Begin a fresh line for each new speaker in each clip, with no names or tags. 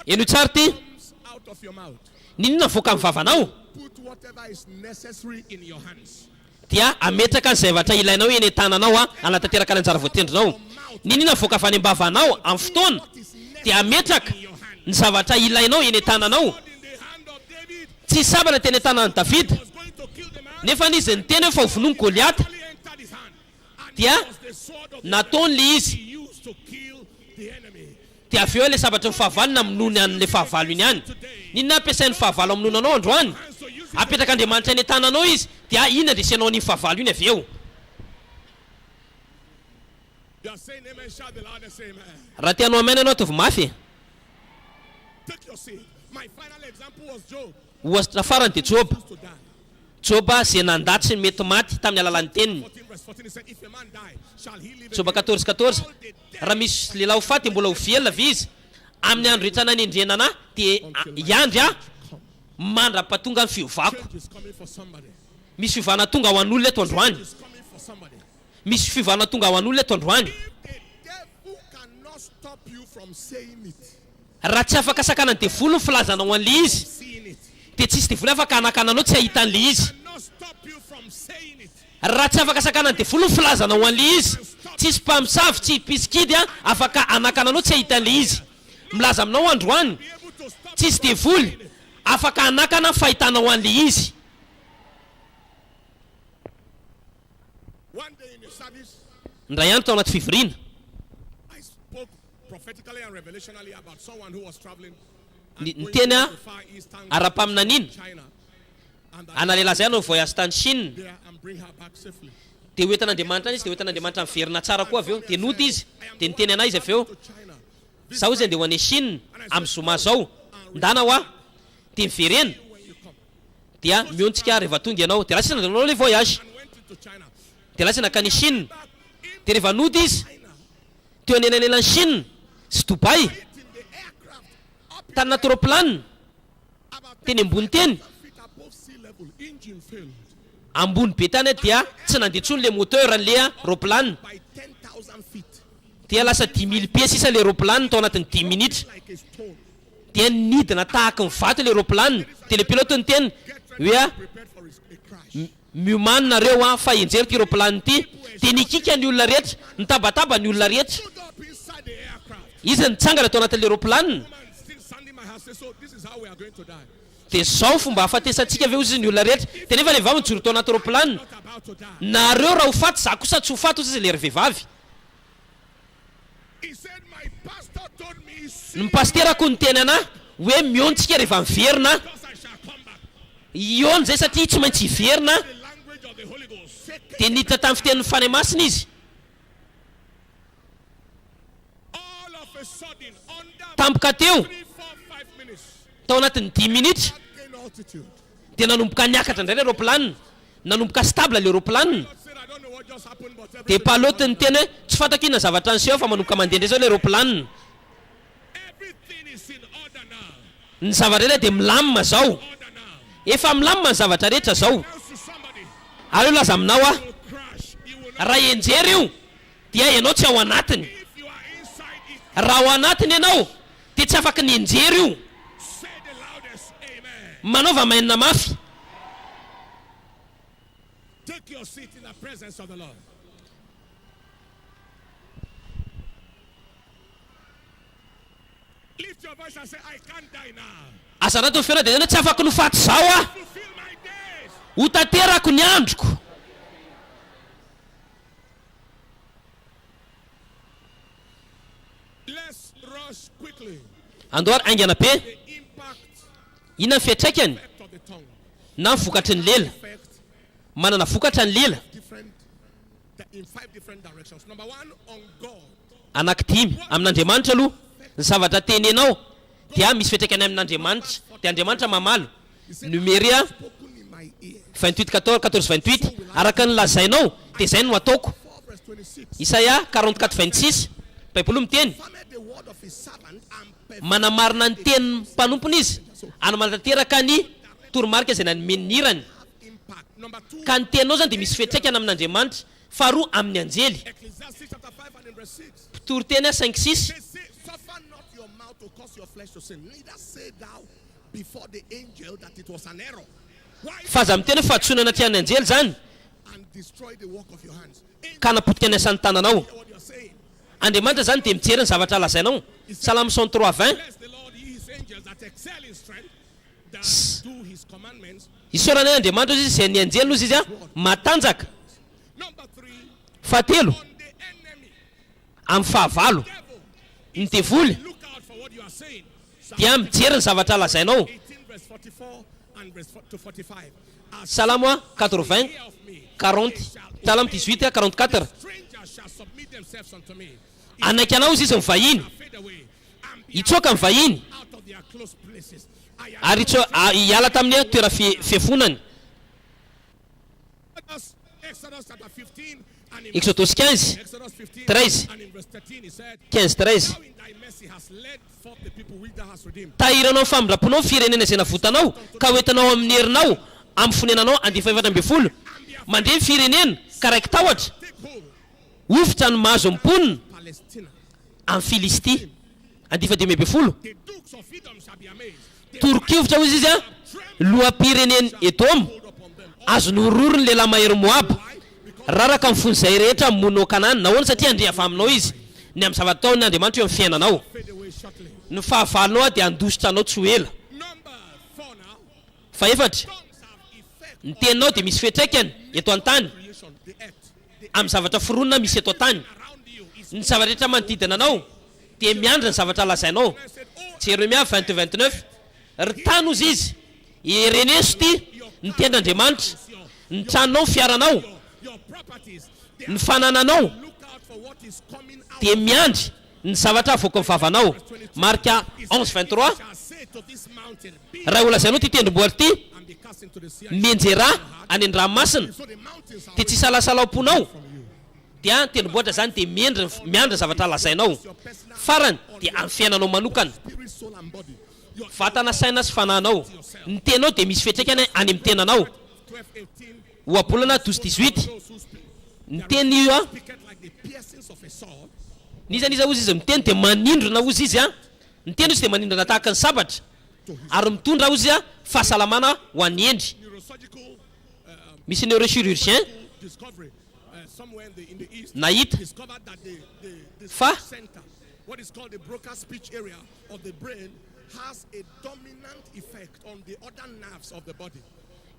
eno tsara ty ninona voaka amin'ny vavanao dia ametraka ny zavatra ilainao eny tananao anatanteraka ny anjara voatendrinao. Ninona voaka avy any am-bavanao amin'ny fotoana dia ametraka ny zavatra ilainao eny tananao. Tsy sabana teny tanan'ny Davida nefa izy niteny hoe fa hovonoiny Goliata dia nataony le izy dia avy eo le sabatra ny fahavalona aminony an'le fahavalo iny any. Ninona ampiasain'ny fahavalo aminonanao androany? Apetraka Andriamanitra eny tananao izy dia iny andresenao ny fahavalo iny avy eo. Raha tianao amena anao tovy mafy. Ohatra farany dia Joba. Joba zay nandatsy mety maty tamin'ny alalan'ny teniny. Joba 14:14 raha misy lehilahy ho faty mbola ho velona avy izy amin'ny andro rehetra nanendrenana dia iandry mandra-pahatonga ny fiovako. Misy fiovana tonga ho an'olona eto androany. Misy fiovana tonga ho an'olona eto androany. Raha tsy afaka sakana ny devolo ny filazana ho an'le izy dia tsisy devolo afaka anakananao tsy ahitan'le izy. Raha tsy afaka sakana ny devolo ny filazana ho an'le izy tsisy mpamosavy tsy piskidy afaka anakananao tsy ahitan'le izy. Milaza aminao androany tsisy devoly afaka anakana fahitanao an'le izy. Ndray andro tao anaty fivoriana niteny ara-paminanina ana lehilahy zay no voyage tany Chine dia hoentan'Andriamanitra izy dia hoentan'Andriamanitra miverina tsara koa avy eo dia nody izy dia niteny anay izy avy eo zaho izy andeha ho any Chine amin'ny zoma zao ndana ho dia miverena dia miontsika rehefa tonga ianao dia lasa nanao le voyage dia lasa nakany Chine dia rehefa nody izy teo anelanelan'ny Chine sy Dubai tany anaty roplanina teny ambony teny ambony be tany dia tsy nandeha intsony le moteur an'le roplanina dia lasa 10 000 pieds sisa le roplanina tao anatin'ny 10 minitra dia nidina tahaka ny vato le roplanina dia le pilote niteny hoe mihomaninareo fa enjery ty roplanina ty dia nikika ny olona rehetra nitabataba ny olona rehetra izy nitsangana tao anatin'le roplanina dia zao fomba hafatesantsika ve ozy ny olona rehetra dia nefa le vavy mijoro tao anaty roplanina nareo raha ho faty za kosa tsy ho faty ozy izy le ry vehivavy. Ny pasterako niteny ana hoe miontsika rehefa miverina iony zay satria tsy maintsy hiverina dia niditra tamin'ny fitenin'ny fanahy masina izy tampoka teo tao anatin'ny 10 minitra dia nanomboka niakatra indray le roplanina nanomboka stable le roplanina dia palote ny teny hoe tsy fantako inona zavatra anseho fa manomboka mandeha ndray zao le roplanina ny zavatra rehetra dia milamina zao efa milamina ny zavatra rehetra zao aleo laza aminao raha enjery io dia ianao tsy ao anatiny raha ao anatiny ianao dia tsy afaka ny enjery io manaova mainina mafy. Asanato fiona dia tsy afaka no faty zao ho tanterako ny androko. Andohary aingana be inona ny fiatraikany na ny vokatry ny lela manana vokatra ny lela anankidimy amin'Andriamanitra aloha ny zavatra tenenao dia misy fiatraikany amin'Andriamanitra dia Andriamanitra mamalo. Numéria 28:14-28 araka ny lazainao dia zay no ataoko. Isaia 44:26 Baiboly miteny manamarina ny tenin'ny mpanompony izy anamantanteraka ny toromarika izay nanomenirany ka ny teninao zany dia misy fiatraikany amin'Andriamanitra. Faharoa amin'ny anjely Pitory teny 5:6
to cause your flesh to sin, neither say thou before the angel that it was an error.
Fa za miteny fa tsona anaty any anjely zany
And destroy the work of your hands.
ka napotika ny asan'ny tananao.
Hear what you're saying.
Andriamanitra zany dia mijery ny zavatra lazainao. Salamo 103:20.
Bless the Lord, ye his angels that excel in strength, that do his commandments.
Isorana ny Andriamanitra izy izay ny anjely nozy izy a matanjaka.
Number 3,
Fahatelo,
on the enemy.
amin'ny fahavalo,
Devil,
ny devoly
look out for what you are saying.
dia mijery ny zavatra lazainao.
18 verse 44 and verse to 45. As
Salamo 80,
hear of me,
40, Salamo 18, 44.
strangers shall submit themselves unto me.
Anaiky anao izy izy mivahiny,
Fade away and be
hitsoaka mivahiny
out of their close places. I am
ary hiala tamin'ny toera fiafonany.
Exodus chapter 15 and in
Exodus 15,
Exodus 15
13.
and in verse 13 he said,
15-13.
thou in thy mercy hast led forth the people which thou hast redeemed.
Tahiranao ny famindraponao ny firenena izay navotanao ka hoentinao amin'ny herinao amin'ny fonenanao andefa 7-12 mandeha ny firenena ka raiky tahotra
Take hold,
ofitra ny mahazo mponina
Palestina.
amin'ny Filisty andefa 12.
The dukes of Edom shall be amazed. They
Torokivotra hozy izy a loha-pireneny Edom
hold upon them.
azo nororo ny lehilahy mahery Moab raraka amin'ny fon'izay rehetra monao Kanana nahoana satria andrea avy aminao izy ny amin'ny zavatra taony Andriamanitra eo amin'ny fiainanao.
Fade away shortly.
Ny fahavalonao a dia andositra anao tsy ho ela.
Number 4 now.
Faefatra,
Tongues have effect
ny teninao dia misy fetraikany eto an-tany
on creation, the earth. The
amin'ny zavatra foronina misy eto an-tany.
around you is.
Ny zavatra rehetra manodidina anao dia miandry ny zavatra lazainao.
I said, oh,
Jeremia 20:29 ry tany ozy izy ereneso ty ny ten'Andriamanitra, ny tranonao ny fiaranao,
your properties. They
ny fanananao
look out for what is coming out.
dia miandry ny zavatra avoaka ny vavanao. Marika 11:23
Shall say to this mountain, be
raha olazainao ty tendrombohitra ty
and be cast into the sea.
mienjera any an-dranomasina
So the mountains are
dia tsy salasalaom-ponao dia tendrombohitra zany dia miandry ny zavatra lazainao.
your personal
Farany dia amin'ny fiainanao manokana,
spirit, soul, and body. Your
vatana saina sy fananao. Ny tenao dia misy fetraikany any amin'ny tenanao.
12:18.
Oabolana 12:18
Those who speak,
ny teny io a
speaketh like the piercings of a sword.
nizaniza ozy izy miteny dia manindrona ozy izy a. Ny teny izy dia manindrona tahaka ny sabatra ary mitondra ozy a fahasalamana ho an'ny endry.
Neurosurgical
Misy neurochirurgien
discovery somewhere in the east
nahita
discovered that the
fa
speech center, what is called the broca speech area of the brain, has a dominant effect on the other nerves of the body.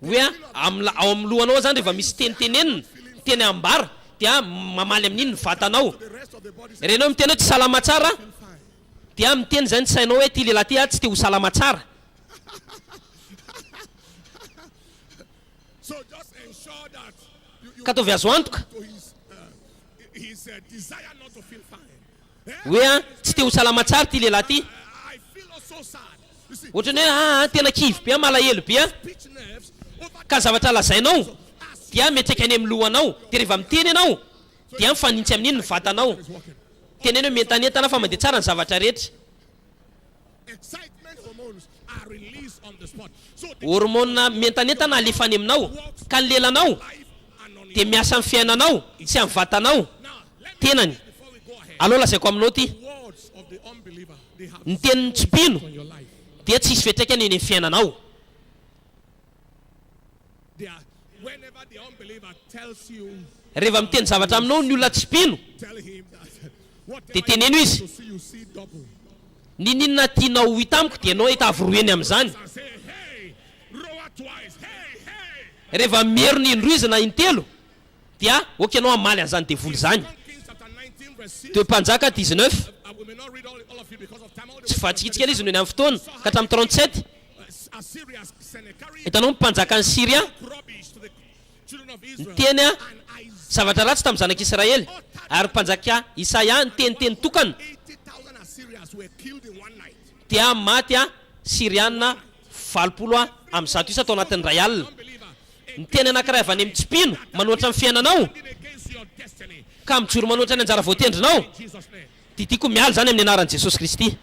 hoe ao amin'ny lohanao zany rehefa misy tenitenenina teny ambara dia mamaly amin'iny ny vatanao.
The rest of the body is
Renao miteny hoe tsy salama tsara
fine.
dia miteny zany tsy sainao hoe ty lehilahy ty a tsy te ho salama tsara.
So just ensure that you
Ka ataovy azo antoka
to his desire not to feel fine.
hoe a tsy te ho salama tsara ty lehilahy ty.
I feel so sad. You see,
Ohatrany hoe tena kivy be malahelo be a
speech nerves over
ka zavatra lazainao dia metraka any amin'ny lohanao dia rehefa miteny ianao dia mifanintsy amin'iny ny vatanao.
is working.
Teneny hoe mentanetana fa mandeha tsara ny zavatra rehetra.
Excitement hormones are released on the spot. So the
Hormona mentanetana alefany aminao ka ny lelanao
life and on
dia miasa amin'ny fiainanao sy amin'ny vatanao.
now let me
Tenany
before we go ahead.
aloha lazaiko aminao ty
Words of the unbeliever, they have
ny tenin'ny tsipino
on your life.
dia tsisy fetraikany eny amin'ny fiainanao.
They are whenever the unbeliever tells you,
Rehefa miteny zavatra aminao ny olona tsipino
tell him that whatever
dia teneno izy
to see you see double.
ninona tianao ho hita amiko dia anao hita avoroeny amin'izany.
And say, hey, roar twice, hey.
Rehefa mierony indroa izy na intelo dia oka ianao amaly an'izany devoly zany.
1 Kings chapter 19 verse 6.
Teo Mpanjaka 19
We may not read all of it because of time. All the
tsy fatsikitsika izy noho ny amin'ny fotoana ka hatramin'ny 37
Assyria's Sennacherib
hitanao mpanjaka ny Siria
rubbish to the children of Israel.
teny a
And Isaiah,
zavatra ratsy tamin'ny zanak'Israely ary mpanjaka Isaia ny teniteny tokana
80,000 Assyrians were killed in one night.
dia maty a Siriana 70 amin'ny 100 isa tao anatin'ny ray alina.
Unbeliever,
Ny teny anankiray avy any amin'ny tsipino manoatra amin'ny fiainanao
standing against your destiny.
ka mijoro manoatra ny anjara voatendrinao
In Jesus' name.
tiatiako mialy zany amin'ny anaran'i Jesosy Kristy.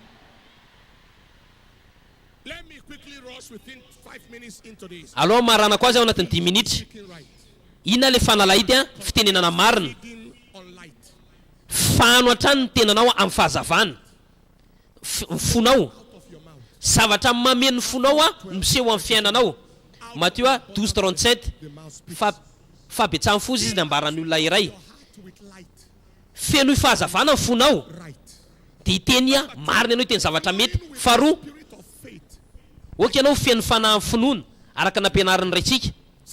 Let me quickly rush within 5 minutes into this.
Aloha marana koa azy ao anatin'ny 10 minitra.
Speaking right.
Inona le fanalahidy a fitenenana marina
Feeding on light.
fano hatrany ny tenanao amin'ny fahazavana. fonao
out of your mouth.
zavatra mameno fonao miseho amin'ny fiainanao. Matthieu 12:37
The mouth speaks.
fabetsahany fozy izy ny ambaran'ny olona iray.
Your heart with light.
Feno fahazavana ny fonao
Right.
dia iteny marina ianao iteny zavatra mety. Faharoa,
Spirit of faith.
oka ianao feno fanahy finoana araka nampianarin'ny raitsika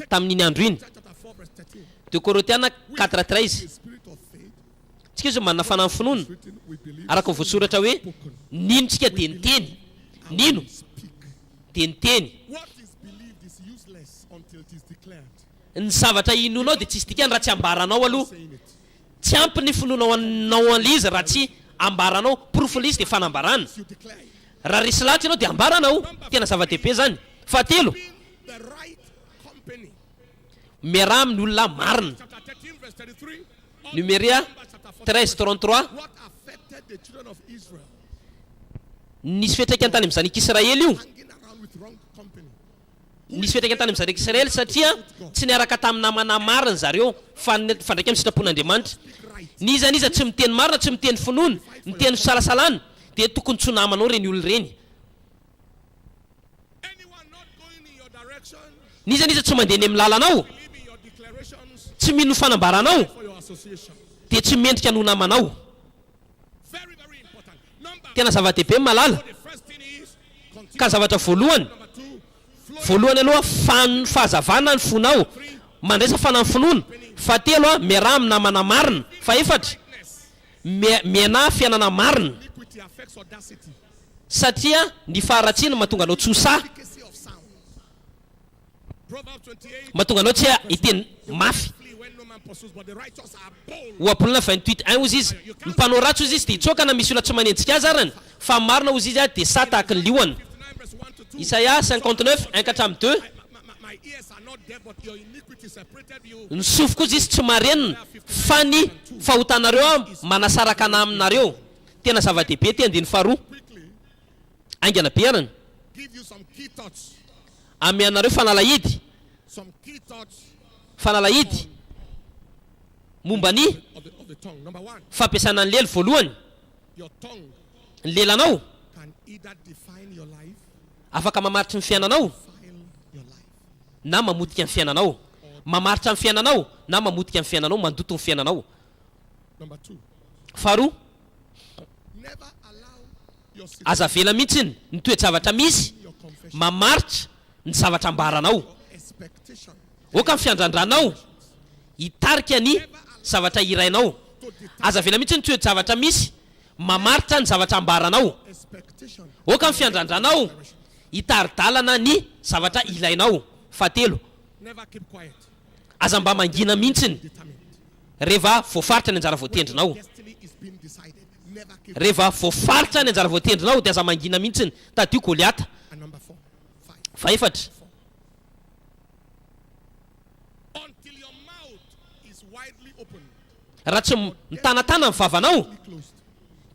tamin'iny andro iny.
Chapter 4 verse 13.
2 Korintiana 4:13
The spirit of faith
tsika izy manana fanahy finoana
written we believe
araka ny voasoratra hoe nino tsika dia niteny, nino
speak.
dia niteny.
What is believed is useless until it is declared.
Ny zavatra inonao dia tsisy dikany raha tsy ambaranao aloha.
Saying it.
Tsy ampy ny finoanao anao an'izy raha tsy ambaranao. Profilizy dia fanambarana.
You declare it.
Raha resy lahatry ianao dia ambaranao. Tena zava-dehibe zany. Fahatelo,
Being the right company.
miaraha amin'ny olona marina.
Chapter 13 verse 33.
Numéria
Numbers chapter 4.
13:33
What affected the children of Israel
nisy fiatraikany tany amin'ny zanak'Israely io.
hanging around with wrong company?
Nisy fiatraikany tany amin'ny zanak'Israely satria tsy niaraka tamin'ny namana marina zareo fa fandraika amin'ny sitrapon'Andriamanitra. Niza tsy miteny marina, tsy miteny finoana, miteny fisalasalana dia tokony tsy ho namanao reny olona reny.
Anyone not going in your direction,
Niza tsy mandeha ny amin'ny lalanao,
believe in your declarations
tsy mino fanambaranao
for your association.
dia tsy mendrika no namanao.
Very, very important. Number
Tena zava-dehibe ny malala.
the first thing is continue.
Ka zavatra voalohany,
Number 2, flow.
voalohany aloha fahazavana ny fonao, mandraisa fanahy finoana. Fahatelo miaraha amin'ny namana marina. Faefatra, miana fiainana marina
Iniquity affects audacity.
satria ny faharatsiana mahatonga anao tsy ho sahy,
Efficacy of sound. Proverbs 28.
mahatonga anao tsy hiteny mafy.
Flee when no man pursues, but the righteous are bold.
Oabolona 28:1 ozy izy, ny mpanao ratsy ozy izy dia hitsokana misy olona tsy manenjika azy arany, fa marina ozy izy dia sa tahaka ny liona.
59 verse 1 to 2.
Isaia 59 1-2.
My ears are not deaf, but your iniquity separated you.
Ny sofiko izy tsy marenina fa ny fahotanareo manasaraka ana aminareo. Tena zava-dehibe ty andiny faharoa.
Quickly,
Aingana be arany
give you some key thoughts.
amy anareo fanalahidy,
Some key thoughts
fanalahidy momba ny
of the tongue. Number 1,
fampiasana ny lelo. Voalohany,
your tongue
ny lelanao
can either define your life,
afaka mamaritry ny fiainanao
file your life.
na mamotika ny fiainanao. Mamaritra ny fiainanao na mamotika ny fiainanao, mandoto ny fiainanao.
Number 2,
Faharoa,
never allow your
aza vela mihitsy ny toe-javatra misy
your confession,
mamaritra ny zavatra ambaranao.
expectation
Oka ny fiandrandranao hitarika ny zavatra irainao.
to determine
Aza vela mihitsy ny toe-javatra misy mamaritra ny zavatra ambaranao.
expectation.
Oka ny fiandrandranao hitaridalana ny zavatra ilainao. Fahatelo,
Never keep quiet.
aza mba mangina mihitsiny
Determined.
rehefa voafaritra ny anjara voatendrinao.
Destiny is being decided. Never keep
Rehefa voafaritra ny anjara voatendrinao dia aza mangina mihitsiny. Tadio Goliata.
And number 4, 5.
Faefatra,
Until your mouth is widely opened,
raha tsy mitanatana ny vavanao
closed.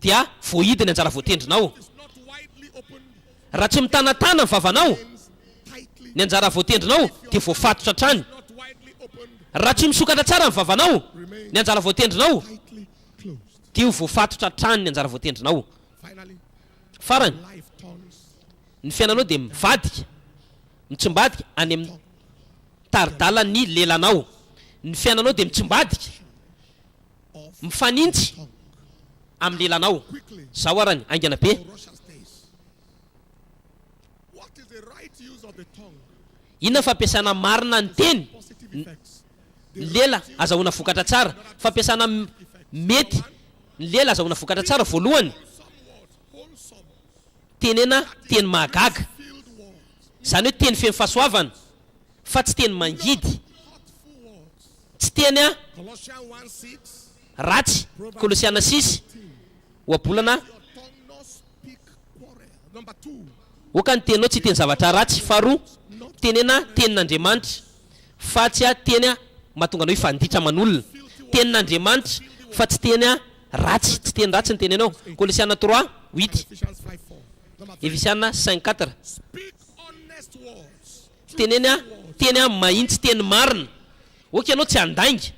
dia voahidy ny anjara voatendrinao.
It's not widely opened,
Raha tsy mitanatana ny vavanao
means tightly.
ny anjara voatendrinao dia voafatotra trany.
Not widely opened,
Raha tsy misokatra tsara ny vavanao ny anjara voatendrinao
tightly closed.
dia ho voafatotra trany ny anjara voatendrinao.
Finally,
Farany,
life turns
ny fiainanao dia mivadika, mitsimbadika any amin'ny taridalany lelanao. Ny fiainanao dia mitsimbadika,
off
mifanintsy
tongue.
amin'ny lelanao.
Quickly,
Zao arany aingana be.
Russia's days. What is the right use of the tongue?
Inona fampiasana marina ny teny?
Positive effects.
Ny lela azahoana vokatra tsara. Fampiasana mety ny lela azahoana vokatra tsara. Voalohany,
Some words, wholesome,
tenena teny mahagaga,
filled words,
zany hoe teny feno fahasoavana, fa tsy teny mangidy,
hurtful words.
tsy teny
Colossians 1:6.
ratsy. Kolosiana 6 oabolana,
Your tongue not speak quarrel. Number 2,
oka ny teninao tsy teny zavatra ratsy. Faharoa, tenena tenin'Andriamanitra fa tsy teny mahatonga anao hifanditra aman'olona. Tenin'Andriamanitra fa tsy teny ratsy, tsy teny ratsy ny tenenao. Kolosiana 3:8,
Ephesians 5:4. Number 3,
Efisiana 5:4,
speak honest words.
teneny teny mahitsy, teny marina. Oka ianao tsy andainga.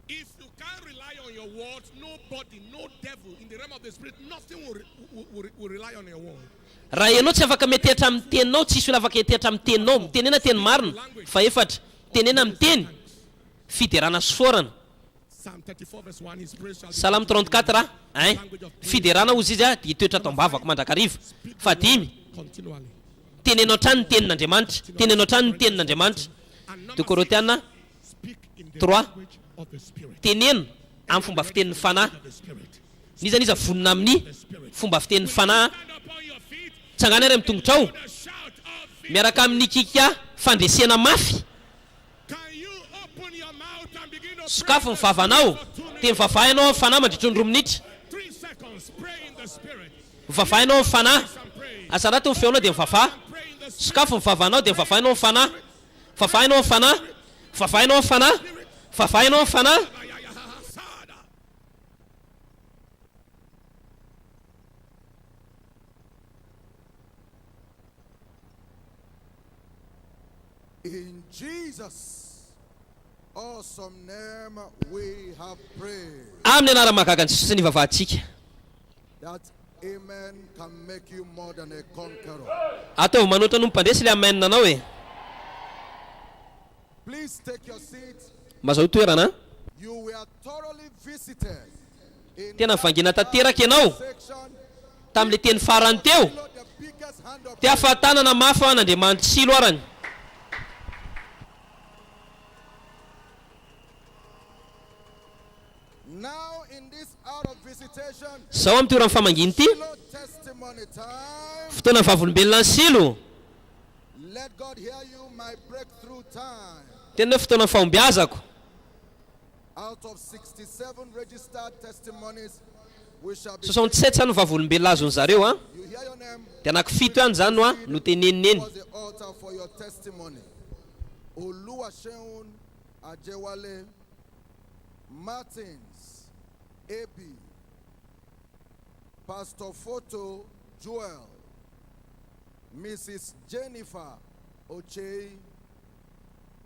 If you can't rely on your words. Nobody, no devil in the realm of the spirit, nothing will rely on your word.
Raha ianao tsy afaka metehatra amin'ny teninao, tsisy olona afaka metehatra amin'ny teninao. Mitenena teny marina. Fa efatra, tenena amin'ny teny fiderana soforana.
Psalm 34 verse 1, his praise shall be
Salam 34 fiderana ozy izy dia toetra tambavako mandrakariva. Fa dimy,
continually.
tenenao trany ny tenin'Andriamanitra, tenenao trany ny tenin'Andriamanitra.
And
De Korinthiana
speak in the
3
language of the spirit.
tenena amin'ny fomba fitenin'ny fanahy.
The spirit.
Niza niza vonona amin'ny fomba fitenin'ny fanahy.
Stand upon your feet.
Tsangana ary amin'ny tongotra ao
The shout of feet.
miaraka amin'ny kika fandresena mafy.
Can you open your mouth and begin to
Sokafo ny vavanao, teny vavahinao amin'ny fanahy mandritra ny 2 minitra.
3 seconds? Pray in the spirit.
Vavahinao amin'ny fanahy.
And pray.
Asarato ny feonao dia mivavaha.
Pray in the spirit.
Sokafo ny vavanao dia vavahinao amin'ny fanahy. Vavahinao amin'ny fanahy. Vavahinao amin'ny fanahy. Vavahinao amin'ny fanahy.
In Jesus' awesome name we have prayed
Amin'ny anarana mahagaga ny Jesosy ny vavahantsika.
that amen can make you more than a conqueror.
Ataovy manoatra no mpandresy ilay amen nanao e.
Please take your seat.
Mazao toerana.
You were thoroughly visited in
Tena vangina tanteraka ianao
section.
tamin'ilay teny farany teo.
Below the biggest hand of
Ty ahafantanana mafy ho an'Andriamanitra silo arany.
now in this hour of visitation.
Zao amin'ny toeran'ny famanginy ity,
Shiloh testimony time.
fotoana ny vavolombelona ny silo.
Let God hear you, my breakthrough time.
Tena hoe fotoana ny fahombiazako.
Out of 67 registered testimonies, we shall be
67 zany ny vavolombelona azony zareo a.
you hear your name.
Dia anankifito ihany zany no a no tenenineny.
Was the altar for your testimony. Oluwaseun Ajewale Martins AB Pastor Photo Joel Mrs. Jennifer Ochei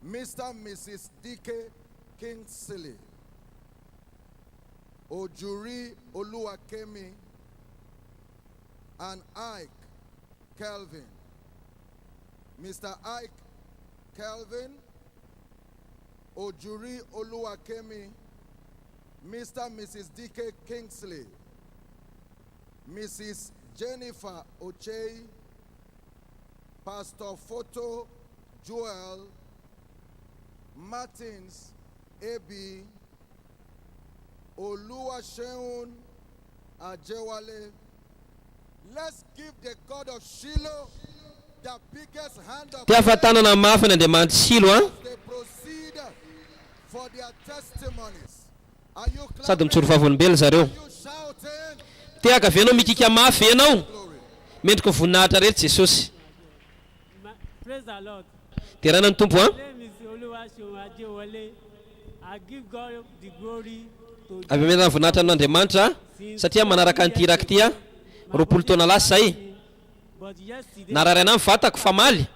Mr. and Mrs. DK Kingsley Ojuri Oluwakemi and Ike Kelvin. Mr. Ike Kelvin, Ojuri Oluwakemi, Mr. and Mrs. DK Kingsley, Mrs. Jennifer Ochei, Pastor Photo Joel Martins AB, Oluwaseun Ajewale. Let's give the God of Shiloh the biggest hand of
Ty ahafantanana mafy an'Andriamanitra silo a.
they proceed for their testimonies. Are you
Sady
clapping?
mitsoro vavolombelona zareo.
Are you shouting?
Ty akavianao mikika mafy ianao.
Glory.
Mendrika voninahitra rehetra Jesosy.
Praise the Lord.
Dia rana ny tompo a.
My name is Oluwaseun Ajewale. I give God the glory to
Avy amenana voninahitra amin'Andriamanitra satria manaraka ny tiraka ty a. 20 taona lasa zay.
but yesterday
Nararaina ny vatako famaly.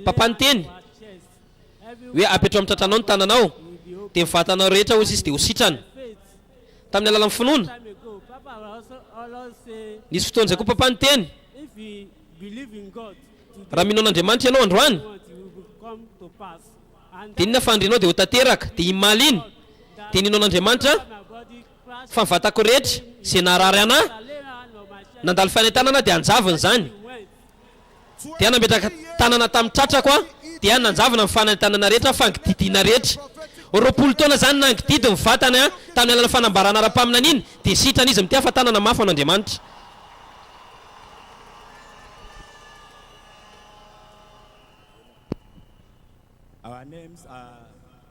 Papa niteny
our chest.
hoe apetro amin'ny tratranao ny tananao.
Will be open.
Dia ny vatanao rehetra ozy izy dia ho sitrana.
Faith.
Tamin'ny alalan'ny finoana.
Time ago, Papa will also always say,
Nisy fotoana izay koa papa niteny.
if we believe in God,
Raha mino an'Andriamanitra ianao androany.
what will come to pass. And
Dia inona fandrinao dia ho tanteraka. Dia imaly iny. Dia ninao an'Andriamanitra
my body crashed.
fa ny vatako rehetra izay naharary anahy.
I lay hand on my chest.
Nandalo fanentanana dia anjaviny zany.
He went.
Dia nametraka tanana tamin'ny tratrako a. Dia nanjavina ny fanentanana rehetra fa ngididiana rehetra. 20 taona zany nangididy ny vatany a tamin'ny alalan'ny fanambarana ara-paminana iny. Dia sitrana izy mity ahafantanana mafy an'Andriamanitra.
Our names are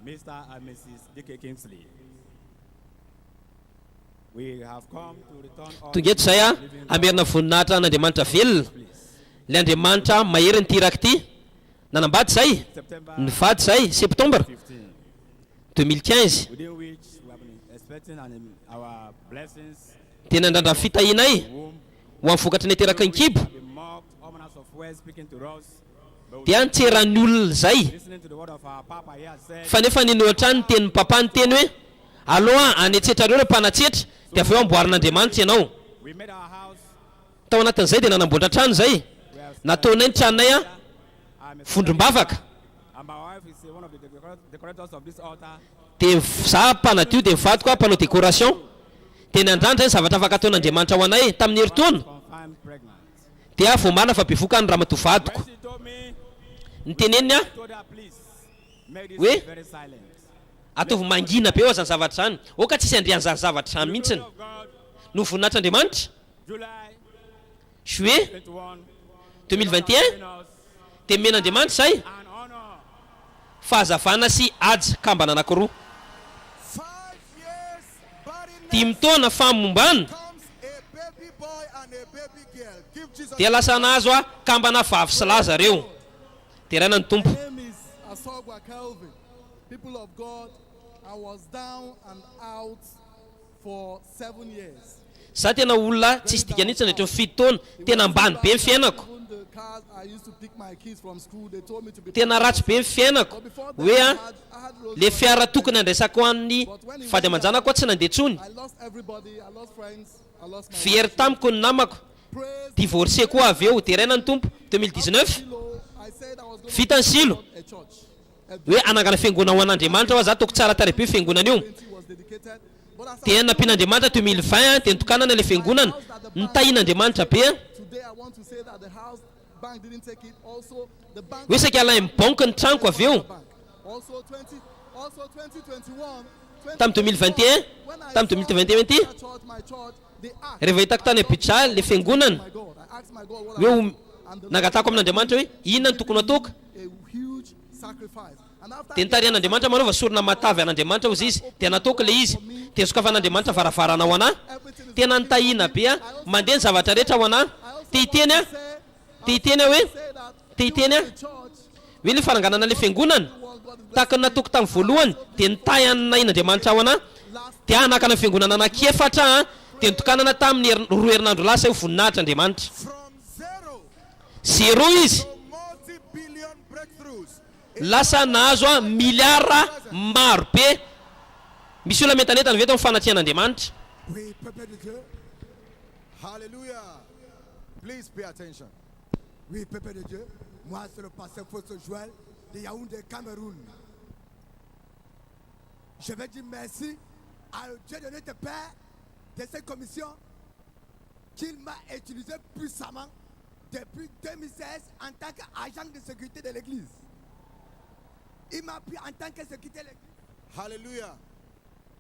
Mr. and Mrs. D.K. Kingsley. We have come to return all
Tonga eto zay a amerina voninahitra an'Andriamanitra velona. Ilay Andriamanitra mahery ny tiraka ity. Nanambady zay.
September
Nivady zay septambra
15,
2015.
within which we have been expecting our blessings,
Dia nandrandra ny fitahinay
womb,
ho amin'ny vokatry ny teraka ny kibo.
be mocked, ominous of words speaking to us. But we
Dia nitseran'ny olona zay.
listening to the word of our Papa, he has said,
Fa nefa ninoatra ny tenin'ny papa ny teny hoe aloha anetsetrareo le mpanatsetra dia avy eo amboarin'Andriamanitra ianao.
We made our house.
Tao anatin'izay dia nanamboatra trano zay. Nataonay ny tranonay a
I'm a
vondrom-bavaka.
and my wife is one of the decorators of this altar.
Dia za mpanadio dia mivadiko a mpanao décoration. Dia nandrandra ny zavatra afaka ataon'Andriamanitra ho anay tamin'ny herintaona
Confirmed pregnant.
dia vao marina fa bevoka ny ramatoavadiko.
When she told me,
Ny teneniny a
told her, please make this
Oui.
very silent.
ataovy mangina be eo zany zavatra zany. Oka tsisy andrian'izany zavatra zany mihitsiny.
Word of God,
No voninahitr'Andriamanitra
July
juillet
21.
2021
giving us
dia men'Andriamanitra zay
an honor.
fahazavana sy ady kambana anankiroa.
5 years barrenness
5 taona famombana
comes a baby boy and a baby girl. Give Jesus.
dia lasa nazo a kambana vavy sy laza reo. Dia raina ny tompo.
My name is Asogwa Kelvin. People of God, I was down and out for 7 years.
Za tena olona tsisy dika nitsy nandritra ny 7 taona tena ambany be ny fiainako.
Even the cars I used to pick my kids from school, they told me to be
Tena ratsy be ny fiainako.
But before that,
Hoe
I
a
had Rose
le
Royce.
fiara tokony andraisako ho an'ny fady aman-janako a tsy nandeha tsony.
I lost everybody. I lost friends. I lost my
Very tamiko ny namako.
praise.
Divorcé koa avy eo dia raina ny tompo 2019
Silo, I said I was going
vita ny silo.
a church. A
Hoe anangana fiangonana ho an'Andriamanitra ho za toko tsara tarehy be fiangonana io.
20 was dedicated. But as
Dia nampian'Andriamanitra 2020 dia nitokanana le fiangonana. Nitahian'Andriamanitra be.
today I want to say that the house bank didn't take it. Also, the bank.
Hoe saika alainy banky ny tranoko avy eo.
Also 2021.
Tamin'ny 2021 tamin'ny 2021
My church, they asked,
rehefa hitako tany Abicha le fiangonana
my God, I asked my God what
hoe
I
ho- nangatako amin'Andriamanitra hoe inona ny tokony ataoko.
a huge sacrifice. And after
Dia nitarian'Andriamanitra manaova sorona matavy an'Andriamanitra hozy izy dia nataoko le izy dia sokafan'Andriamanitra varavarana ho anahy. Tena nitahiana be a mandeha ny zavatra rehetra ho anahy. Tia hiteny a tia hiteny a hoe
say that
tia hiteny a
the church
hoe le faranganana le fiangonana tahaka ny nataoko tamin'ny voalohany dia nitahy an'Andriamanitra ho anahy. Dia anakana fiangonana anankiefatra a dia nitokanana tamin'ny roa herinandro lasa eo voninahitr'Andriamanitra.
From zero
Zero izy
to multi-billion breakthroughs.
lasa nahazo a miliara maro be. Misy olona metanetana veto amin'ny fanatian'Andriamanitra.
We prepare the Dieu. Hallelujah. Please pay attention.
Oui, Pépé de Dieu. Moi, c'est le pasteur Fosso Joël de Yaoundé, Cameroun. Je vais dire merci à Dieu de notre Père de cette commission qu'il m'a utilisé puissamment depuis 2016 en tant qu'agent de sécurité de l'Église. Il m'a pris en tant que sécurité de l'Église.
Hallelujah.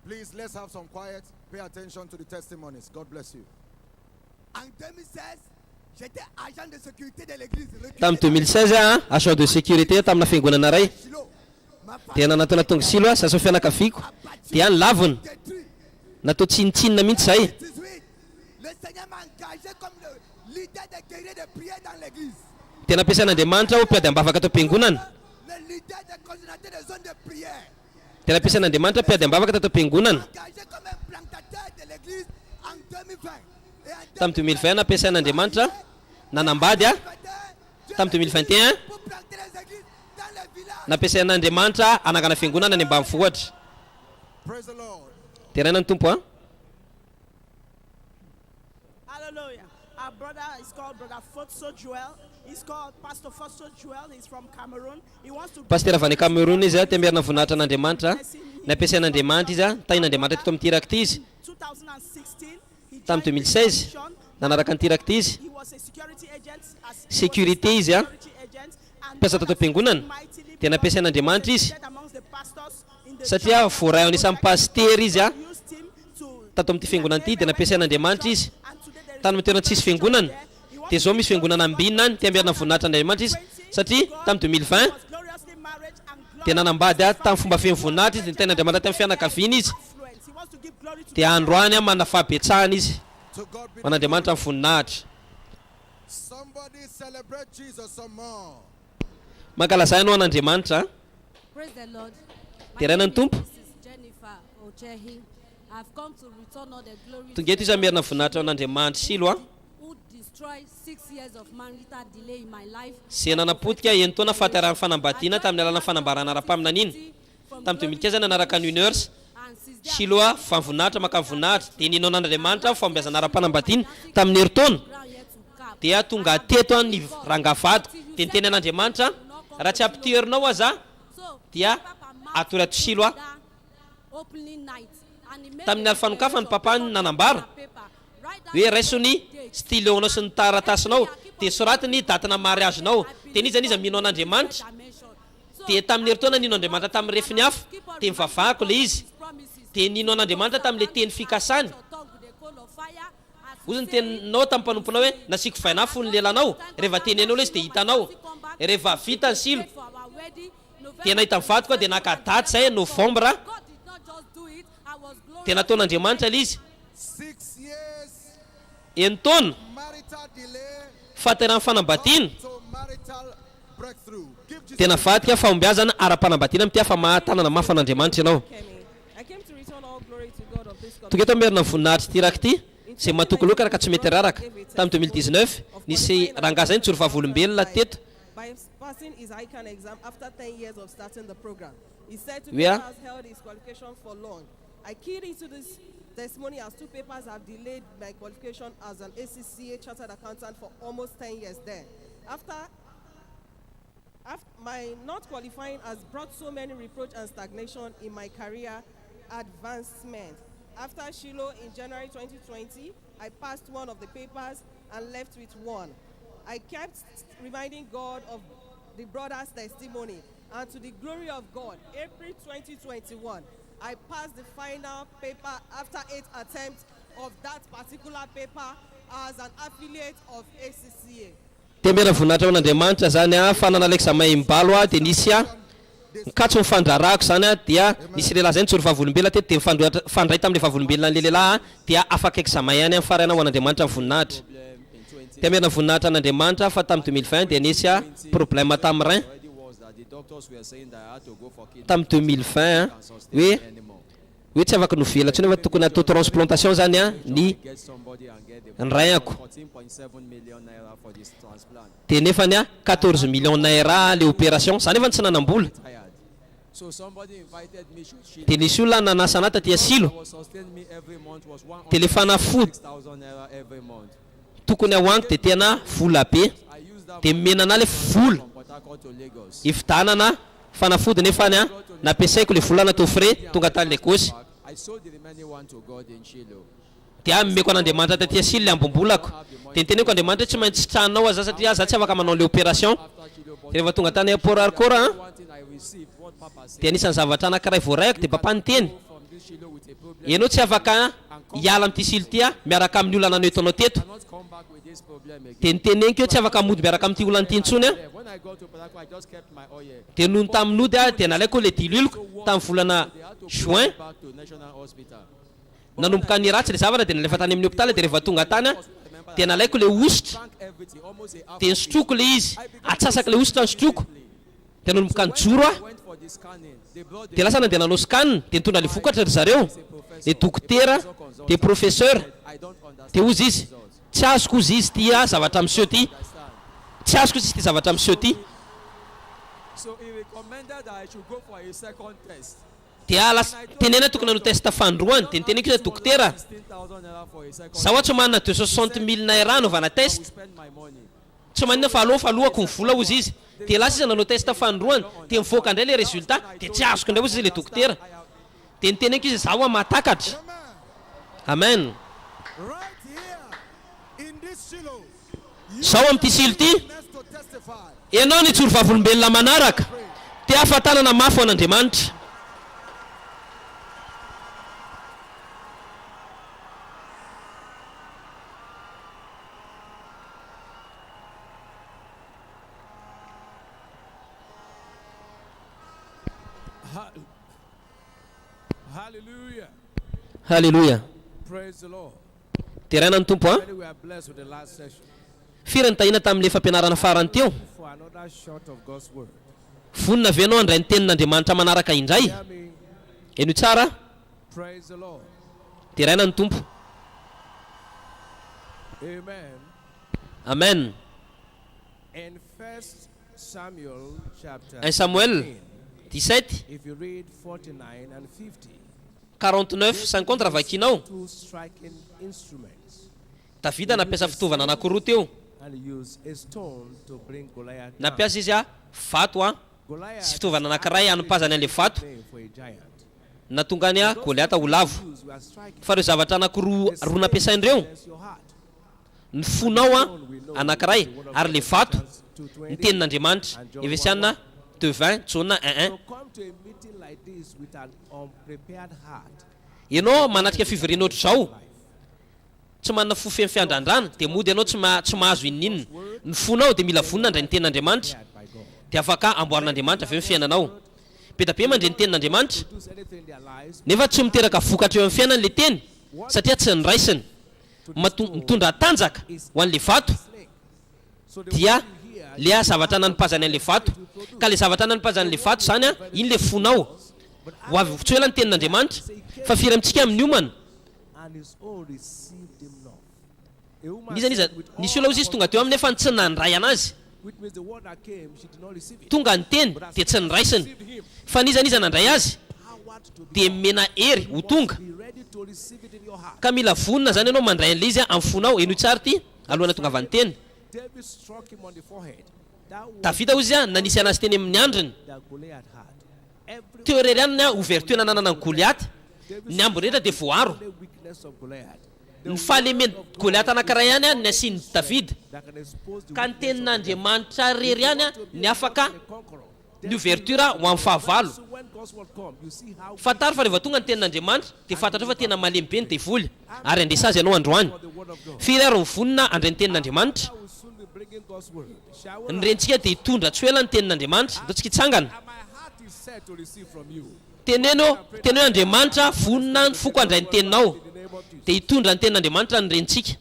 Please, let's have some quiet. Pay attention to the testimonies. God bless you.
En 2016, j'étais agent de sécurité de l'Église.
Tamin'ny 2016 a agent de sécurité tamina fiangonana ray dia nanatao tonga silo a sasao fianakaviako dia any lavina
Détruit.
natao tsinitsinina mihitsy zay.
18, le Seigneur m'a engagé comme le leader des guerriers de prière dans l'église.
Dia nampiasan'Andriamanitra ho mpiady ambavaka atao am-piangonana.
Le leader des coordinateurs des zones de prière.
Dia nampiasan'Andriamanitra mpiady ambavaka tatao am-piangonana.
Engagé comme un plantateur de l'église en 2020. Et en
Tamin'ny 2020 nampiasan'Andriamanitra nanambady a
2021,
tamin'ny 2021
pour planter les églises dans les villages.
nampiasan'Andriamanitra anangana fiangonana any ambanivohitra.
Praise the Lord.
Dia raina ny tompo a.
Hallelujah. Our brother is called Brother Fosso Joel. He's called Pastor Fosso Joel. He's from Cameroon. He wants to
Pasteur avy any Cameroun izy a tia miarina voninahitra an'Andriamanitra. Nampiasan'Andriamanitra izy a tahin'Andriamanitra teto amin'ny tirakty izy.
2016. He
Tamin'ny
joined the
2016
commission.
nanaraka ny tirakty izy.
He was a security agent.
Sécurité izy a mpiasa tato am-piangonana dia nampiasan'Andriamanitra izy
amongst the pastors in the
satria voaray anisan'ny paster izy a
used him to
tato amin'ity fiangonana ity dia nampiasan'Andriamanitra izy
and today there is
tany amin'ny toerana tsisy fiangonana dia zao misy fiangonana ambinina any tia miarina voninahitra an'Andriamanitra izy satria tamin'ny 2020
was gloriously married and
dia nanambady a tamin'ny fomba feno voninahitra izy dia nitain'Andriamanitra tamin'ny fianakaviana izy
influence. He wants to give glory to
dia androany a manana fahabetsahana izy
To God be the
man'Andriamanitra amin'ny voninahitra.
Somebody celebrate Jesus some more.
Mankalazay ianao an'Andriamanitra.
Praise the Lord.
Dia raina ny tompo.
This is Jennifer Ochehi. I've come to return all the glory
Tonga eto izy a miarina voninahitra an'Andriamanitra silo a.
who destroyed 6 years of marital delay in my life.
Izay nanapotika enitaona fahatarany fanambadiana tamin'ny alalana fanambarana ara-paminanina. Tamin'ny 2015 nanaraka ny Universe
And since
Shiloh famvoninahitra makavoninahitra dia ninon'Andriamanitra fombiazana ara-panambadiana tamin'ny herintaona dia tonga teto ny rangavato dia niteny an'Andriamanitra raha tsy ampiterinao aza dia atory ato Shiloh tamin'ny alfanokafana ny papa nanambara hoe raisony styléonao sy ny taratasinao dia soratiny datina mariagenao dia nizany izy mino an'Andriamanitra dia tamin'ny herintaona nino Andriamanitra tamin'ny refiny hafa dia mivavahako le izy dia nino an'Andriamanitra tamin'le teny fikasany ozy ny teninao tamin'ny mpanomponao hoe nasiako vaina fony lelanao rehefa tenenao le izy dia hitanao rehefa vita ny silo dia nahita mivady koa dia nakadaty zay novambra dia nataon'Andriamanitra le izy
6 years
enitaona
marital delay
fahateran'ny fanambadiana
to marital breakthrough. Give Jesus
tena vadika fahombiazana ara-panambadiana amin'ny tia fa mahatanana mafy an'Andriamanitra ianao
I came to return all glory to God of this
tonga eto merina ny voninahitra ty raky ity zay matokoloka raha ka tsy mety raraka tamin'ny 2019 nisy rangaha zay nitsoro fahavolombelona teto
by passing his ICANN exam after 10 years of starting the program. He said two
Yeah.
papers held his qualification for long. I keyed into this testimony as two papers have delayed my qualification as an ACCA chartered accountant for almost 10 years then. After my not qualifying has brought so many reproach and stagnation in my career advancement. After Shiloh in January 2020, I passed one of the papers and left with one. I kept reminding God of the brother's testimony, and to the glory of God, April 2021, I passed the final paper after 8 attempts of that particular paper as an affiliate of ACCA.
temera voninahitra amin'Andriamanitra zany a fanana l'examen imbalo a dia nisy a mikatso mifandrarako zany a dia nisy lehilahy zay nitsoro fahavolombelona teto dia mifandray tamin'le fahavolombelona le lehilahy dia afaka examen ihany amin'ny farana ho an'Andriamanitra amin'ny voninahitra temera voninahitra an'Andriamanitra fa tamin'ny 2020 dia nisy a problème tamin'ny rein tamin'ny 2020 hoe tsy afaka novela ntsony fa tokony atao transplantation zany a ny rainako dia nefany a 14 millions naira le opération zany efa tsy nanam-bola dia nisy olona nanasa anata tia silo dia le fanafody tokony ahoaniko dia tena vola be dia menana le vola ividanana fanafody nefany a nampiasaiko le vola natao frais tonga tany Lagos dia mimeko an'Andriamanitra tatia silo le ambom-bolako dia niteneko Andriamanitra tsy maintsy tranonao aza satria za tsy afaka manao le opération rehefa tonga tany airport arkora dia anisan'ny zavatra anankiray voaraiko dia papa niteny ianao tsy afaka hiala amin'ity silo ty a miaraka amin'ny olana anao etonao teto dia niteneniko eo tsy afaka mody miaraka amin'ity olana ty intsony a dia noho ny tamin'ody a dia nalaiko le dililoko tamin'ny volana juin nanomboka ny ratsy le zavatra dia nalefa tany amin'ny hôpitaly dia rehefa tonga tany a dia nalaiko le ositra dia nysotroko le izy atsasaka le ositra nysotroko dia nanomboka ny joro a dia lasana dia nanao scanne dia nitondra le vokatra ry zareo le dokotera dia professeur dia ozy izy tsy azoko ozy izy ty a zavatra monsieur ty tsy azoko izy ty zavatra monsieur ty dia tenena tokony hanao test fandroany dia niteneko izy dokotera zaho tsy manana 260 000 naira anaovana test tsy manina fa alohako ny vola ozy izy dia lasa izy nanao test fandroany dia mivoaka indray le résultat dia tsy azoko indray ozy izy le dokotera dia niteneko izy zaho a mahatakatra amen zaho amin'ity silo ty ianao nitsoro vavolombelona manaraka dia afatanana mafy ho an'Andriamanitra
Hallelujah.
halleluja
Praise the Lord.
terana ny tompo a
We are blessed with the last session
firy ny tahina tamin'le fampianarana farany teo
for another short of God's word.
vonina avy anao andray ny tenin'Andriamanitra manaraka indray
Hear me.
eno tsara
Praise the Lord.
terana ny tompo
Amen.
amen
In 1 Samuel chapter
un Samuel
15,
17
if you read 49 and 50,
49:50 raha vakinao.
two striking instruments
Davida nampiasa fitaovana anankiroa teo.
and he used a stone to bring Goliath down.
Nampiasa izy vato sy
Goliath
fitaovana anankiray hanampazany an'le vato
name for a giant.
na tonga any Goliata ho lavo.
Use we are striking
Fa ireo zavatra anankiroa nampiasaindreo,
against your heart.
ny fonao anankiray ary le vato ny tenin'Andriamanitra. Efesiana 2:20 Jona 1:1.
So come to a meeting like this with an unprepared heart.
Ianao manatrika fivoriana ohatr' zao, tsy manana fo feny fiandrandrana, dia mody ianao tsy mahazo inninna. Ny fonao dia mila vonina andray ny tenin'Andriamanitra, dia afaka amboarin'Andriamanitra avy amin'ny fiainanao. Be da be mandray ny tenin'Andriamanitra
Do anything in their lives.
nefa tsy miteraka vokatra eo amin'ny fiainany le teny satria tsy niraisiny. Mitondra tanjaka ho an'le vato
So the
dia
word you hear
le zavatra nanipazany an'le vato, ka le zavatra nanipazany le vato zany iny le fonao ho avy tsy ela ny tenin'Andriamanitra fa firy amintsika amin'ny omana.
and his own received him not. A woman
Nisy
said with
nisy olona izy tonga teo amin'ny nefa tsy nandray anazy,
which means the word that came, she did not receive it.
tonga ny teny dia tsy niraisiny, fa niza nandray azy
Power to be
dia mena hery ho tonga.
be ready to receive it in your heart.
Ka mila vonina zany ianao mandray an'le izy amin'ny fonao. Eno tsara ty alohana tonga avy ny teny.
David struck him on the forehead. That was
Davida ozy nanisy anazy teny amin'ny andriny.
that Goliath had. Every
Teo rery ihany ouverture nananana ny Goliath, ny ambo rehetra dia voaro.
weakness of Goliath
Ny fahalemeny Goliath anankiray ihany ny asiany Davida,
that can expose the
ka ny tenin'Andriamanitra rery ihany ny afaka
conqueror.
ny ouverture ho amin'ny fahavalo.
So when God's word comes, you see how
Fantaro fa rehefa tonga ny tenin'Andriamanitra dia fantatra fa tena malemy be ny devoly ary andresa azy ianao androany.
the word of God.
Firy ary ny vonina andray ny tenin'Andriamanitra.
I will soon be bringing God's word. Shall we?
Ny rentsika dia hitondra tsy ela ny tenin'Andriamanitra, ndao tsika hitsangana.
And my heart is set to receive from you.
Teneno Andriamanitra vonina ny foko andray ny teninao,
In the name of Jesus.
dia hitondra ny tenin'Andriamanitra ny rentsika.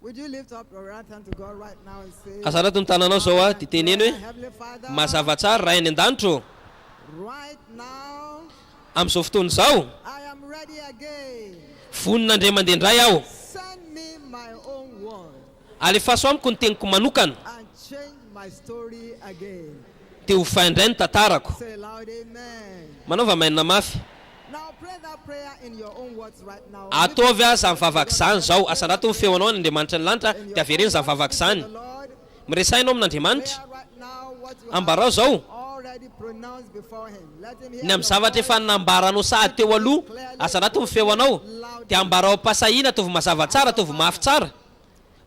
Would you lift up your right hand to God right now and say,
Asarato ny tananao zao dia teneno hoe
Heavenly Father,
mazava tsara raha eny an-danitro
right now
amin'izao fotoana izao,
I am ready again.
vonina indray mandeha indray aho,
Send me my own word
alefaso amiko ny teniko manokana
and change my story again.
dia ho faindray ny tantarako.
Say loud, amen.
Manaova mainina mafy.
Now pray that prayer in your own words right now.
Ataovy aza mivavaka izany zao, asarato ny feonao ny Andriamanitra ny lanitra dia avereny izany mivavaka izany.
The Lord,
Miresahinao amin'Andriamanitra,
prayer right now what you
ambarao zao
already pronounced before him. Let him hear
ny
your
amin'ny zavatra
voice.
efa nambaranao sahady teo aloha, asarato ny feonao dia ambarao pasahina ataovy mazava tsara, ataovy mafy tsara,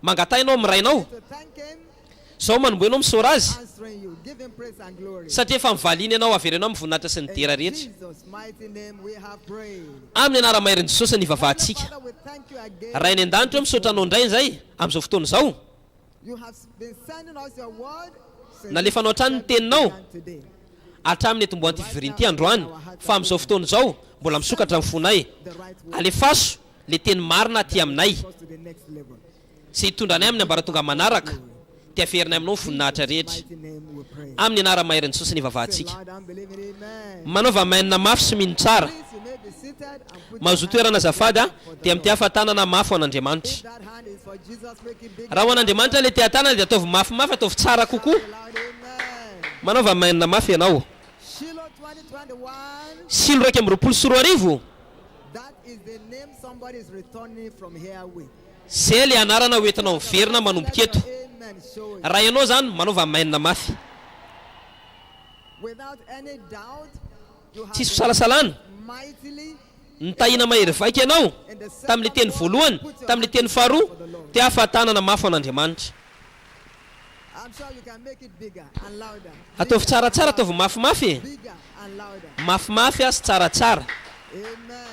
mangatainao amin'ny rainao.
To thank him,
Zao manomboenao misaora azy
answering you. Give him praise and glory.
satria efa mivaliny ianao averenao amin'ny voninahitra sy ny dera
In
rehetra.
Jesus' mighty name we have prayed.
Amin'ny anara-maherin'i Jesosy ny vavahantsika.
Father, we thank you again.
Raha eny an-danitra hoe misaotra anao indray izay amin'izao fotoana izao,
You have been sending us your word since
nalefanao hatrany ny teninao
today.
hatramin'ny etomboan'ity fivorian'ity androany, fa amin'izao fotoana izao mbola misokatra amin'ny fonay.
The right word
Alefaso le teny marina aty aminay,
goes to the next level.
sy hitondra anay amin'ny ambaratonga manaraka, dia averinay aminao ny voninahitra rehetra.
Mighty name we pray.
Amin'ny anara-maherin'i Jesosy ny
Say
vavahantsika.
loud and believe it, amen.
Manaova mainina mafy sy mino tsara.
Please, you may be seated and put
Mahazo
your
toerana
hand
azafady
for the
dia
Lord.
mity hafatanana mafy ho an'Andriamanitra.
If that hand is for Jesus, make it big.
Raha ho an'Andriamanitra le tia-tanana dia ataovy mafimafy, ataovy tsara kokoa.
Say loud, amen.
Manaova mainina mafy ianao.
Shiloh 2021,
Silo 2
that is the name somebody is returning from here with.
zay le anarana hoentinao miverina manomboka eto.
Amen. Show it.
Raha ianao zany manaova mainina mafy,
Without any doubt, you have
tsisy fisalasalana,
mightily
nitahina mahery vaika ianao
in the
tamin'le teny voalohany, tamin'le teny faharoa, dia hafatanana mafy ho an'Andriamanitra.
I'm sure you can make it bigger and louder.
Ataovy tsaratsara, ataovy mafimafy,
Bigger and louder.
mafimafy sy tsaratsara.
Amen.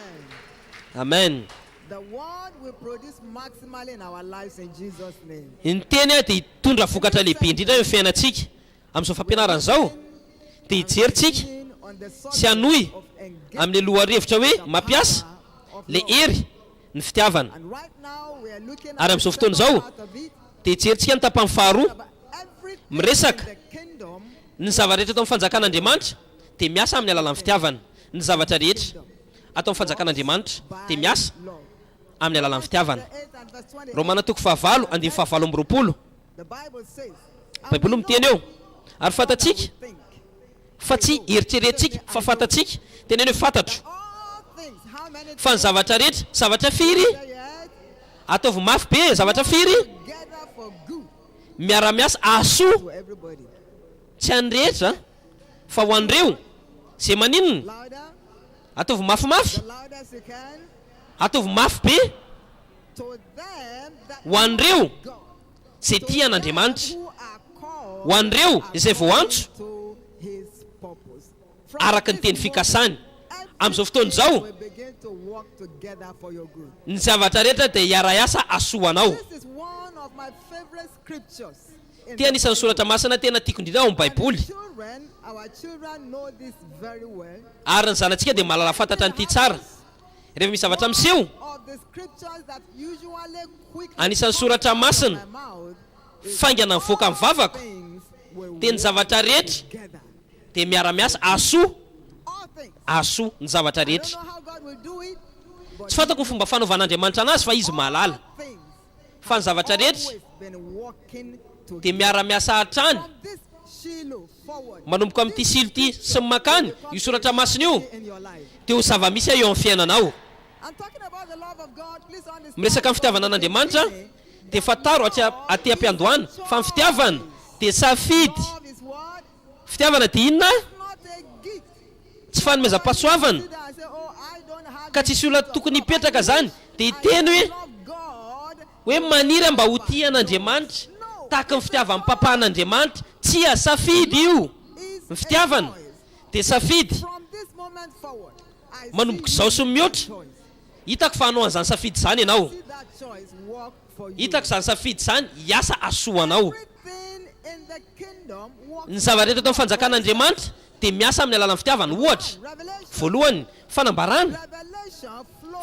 Amen.
The word will produce maximally in our lives in Jesus' name.
Ny teny dia hitondra vokatra lehibe indrindra eo fiainantsika. Amin'izao fampianarana izao dia hijerytsika
In on the
sy hanohy
of engagement.
amin'ny loharievitra hoe mampiasa le hery ny fitiavana.
And right now we are looking
Ary
at
amin'izao
the
fotoana
second
izao
part of it.
dia hijerytsika ny tapany faharoa
But everything
miresaka
in the kingdom
ny zavatra rehetra atao amin'ny fanjakan'Andriamanitra dia miasa amin'ny alalan'ny fitiavana. Ny zavatra rehetra atao amin'ny fanjakan'Andriamanitra dia miasa amin'ny alalan'ny fitiavana. Romana 8:9-20. Baiboly miteny eo, ary fantatsika fa tsy eritreretintsika fa fantatsika, teneny hoe fantatro fa ny zavatra rehetra, zavatra firy ataovy mafy be, zavatra firy miara-miasa ahasoa tsy an'ny rehetra fa ho an'ireo izay maninona ataovy mafimafy, ataovy mafy be ho an'ireo izay tia an'Andriamanitra, ho an'ireo izay vao antso araka ny teny fikasany. Amin'izao fotoana izao ny zavatra rehetra dia hiara-iasa asoanao. Tia anisan'ny soratra masina tena tiako indrindra ao amin'ny Baiboly, ary ny zanantsika dia mahalala fantatra an'ity tsara. Rehefa misy zavatra miseho, anisan'ny soratra masina faingana mivoaka amin'ny vavako dia ny zavatra rehetra dia miara-miasa asoa ny zavatra rehetra. Tsy fantako ny fomba fanaovan'Andriamanitra anazy fa izy mahalala, fa ny zavatra rehetra dia miara-miasa hatrany manomboka amin'ity silo ity sy ny makany io soratra masina io dia ho zava-misy eo amin'ny fiainanao. Miresaka amin'ny fitiavana an'Andriamanitra dia fataro aty am-piandohana fa ny fitiavana dia safidy. Fitiavana dia inona? Tsy fanomezam-pahasoavana, ka tsisy olona tokony hipetraka zany dia hiteny hoe maniry mba ho tia an'Andriamanitra tahaka ny fitiavan'ny papan'Andriamanitra. Tsy safidy io, ny fitiavana dia safidy. Manomboka izao sy mihoatra, hitako fa hanao an'izany safidy izany ianao, hitako izany safidy izany hiasa asoanao. Ny zava-rehetra atao amin'ny fanjakan'Andriamanitra dia miasa amin'ny alalan'ny fitiavana. Ohatra, voalohany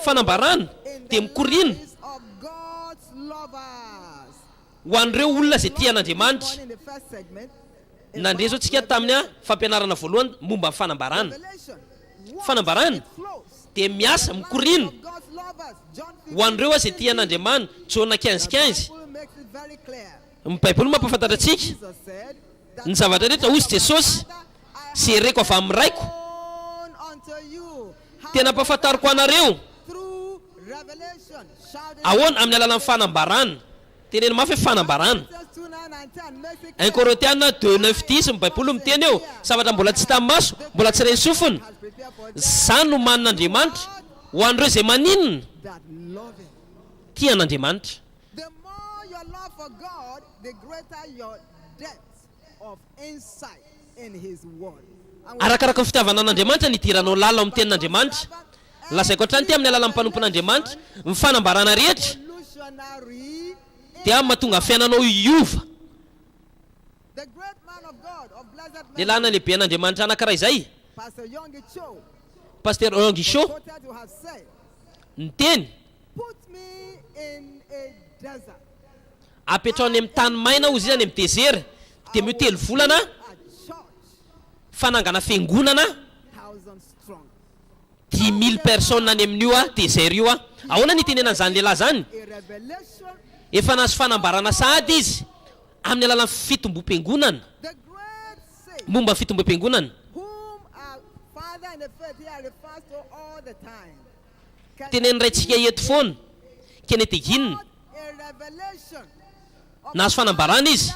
fanambarana dia mikorina ho an'ireo olona izay tia an'Andriamanitra. Nandre zao tsika tamin'ny fampianarana voalohany momba ny fanambarana dia miasa mikorina ho an'ireo izay tia an'Andriamanitra. Jona 15:15 ny Baiboly mampafantatra antsika ny zavatra rehetra hozy Jesosy izay reko avy amin'ny raiko tena ampafantariko anareo. Ahoana? Amin'ny alalan'ny fanambarana. Teneny mafy hoe fanambarana. 1 Korintiana 2:9-10 ny Baiboly miteny eo, zavatra mbola tsy hita maso, mbola tsy reny sofina, izany no manin'Andriamanitra ho an'ireo izay maninona tia an'Andriamanitra. Arakaraka ny fitiavana an'Andriamanitra ny idiranao lalina amin'ny tenin'Andriamanitra. Lazaiko hatrany ty amin'ny alalan'ny mpanompon'Andriamanitra ny fanambarana rehetra dia mahatonga fiainanao iova. Lehilahy na lehibe an'Andriamanitra anankiray izay, Pasteur Yonggi Cho, niteny apetrahany amin'ny tany maina ozy izany amin'ny désert dia mio 3 volana fanangana fiangonana 10,000 personnes any amin'io désert io. Ahoana ny tenena an'izany lehilahy zany? Efa nahazo fanambarana sahady izy amin'ny alalan'ny fitombom-piangonana, momba fitombom-piangonana. Teneny raintsika eto foana Kenneth Hagin nahazo fanambarana izy.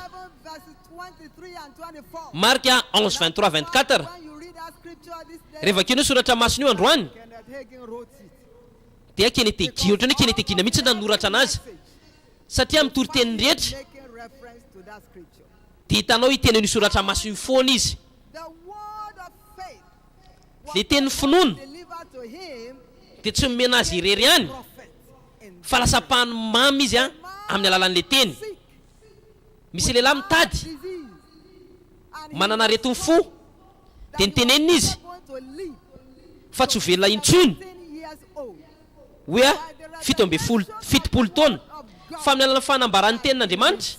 Marka 11:23-24. Rehefa keno soratra masina io androany dia Kenneth Hagin, ohatrany Kenneth Hagin mihitsy nanoratra anazy satria amin'ny toriteny rehetra dia hitanao hitenen'io soratra masina io foana izy. Le teny finoana dia tsy nomena azy irery ihany fa lasa pahany mamy izy amin'ny alalan'le teny. Misy lehilahy mitady manana aretin'ny fo dia nitenenina izy fa tsy ho velona intsony hoe 7 taona fa amin'ny alalan'ny fanambarany tenin'Andriamanitra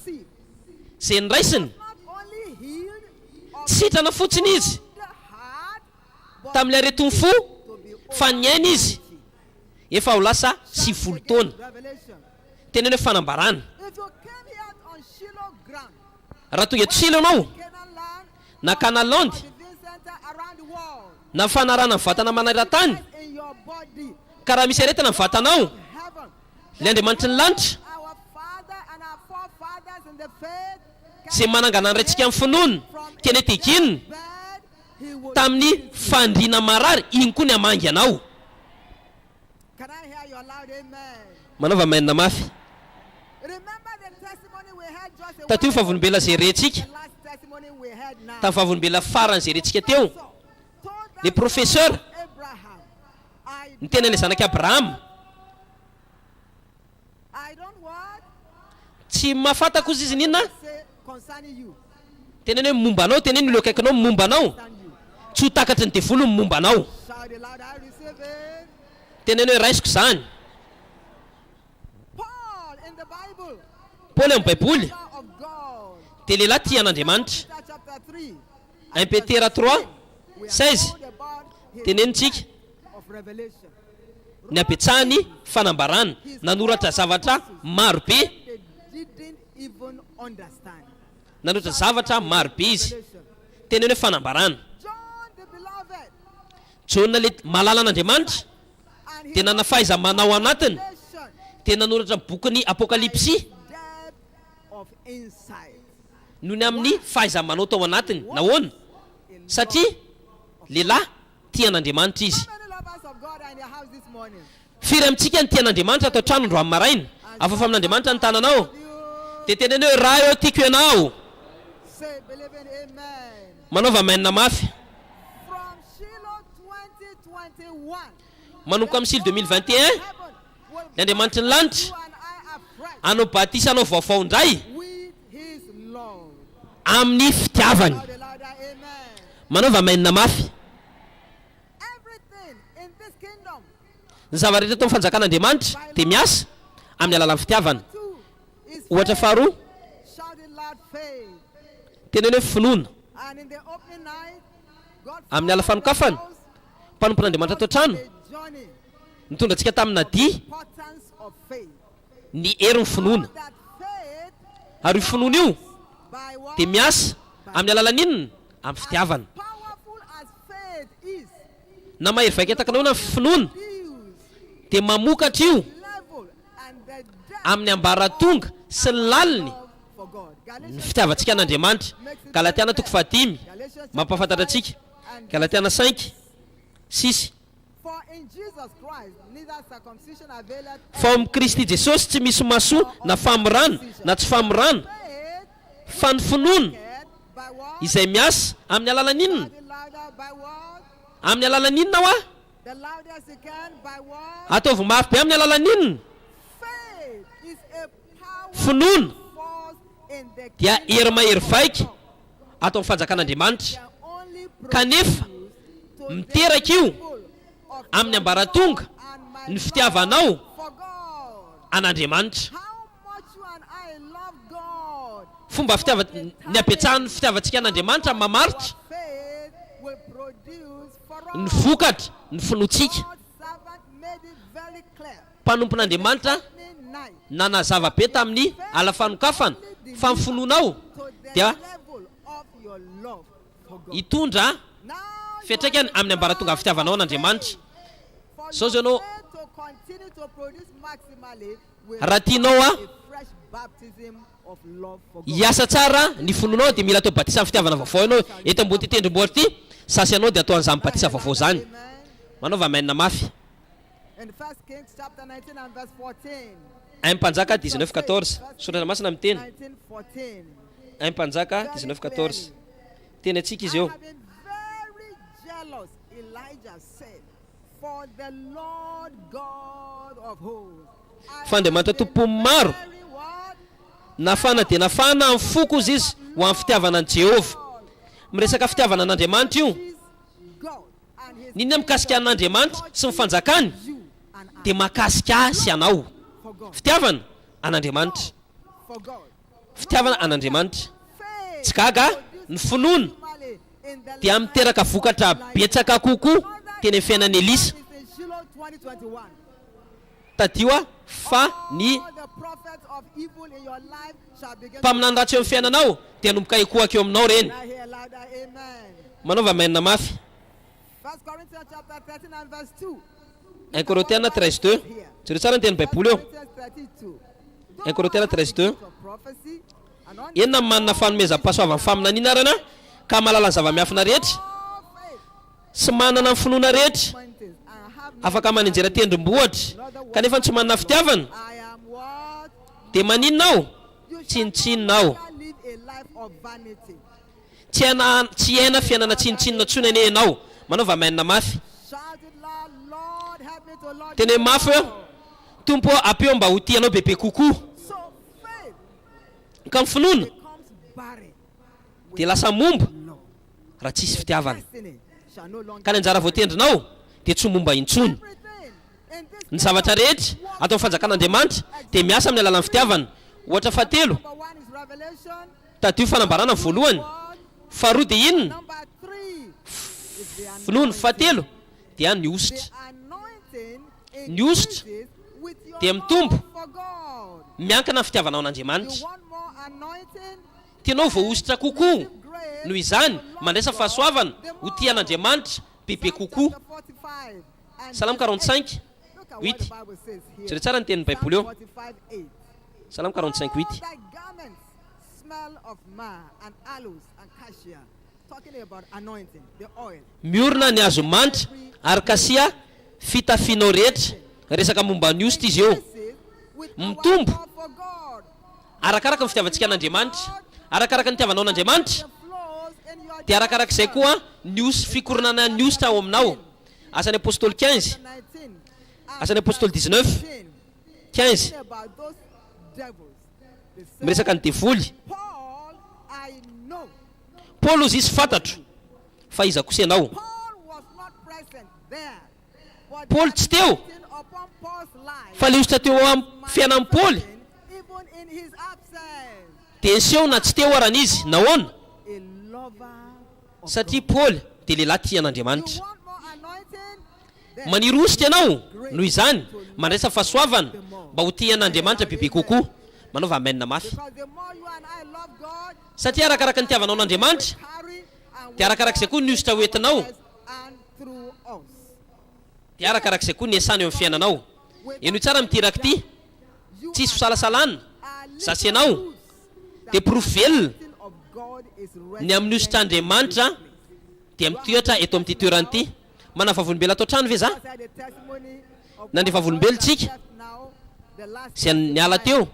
izay niraisiny sitrana fotsiny izy tamin'ilay retony fo fa niaina izy efa ho lasa 7 taona tena hoe fanambarana raha tonga eto Shilo anao na Canaan na fanarana vatana manara-tany ka raha misy aretina ny vatanao ilay Andriamanitra ny lanitra zay manangana an'iraintsika amin'ny finoana tena tekinina tamin'ny fandriana marary iny koa ny hamangy anao. Manaova mainina mafy. Taty fa volombela zay rentsika tamin'ny vavolombela farany zay rentsika teo le professeur ny tena ilay zanaky Abraham tsy mahafantako izy izy ninona tena hoe momba anao, tena hoe nilo akaikinao momba anao, tsy ho takatry ny devolo momba anao, tena hoe raisiko zany. Paul amin'ny Baiboly dia lehilahy tia an'Andriamanitra. 1 Petera 3:16 tenenitsika ny abetsahany fanambarana nanoratra zavatra maro be, nanoratra zavatra maro be izy tena hoe fanambarana. Jona le malala an'Andriamanitra dia nana fahaiza manao anatiny dia nanoratra boky ny Apokalipsy noho ny amin'ny fahaiza manao tao anatiny. Nahoana? Satria lehilahy tia an'Andriamanitra izy. Firy amintsika ny tia an'Andriamanitra atao trano andro amin'ny maraina afafa amin'Andriamanitra ny tananao dia tena hoe raha eo tiako ianao manaova mainina mafy. Manomboka amin'ny Shilo 2021 ny Andriamanitra ny lanitra anao batisa anao vaovao indray amin'ny fitiavany. Manaova mainina mafy. Ny zava-rehetra tao amin'ny fanjakan'Andriamanitra dia miasa amin'ny alalan'ny fitiavana. Ohatra faharoa tena hoe finoana amin'ny ala fanokafana mpanompon'Andriamanitra atao trano nitondra antsika tamin'ny dia ny herin'ny finoana ary io finoana io dia miasa amin'ny alalan'inona amin'ny fitiavana. Na mahery vaika takanao na finoana dia mamokatra io amin'ny ambaratonga sy ny laliny ny fitiavantsika an'Andriamanitra. Galatiana 5 mampafantatra antsika. Galatiana 5:6 fa amin'ny Kristy Jesosy tsy misy masoa na famorana na tsy famorana fa ny finoana izay miasa amin'ny alalan'inona, amin'ny alalan'inona wa ataovy mafy be amin'ny alalan'inona finoana dia hery mahery vaika atao amin'ny fanjakan'Andriamanitra kanefa miteraka io amin'ny ambaratonga ny fitiavanao an'Andriamanitra. Fomba fitiava ny abetsahan'ny fitiavantsika an'Andriamanitra mamaritra ny vokatra ny finoantsika. Mpanompon'Andriamanitra nanazava be tamin'ny ala fanokafana fa ny finoanao dia hitondra fiantraikany amin'ny ambaratonga fitiavanao an'Andriamanitra. Sao zao ianao raha tianao hiasa tsara ny finoanao dia mila atao batisa amin'ny fitiavana vaovao ianao. Eto ambony ty tendrombohitra ty sasy ianao dia atao an'izany batisa vaovao zany. Manaova mainina mafy. 1 Mpanjaka 19:14 Soratra masina miteny 1 Mpanjaka 19:14 teny antsika izy eo. Fa Andriamanitra tompony maro nafana dia nafana amin'ny foko izy izy ho amin'ny fitiavana an' Jehova. Miresaka fitiavana an'Andriamanitra io niny mikasika an'Andriamanitra sy ny fanjakany dia mahakasika sy anao. Fitiavana an'Andriamanitra, fitiavana an'Andriamanitra. Tsy gaga ny finoana dia miteraka vokatra betsaka kokoa teny amin'ny fiainan'ny Elisa. Tadio fa ny mpaminany ratsy eo amin'ny fiainanao dia nomboka hikohaka eo aminao reny. Manaova mainina mafy. 1 Corinthiens 13:2. Tsiro tsara ny teny Baiboly eo. 1 Corinthiens 13:2. Enona manana fanomezam-pahasoavana faminaniana rana ka mahalala ny zava-miafina rehetra sy manana ny finoana rehetra afaka manenjera tendrombohitra kanefa tsy manana fitiavana dia maninonao tsinitsinonao tsy haina fiainana tsinitsinona tsony ane ianao. Manaova mainina mafy. Teny mafy eo tompo apeo mba ho tianao bebe kokoa ka ny finoana dia lasa momba raha tsisy fitiavana ka ny anjara voatendrinao dia tsy momba intsony. Ny zavatra rehetra atao fanjakan'Andriamanitra dia miasa amin'ny alalan'ny fitiavana. Ohatra fahatelo tadio fanambarana ny voalohany, faharoa dia inona finoana, fahatelo dia ny ositra. Ny ositra dia mitombo miankina amin'ny fitiavanao an'Andriamanitra. Tianao voaositra kokoa noho izany mandraisa fahasoavana ho tian'Andriamanitra bebe kokoa. Salamo 45:8. Tsara tsara ny tenin'ny Baiboly eo. Salamo 45:8. Miorina ny hazo manitra ary kasia fitafianao rehetra. Resaka momba ny ositra izy eo. Mitombo arakaraka ny fitiavantsika an'Andriamanitra, arakaraka ny tiavanao an'Andriamanitra dia arakaraka izay koa ny fikoronana ny ositra ao aminao. Asan'ny apôstôly 15, asan'ny apôstôly 19:15 miresaka ny devoly. Paul ozy izy fantatro fa iza kosa ianao. Paul tsy teo fa le ositra teo amin'ny fiainan'ny Paul dia nseho na tsy teo aran'izy nahoana satria Paul dia lehilahy tian'Andriamanitra. Maniry ositra ianao noho izany mandraisa fahasoavana mba ho tian'Andriamanitra bebe kokoa. Manaova mainina mafy. Satria arakaraka ny tiavanao an'Andriamanitra dia arakaraka izay koa ny ositra hoentinao dia arakaraka izay koa ny asana eo amin'ny fiainanao. Eno tsara miteraky ity tsisy fisalasalana zasy ianao dia provelona ny amin'ny ositr'Andriamanitra dia mitoetra eto amin'ity toerana ity. Mana vavolombelo atao trano ve za? Nandre vavolombelo tsika sy niala teo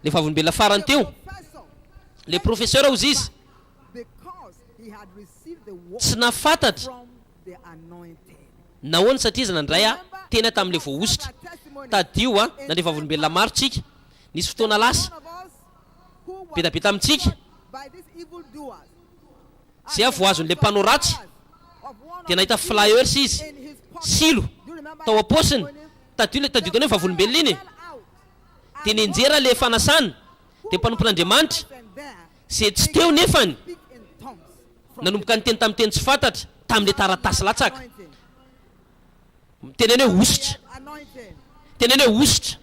le vavolombelo farany teo le professeur ozy izy tsy nafantatra nahoana satria izy nandray tena tamin'le voaositra. Tadio nandre vavolombelona maro tsika nisy fotoana lasa betabeta amintsika zay voazon'le mpanao ratsy dia nahita flyers izy silo tao aposiny tadio tao hoe vavolombelona iny dia nenjera le fanasana dia mpanompon'Andriamanitra zay tsy teo nefany nanomboka ny teny tamin'ny teny tsy fantatra tamin'le taratasy latsaka. Teneny hoe ositra, teneny hoe ositra.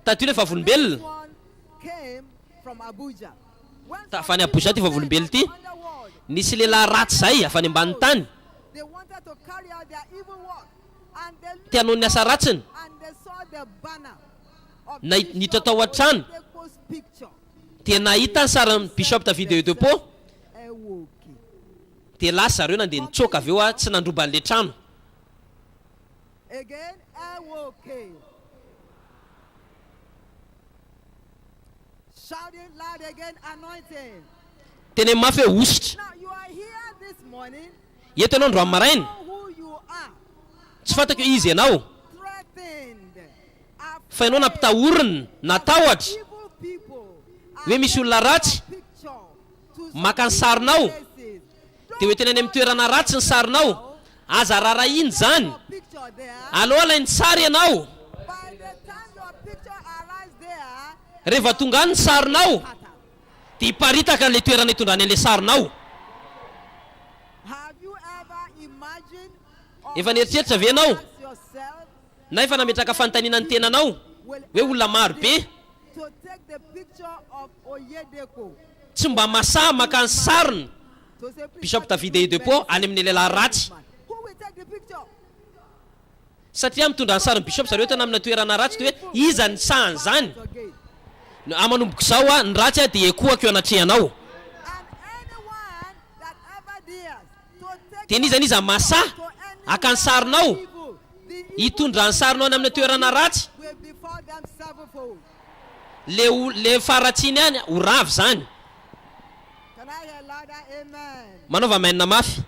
Tadio le vavolombelona fa ny Abuja ty vavolombelona ty nisy lehilahy ratsy zay avy any ambany tany tianao ny asa ratsiny niditra tao an-trano dia nahita ny saran'ny Bishop David Oyedepo dia lasa zareo nandeha nitsoka avy eo tsy nandroba an'le trano. Teny mafy hoe ositra. Eto ianao androany maraina tsy fantako izy ianao fa ianao nampitahorina natahotra hoe misy olona ratsy maka ny sarinao dia hoe tena any amin'ny toerana ratsy ny sarinao aza rara iny zany aloha alainy sary ianao rehefa tonga any ny sarinao dia hiparitaka an'ilay toerana hitondrany an'ilay sarinao.
Have you ever imagined
Efa nieritreritra ve ianao
yourself
na efa nametraka fanontaniana ny tenanao hoe olona maro be
to take the picture of Oyedepo?
tsy mba masaha maka ny sariny
To say, please,
Bishop David Oyedepo any amin'ny lehilahy ratsy,
who will take the picture?
satria mitondra ny sarin'ny bishop zareo tana amina toerana ratsy dia hoe iza ny sahany zany.
Again.
Amanomboko zao a ny ratsy a dia ekoako eo anatrehanao.
And anyone that ever dares to take
Dia nizaniza masaha
to
aka ny sarinao
evil, the
hitondra ny sarinao any amina toerana ratsy,
will befall them sevenfold.
le faratsiny any ho ravy zany.
Can I hear louder? Amen.
Manaova mainina mafy.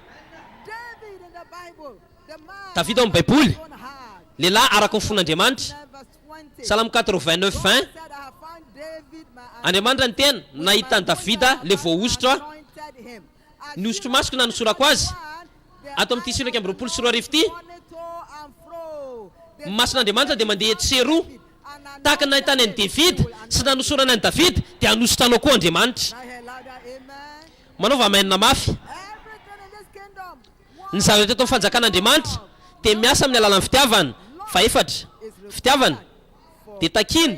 David in the Bible, the man
David ao amin'ny baiboly,
own heart.
lehilahy araka ny fon'Andriamanitra.
In verse 20,
Salamo 89:20.
God said, I have found David, my
Andriamanitra ny tena nahita ny Davida le voahositra,
anointed him. As
ny hosotro masoko na nosorako azy ato amin'ny 10:24 ty. Mason'Andriamanitra dia mandeha etseroa tahaka nahitany an'i Davida sy nanosorana an'i Davida dia hanosotranao koa Andriamanitra. Manaova mainina mafy. Ny zavatra eto amin'ny fanjakan'Andriamanitra dia miasa amin'ny alalan'ny fitiavana. Faefatra, fitiavana dia takina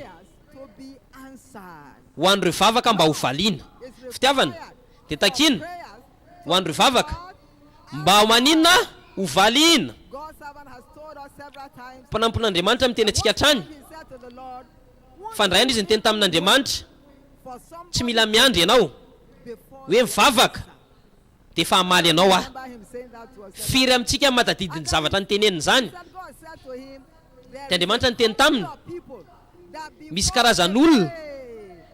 ho an'ireo vavaka mba ho valiana. Fitiavana dia takina ho an'ireo vavaka mba ho maninona ho valiana. Mpanampon'Andriamanitra miteny antsika hatrany fa ndray andro izy niteny tamin'Andriamanitra, tsy mila miandry ianao hoe mivavaka dia efa hamaly ianao aho. Firy amintsika matadidiny ny zavatra niteneniny zany. Dia Andriamanitra niteny taminy, misy karazan'olona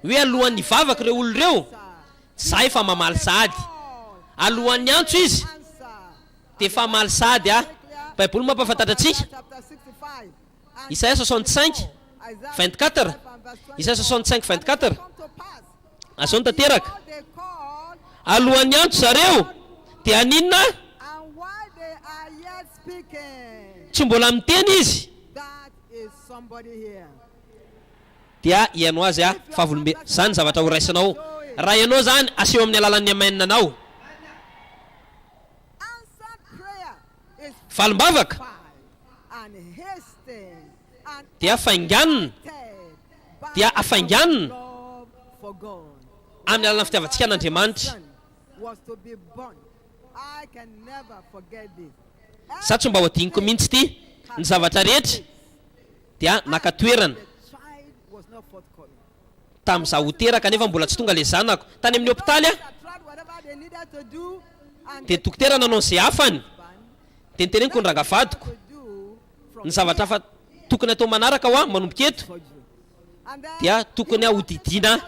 hoe alohan'ny vavaka ireo olo ireo za efa mamaly sady. Alohan'ny antso izy dia efa hamaly sady ah. Baiboly mampafantatra antsika. Isaia 65:24. Isaia 65:24. Azao ny tanteraka. Alohan'ny antso zareo dia aninona? Tsy mbola miteny izy. Dia ianao azy ah fahavolombe zany zavatra ho raisinao. Raha ianao zany aseho amin'ny alalan'ny amainina anao. Falimbavaka dia afainganina, dia afainganina amin'ny alalan'ny fitiavantsika an'Andriamanitra. Sa tsy mba ho adiniko mihitsy ty ny zavatra rehetra dia nakatoerana tamin'izaho ho teraka nefa mbola tsy tonga le zanako tany amin'ny hôpitaly ah. Dia dokotera nanao izay afany dia niteneniko ny rangavadiko ny zavatra hafa tokony atao manaraka ho manomboka eto dia tokony aho hodidiana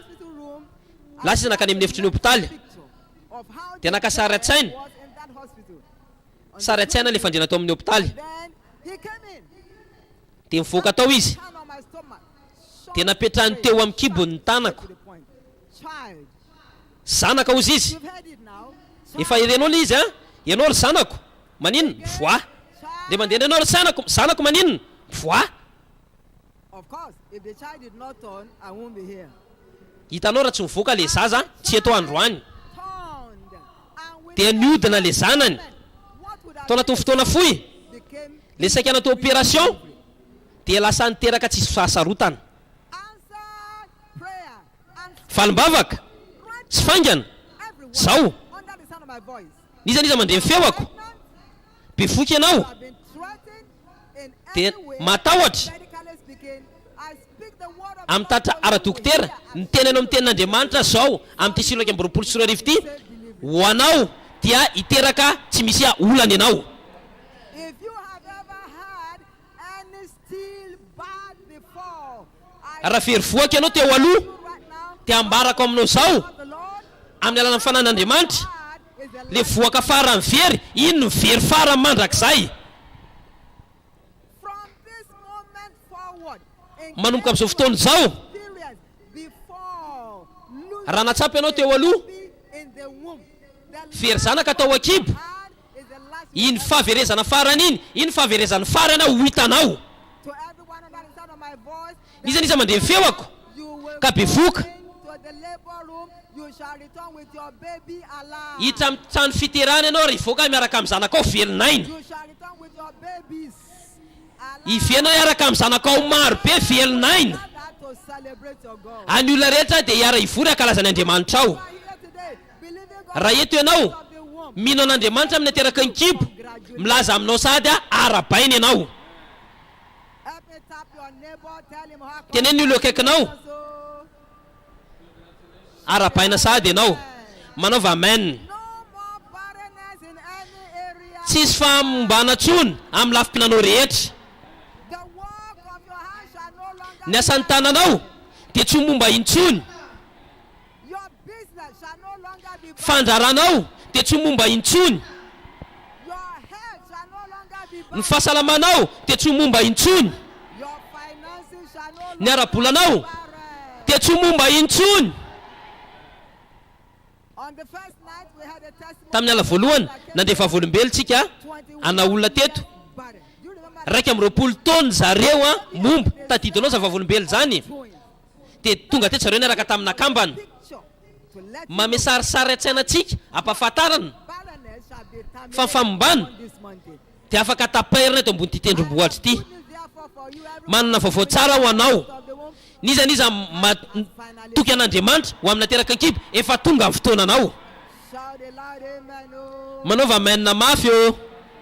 lasa izy nakany amin'ny efitry ny hôpitaly dia naka sary an-tsaina, sary an-tsaina le fandriana atao amin'ny hôpitaly dia mivoaka tao izy dia napetrahany teo amin'ny kibony ny tanako. Zanaka ozy izy efa irenao le izy ah, ianao ry zanako maninona mivoa. Dia mandeha ianao ry zanako maninona mivoa. Hitanao raha tsy mivoaka le zaza tsy eto androany dia niodina le zanany tao anatin'ny fotoana fohy le saika anatao opération dia lasa niteraka tsisy fahasarotana. Falimbavaka sy faingana zao nizaniza mandre fewako bevoky ianao dia matahotra amin'ny tatra ara-dokotera ny tena anao amin'ny tenin'Andriamanitra zao amin'ny 10:24 ty ho anao dia hiteraka tsy misy olana ianao. Raha very voaka ianao teo aloha dia ambarako aminao zao amin'ny alalan'ny fanan'Andriamanitra le voaka farany very, ino ny very farany mandrakizay. Manomboka amin'izao fotoana zao raha natsapy ianao teo aloha very zanaka tao akibo, iny fahaverezana farany iny, iny fahaverezana farany ho hitanao. Iza mandre fewako ka bevoka
you shall return with your baby alive.
hiditra amin'ny trano fiterana ianao raha ivoaka miaraka amin'ny zanakao velon'aina.
You shall return with your babies alive.
Ivenao miaraka amin'ny zanakao maro be velon'aina.
That to celebrate your God.
Any olona rehetra dia hiara ivory ankalazany Andriamanitra ao.
You are here today, believing God
Raha eto ianao
of the womb.
mino an'Andriamanitra amin'ny ateraka ny kibo, milaza aminao sady arabaina ianao.
Help me tap your neighbor, tell him how
Teneny ny olona akaikinao, arabaina sady ianao. Manaova amen.
no more barrenness in any area.
Tsisy famombana tsony amin'ny lafim-pinanao rehetra.
The work of your hand shall no longer
Ny asan'ny tananao dia tsy momba intsony.
your business shall no longer be
Fanjaranao dia tsy momba intsony.
your health shall no longer be
Ny fahasalamanao dia tsy momba intsony.
your finances shall no
Ny
longer
ara-bolanao
barren.
dia tsy momba intsony.
On the first night we had a testimony
Tamin'ny ala voalohany nandefa volombelontsika ana olona teto.
barren. Do you remember
Raika amby 20 taona zareo momba tadidinao zavavolombelo zany. Dia tonga teto zareo niaraka tamina kambana.
picture to let
Mame sarisary an-tsainantsika ampahafantarana
barrenness shall be terminated
fa famombana
on this mountain.
dia afaka tapairina eto ambony ity tendrombohitra ity.
Good news therefore for you every
Manana vaovao tsara ho anao.
of the womb.
Niza toky an'Andriamanitra ho amin'ny ateraka ny kibo efa tonga amin'ny fotoananao.
Shout a loud amen. Oh.
Manaova amen mafy eo.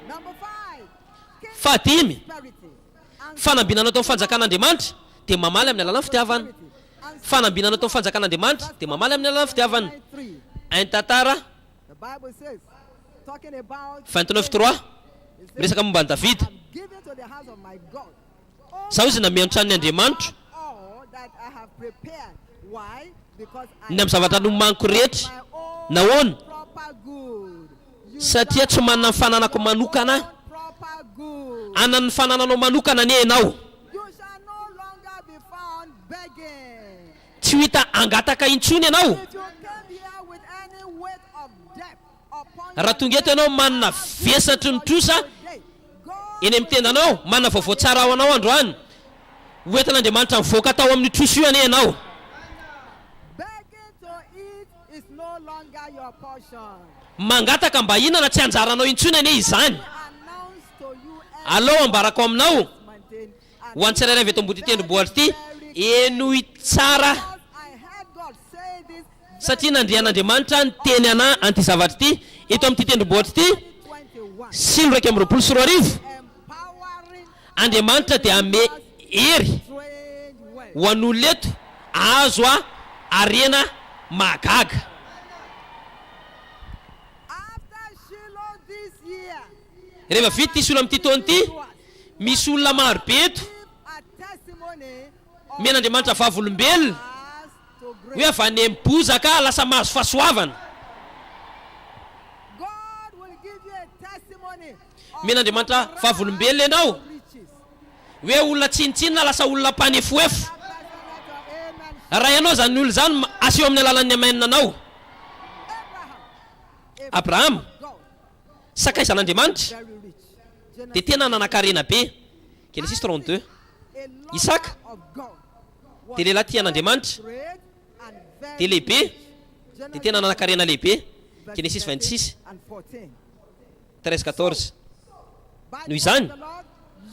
Number 5.
Fahadimy,
Prosperity and
fanambinana tao amin'ny fanjakan'Andriamanitra dia mamaly amin'ny alalan'ny fitiavana.
and
Fanambinana tao amin'ny fanjakan'Andriamanitra dia mamaly amin'ny alalan'ny fitiavana.
3.
Ein tantara
The Bible says, talking about
29:3 miresaka momba ny Davida.
I'm giving to the house of my God all
Sao izy nameo an-tranon'ny Andriamanitra
that I have prepared. Why? Because I
ny amin'ny zavatra nomaniko rehetra.
my own
Nahoana?
proper good. You
Satria tsy manana ny fananako manokana.
own proper good.
Anana ny fanananao manokana ne ianao.
You shall no longer be found begging.
Tsy ho hita angataka intsony ianao.
If you came here with any weight of debt upon
Raha tonga eto ianao manana vesatry ny trosa
today, God
eny amin'ny tendanao, manana vaovao tsara ao anao androany. Hoentin'Andriamanitra mivoaka tao amin'ny troso io ane ianao.
begging to eat is no longer your portion.
Mangataka mba hihinana tsy anjaranao intsony ane izany.
Announce to you
Alao ambarako aminao
mountain
ho an'ny tsirairay avy eto ambony tendrombohitra ity, eno tsara
because I heard God say this
satria nandrian'Andriamanitra ny teny ana an'ity zavatra ity eto amin'ity tendrombohitra ity.
21
Silo 2:24
empowering
Andriamanitra dia ame hery
strange way.
ho an'olona eto azo arena mahagaga.
After Shiloh this year,
Rehefa vita ity solo amin'ity taona ity, misy olona maro be eto
give a testimony of
men'Andriamanitra vavolombelona
us to
hoe
grace.
avy any amin'ny bozaka lasa mahazo fahasoavana.
God will give you a testimony of
Men'Andriamanitra vavolombelona ianao
riches.
hoe olona tsinitsinina lasa olona mpanefoefo.
Amen.
Raha ianao zany olona zany aseho amin'ny alalan'ny amainina anao. Abraham
God,
sakaizan'Andriamanitra
very rich. Genesis,
dia tena nanan-karena be. Genesis 32.
a lover
Isaac
of God was
dia lehilahy tian'Andriamanitra
great and very
dia lehibe
rich.
dia tena nanan-karena lehibe.
Verse
Genesis 26
and 14.
13-14.
By
Noho
the
izany,
word of the Lord,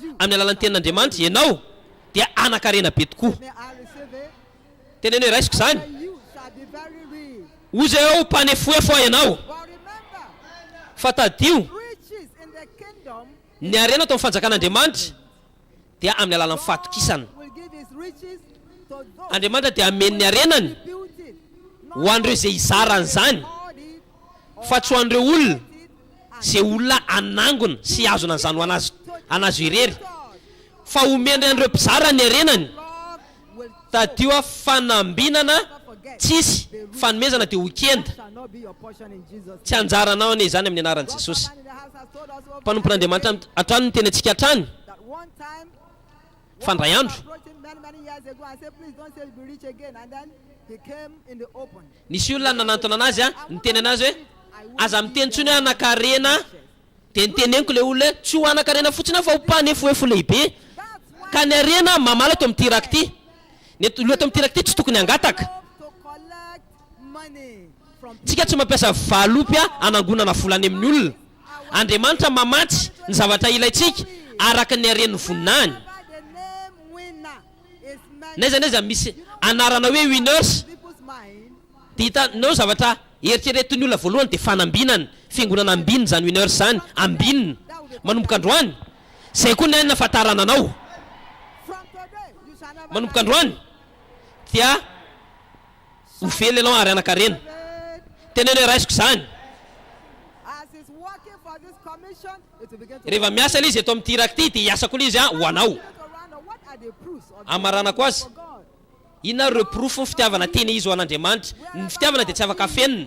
you
amin'ny alalan'ny tenin'Andriamanitra ianao dia anan-karena be tokoa.
may I receive it.
Teneny hoe raisiko zany,
And you shall be very rich.
ozy eo mpanefoefo aho ianao.
But remember,
Fa tadio
riches in the kingdom,
ny arena tao amin'ny fanjakan'Andriamanitra dia amin'ny alalan'ny fatokisana.
God will give his riches to those
Andriamanitra dia amen'ny arenany
who built it.
ho an'ireo izay izarany zany,
Hoard it,
fa tsy ho an'ireo olona
it,
izay olona anangona sy azona an'izany ho anazy irery,
God,
fa omendry an'ireo mpizara ny arenany.
Lord will
Tadio fanambinana
never forget.
tsisy fanomezana dia hokenda.
Shall not be your portion in Jesus'
Tsy anjaranao ane zany amin'ny anaran'i
name.
Jesosy.
Man in the house has told us over
Mpanompon'Andriamanitra atrano ny teny antsika hatrany
that one time
fandray
one
andro.
approached him many years ago and said, please don't say you'll be rich again. And then he came in the open.
Nisy olona nanantona anazy niteny anazy hoe aza miteny tsony hoe anakarena, dia niteneniko le olona hoe tsy ho anakarena fotsiny fa ho mpanefoefo lehibe.
That's why
Ka ny arena mamaly eto amin'ny tiraka ity. Ny loha eto amin'ny tiraka ity tsy tokony angataka.
to collect money.
tsika tsy mampiasa valopy anangonana volany amin'ny olona. Andriamanitra mamatsy ny zavatra ilaitsika araka ny aren'ny voninahiny. Naiza misy anarana hoe winners. Hitanao zavatra eritreretin'ny olona voalohany dia fanambinana, fiangonana ambinina zany winners zany, ambinina manomboka androany. Zay koa ny nafatarana anao manomboka androany dia hovely ianao ary anakarena. Teneno raisiko zany. Rehefa miasa ilay izy eto amin'ny tirakty dia hiasa koa izy ho anao. Amarana koa azy. Inona reo proof ny fitiavana tena izy ho an'Andriamanitra. Ny fitiavana dia tsy afaka fenina.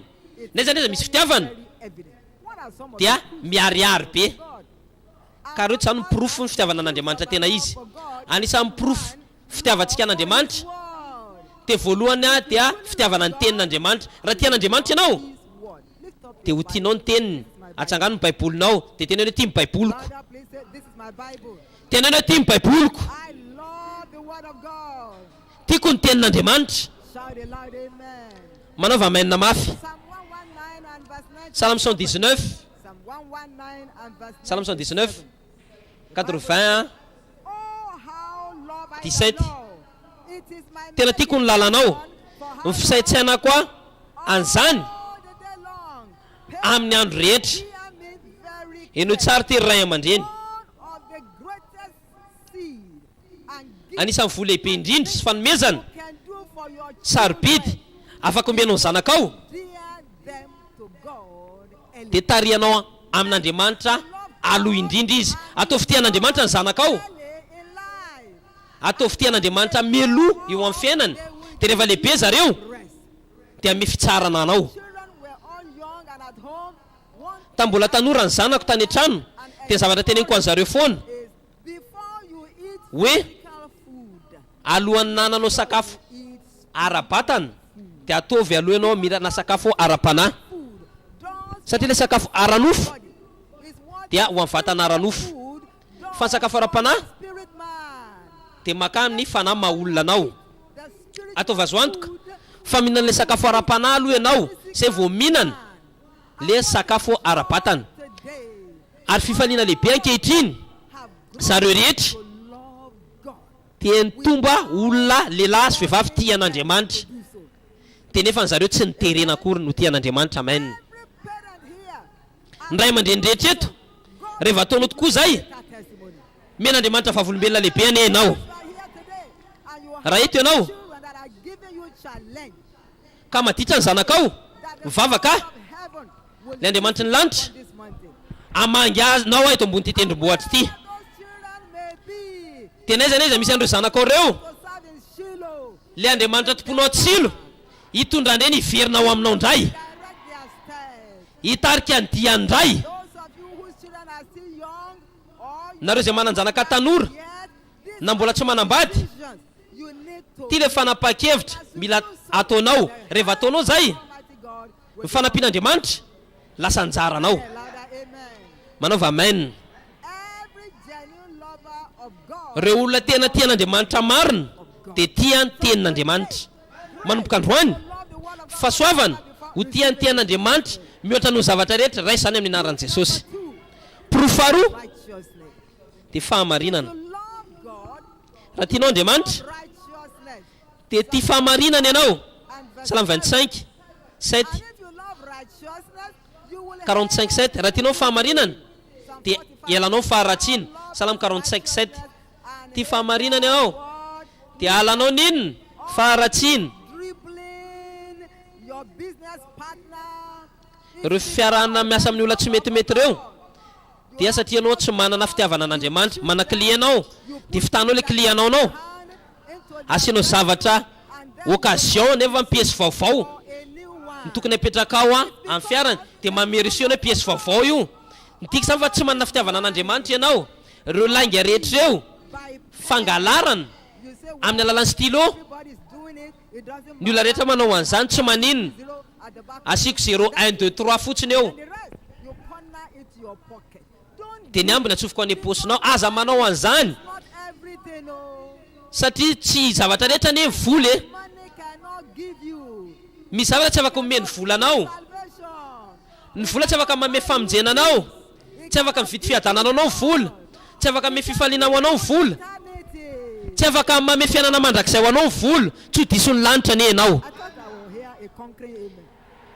Naiza misy fitiavana dia miariary be. Ka reo tsy zany proof ny fitiavana an'Andriamanitra tena izy. Anisan'ny proof fitiavantsika an'Andriamanitra dia voalohany dia fitiavana ny tenin'Andriamanitra. Raha tian'Andriamanitra ianao dia ho tianao ny teniny. Atsangano ny baibolinao dia tena hoe tia ny baiboloko. Tena hoe tia ny baiboloko. Tiako ny tenin'Andriamanitra. Manaova amen mafy. Psalm 119. Psalm 119 80 17. Tena tiako ny lalanao. Ny fisaintsaina koa an'izany amin'ny andro rehetra. Eno tsara tery ray aman-dreny. Anisan'ny vola lehibe indrindra sy fanomezana sarobidy afaka omenao ny zanakao dia tarianao amin'Andriamanitra aloha indrindra izy. Atao fitian'Andriamanitra ny zanakao, atao fitian'Andriamanitra meloa eo amin'ny fiainana. Dia rehefa lehibe zareo dia mifitsarana anao. Ta mbola tanora ny zanako tany an-trano dia zavatra teneniko an'zareo foana hoe alohan'ny nananao sakafo ara-batana dia ataovy aloha ianao mirana sakafo ara-panahy. Satria ilay sakafo ara-nofo dia ho amin'ny vatana ara-nofo. Fa ny sakafo ara-panahy dia maka amin'ny fanahy maha-olona anao. Ataovy azo antoka fa mihinana ilay sakafo ara-panahy aloha ianao zay vao mihinana le sakafo ara-batana. Ary fifaliana lehibe ankehitriny zareo rehetra dia nitomba olona lehilahy sy vehivavy tia an'Andriamanitra. Dia nefa zareo tsy niterena akory no tia an'Andriamanitra. Amen. Ny ray aman-dreny rehetra eto rehefa ataonao tokoa zay men'Andriamanitra vavolombelona lehibe ane ianao. Raha eto ianao ka maditra ny zanakao mivavaka le Andriamanitra ny lanitra amangy anao eto ambony ty tendrombohitra ty. Tena naiza misy andreo zanakao reo le Andriamanitra tomponao tsilo hitondrandreny hiverinao aminao ndray, hitarika ny diany ndray. Nareo zay manan-janaka tanora na mbola tsy manambady ty le fanapa-kevitra mila ataonao. Rehefa ataonao zay ny fanampian'Andriamanitra lasa anjara anao. Manaova amen. Reo olona tena tian'Andriamanitra marina dia tia ny tenin'Andriamanitra. Manomboka androany fahasoavana ho tia ny tenin'Andriamanitra mihoatra noho zavatra rehetra ray zany amin'ny anaran'i Jesosy. Profaharoa dia fahamarinana. Raha tianao Andriamanitra dia tia fahamarinana ianao. Psalm 25 7 45 7. Raha tianao fahamarinana dia ialanao faharatsiana. Psalm 45 7. Tia fahamarinana ianao dia alanao ninona faharatsiana. Ireo fiarahana miasa amin'ny olona tsy metimety reo dia satria anao tsy manana fitiavana an'Andriamanitra. Manan-klia anao dia fitanao le klianao anao asianao zavatra occasion nefa piesy vaovao ny tokony apetraka ao amin'ny fiarany dia mamerisiona hoe piesy vaovao io. Nytiky zany fa tsy manana fitiavana an'Andriamanitra ianao. Reo lainga rehetra reo fangalarana amin'ny alalan'ny stylo. Ny olona rehetra manao an'izany tsy maninona. Asiko 0 1 2 3 fotsiny eo dia ny ambiny atsofoko any am-posinao. Aza manao an'izany satria tsy zavatra rehetra ne voly. misy zavatra tsy afaka omeny vola anao, ny vola tsy afaka mame famonjena anao, tsy afaka mividy fiadanana anao vola, tsy afaka mame fifaliana ho anao vola, tsy afaka mame fiainana mandrakizay ho anao vola, tsy ho diso ny lanitra ny enao.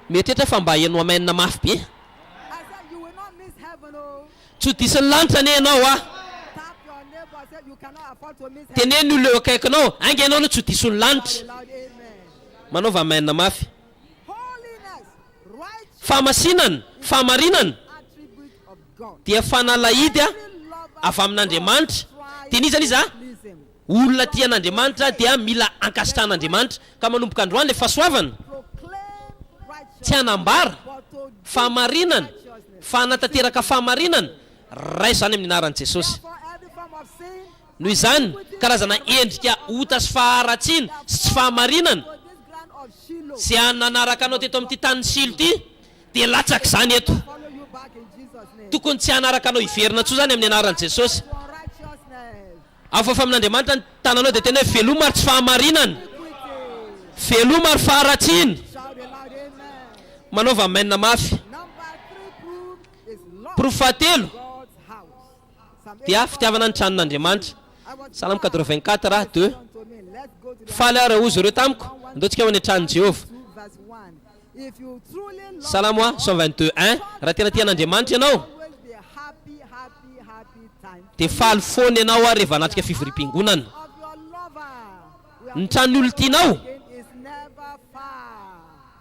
Mety ohatra fa mba hainao amainina mafy be, tsy ho diso ny lanitra ny enao a. Teneny olo eo akaikinao, ange ianao no tsy ho diso ny lanitra. Manaova amainina mafy. Fahamasinana, fahamarinana dia fanalahidy avy amin'Andriamanitra. Dia nizany izy olona tian'Andriamanitra dia mila ankasitran'Andriamanitra ka manomboka androany le fahasoavana. Tsy hanambara fahamarinana, fanatanteraka fahamarinana, raisy zany amin'ny anaran'i Jesosy. Noho izany karazana endrika ota sy faharatsiana sy tsy fahamarinana sy hananaraka anao teto amin'ity tany Silo ity dia latsaka izany eto. Tokony tsy hanaraka anao hiverina tsoa zany amin'ny anaran'i Jesosy. Afa amin'Andriamanitra ny tananao dia tena hoe veloma ary tsy fahamarinana, veloma ary faharatsiana. Manaova amainina mafy. Proof fahatelo dia fitiavana ny tranon'Andriamanitra. Salamo 84:2. Faly ary ozy ireo tamiko, andeontsika ho any an-tranon'i Jehovah. Salamo 122:1. Raha tena tian'Andriamanitra ianao dia faly foana ianao rehefa anatrika fivoriam-piangonana. Ny tranon'olo tianao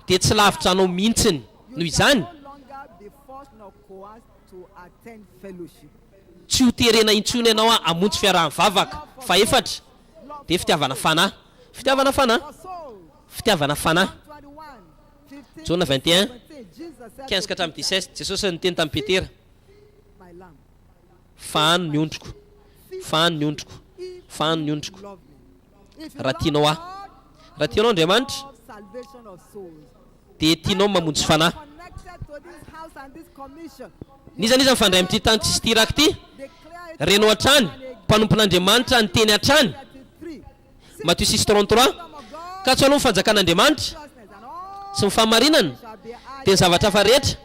dia tsy lavitra anao mihitsiny. Noho izany tsy ho terena intsony ianao hamonjy fiaraha-mivavaka. Fa efatra dia fitiavana fanahy. Fitiavana fanahy, fitiavana fanahy. Jona 21:15-16. Jesosy niteny tamin'i Petera, fahany ny ondriko, fahany ny ondriko, fahany ny ondriko. Raha tianao aho, raha tianao Andriamanitra dia tianao mamonjy fanahy. Nizaniza mifandray amin'ity tany tsisy tiraka ity, renao hatrany mpanompon'Andriamanitra ny teny hatrany. Matthieu 6:33. Ka tsy aloha mifanjakan'Andriamanitra sy mifahamarinana dia ny zavatra hafa rehetra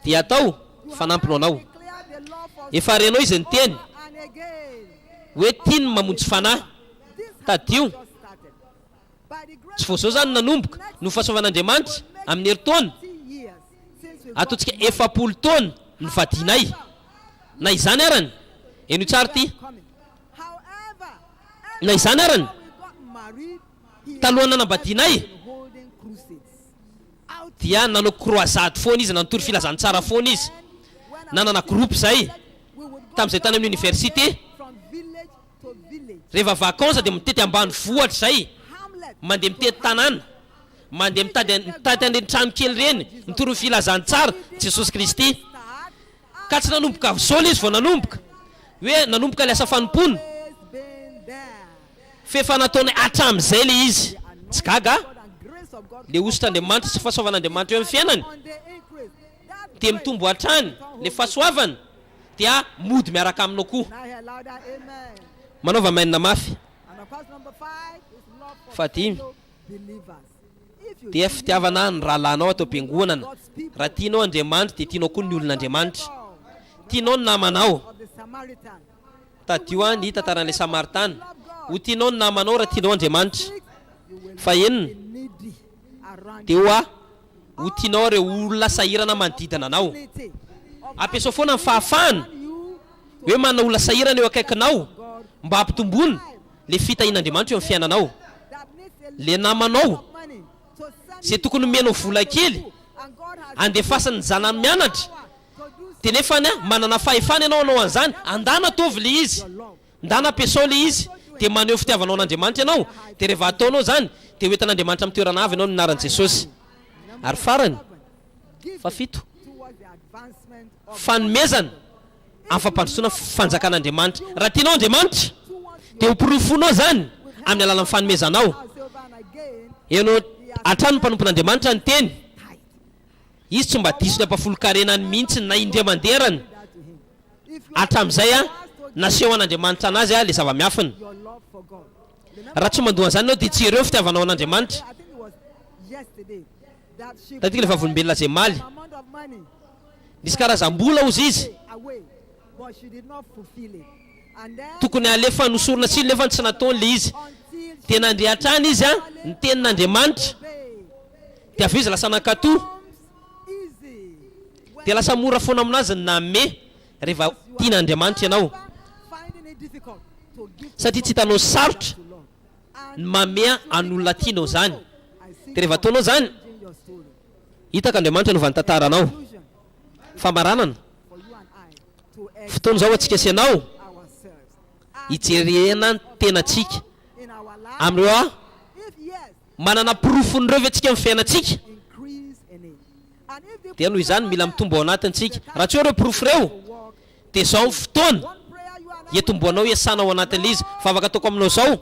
dia atao fanampinao anao. Efa renao izy ny teny hoe tiany mamonjy fanahy, tadio tsy vao zao zany nanomboka no fahasoavan'Andriamanitra amin'ny herintaona. Ataontsika 70 taona ny vadinay na izany arany. Eno tsara ty, na izany arany talohana nanambadinay dia nanao croisade foana izy, nanotory filazantsara foana izy, nanana groupe zay tamin'izay tany amin'ny université. Rehefa vacances dia mitety ambany vohatra zay, mandeha mitety tanàna, mandeha mitady an'ireny trano kely reny, nitory filazantsara Jesosy Kristy. Ka tsy nanomboka zao izy vao nanomboka hoe nanomboka le asa fanompona, fefa nataony hatramin'izay le izy. Tsy gaga le ositr'Andriamanitra sy fahasoavan'Andriamanitra eo amin'ny fiainany dia mitombo hatrany le fahasoavana dia mody miaraka aminao koa. Manaova mainina mafy. Fahadimy dia fitiavana ny rahalanao atao am-piangonana. Raha tianao Andriamanitra dia tianao koa ny olon'Andriamanitra, tianao ny namanao. Tadio ny tantaran'ilay Samaritana, ho tianao ny namanao raha tianao Andriamanitra. Fa enina dia ho tianao ireo olona sahirana manodidina anao. Ampiasao foana ny fahafahana hoe manana olona sahirana eo akaikinao mba hampitomboana le fitahian'Andriamanitra eo amin'ny fiainanao. Le namanao izay tokony menao vola kely andefasany ny zanany mianatra dia nefany manana fahefana ianao anao an'izany, andana atovy le izy, ndana ampiasao le izy dia maneho fitiavanao an'Andriamanitra ianao. Dia rehefa ataonao zany dia hoentan'Andriamanitra amin'ny toerana avy ianao ny anaran'i Jesosy. Ary farany fafito, fanomezana amin'ny fampandrosoana fanjakan'Andriamanitra. Raha tianao Andriamanitra dia ho porofonao zany amin'ny alalan'ny fanomezanao. Ianao hatrany ny mpanompon'Andriamanitra ny teny, izy tsy mba diso ny ampafolo-karenany mihitsy na indray manderany. Hatramin'izay naseho an'Andriamanitra anazy le zava-miafiny. Raha tsy mandoa an'izany ianao dia tsy ireo fitiavanao an'Andriamanitra. tatika le vavolombelona zay maly nisy karazam-bola ozy izy tokony alefa nosorona tsilo nefa tsy nataony le izy tena andrehatrany izy a ny tenin'Andriamanitra dia avy izy lasa nankatoa dia lasa mora foana aminazy name rehefa tian'Andriamanitra ianao satria tsy hitanao sarotra ny mamea an'olona tianao zany dia rehefa ataonao zany hitaka Andriamanitra novany tantaranao famaranana fotoana zao atsika sy anao hijerena ny tenatsika amreo a manana profon'ireo ve atsika amin'ny fiainantsika dia noho izany mila mitombo ao anatintsika raha tsy hoe reo profo reo dia zao ny fotoana hiatomboanao hiasana ao anatin'ilay izy fa afaka ataoko aminao zao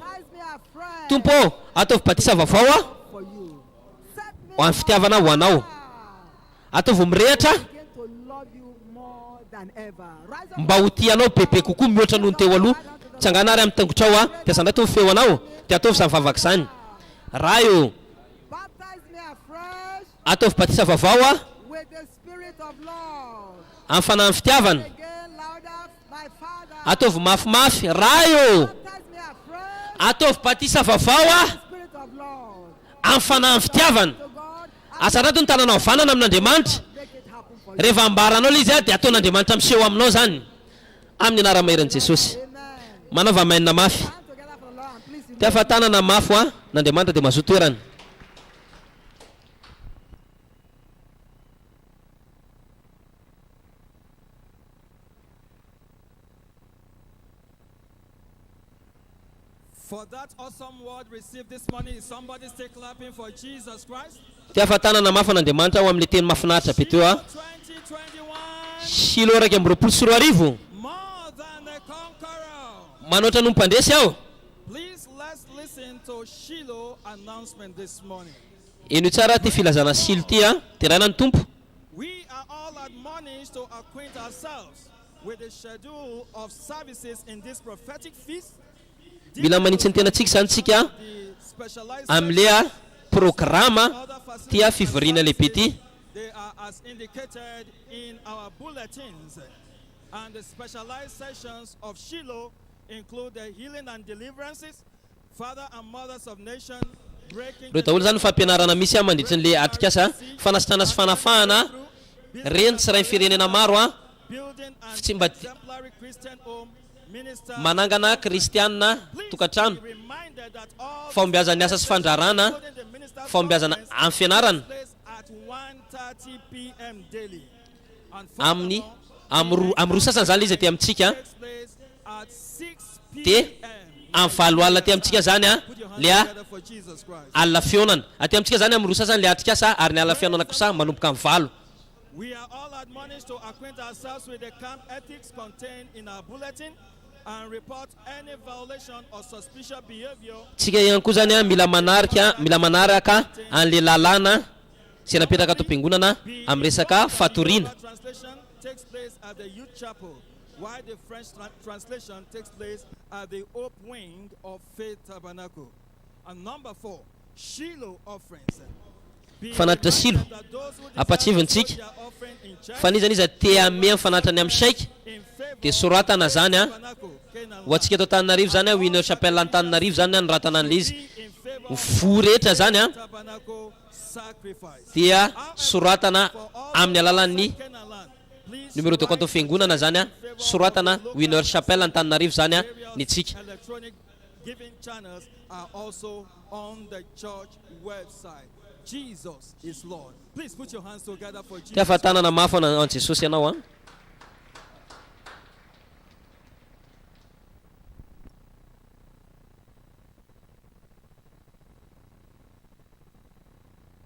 tompo ataovy batisa vaovao a ho amin'ny fitiavana ho anao ataovy mirehatra mba ho tianao bebe kokoa mihoatra noho ny teo aloha tsy anganary amin'ny tangotrao a dia zany ataovy feo anao dia ataovy zany vavaka zany raha io ataovy batisa vaovao a amin'ny fanahy fitiavana ataovy mafimafy raha io ataovy batisa vaovao a amin'ny fanahy fitiavana asarato ny tanana vanana amin'Andriamanitra rehefa ambaranao le izy a dia ataon'Andriamanitra miseho aminao zany amin'ny anara-maheran'i Jesosy manaova mainina mafy dia fa tanana mafy a n'Andriamanitra dia mahazo toerana.
For that awesome word received this morning, is somebody still clapping for Jesus Christ?
Dia fa tanana mafy n'Andriamanitra ho amin'le teny mahafinaritra be teo a Shilo raiky amby roapolo sy roa arivo manoatra no mpandresy aho.
Please let's listen to Shiloh announcement this morning.
Eno tsara ty filazana Shilo ty a terana ny tompo.
We are all admonished to acquaint ourselves with the schedule of services in this prophetic feast.
Mila manitsy ny tenatsika zany tsika am'le a programa tia fivoriana lehibe ty.
They are as indicated in our bulletins, and the specialized sessions of Shiloh include the healing and deliverances, father and mothers of nation, breaking
Reo daholo zany fampianarana misy a mandritry ny le atrikasa fanasitrana sy fanafahana reny tsy raha firenena maro a tsy mba manangana kristianina tokatrano fombiazana asa sy fandrarana fombiazana amin'ny fianarana amin'ny am'roa sasany zany le izy aty amintsika dia amin'ny valo alina aty amintsika zany a le a alina fionana aty amintsika zany amin'ny roa sasany le atrikasa ary ny alina fionana kosa manomboka amin'ny valo.
We are all admonished to acquaint ourselves with the camp ethics contained in our bulletin and report any violation or suspicious behavior.
Tsika ihany koa zany a mila manaraka an'le lalàna sy napetraka ato am-piangonana amin'ny resaka fatoriana.
Translation takes place at the youth chapel, while the French translation takes place at the Hope Wing of Faith Tabernacle. And number 4, Shiloh offerings.
Fanatitra Shilo apatsivontsika fanizany izy te ame fanatrany amin'ny saika dia soratana zany a ho atsika ato Antananarivo zany a Winner Chapelle Antananarivo zany a ny ratana an'le izy fo rehetra zany a dia soratana amin'ny alalan'ny numéro de compte fiangonana zany a soratana Winner Chapelle Antananarivo zany a ny tsika.
Giving channels are also on the church website. Jesus is Lord. Please put your hands together for Jesus.
Tia fa tanana mafy an Jesosy ianao a.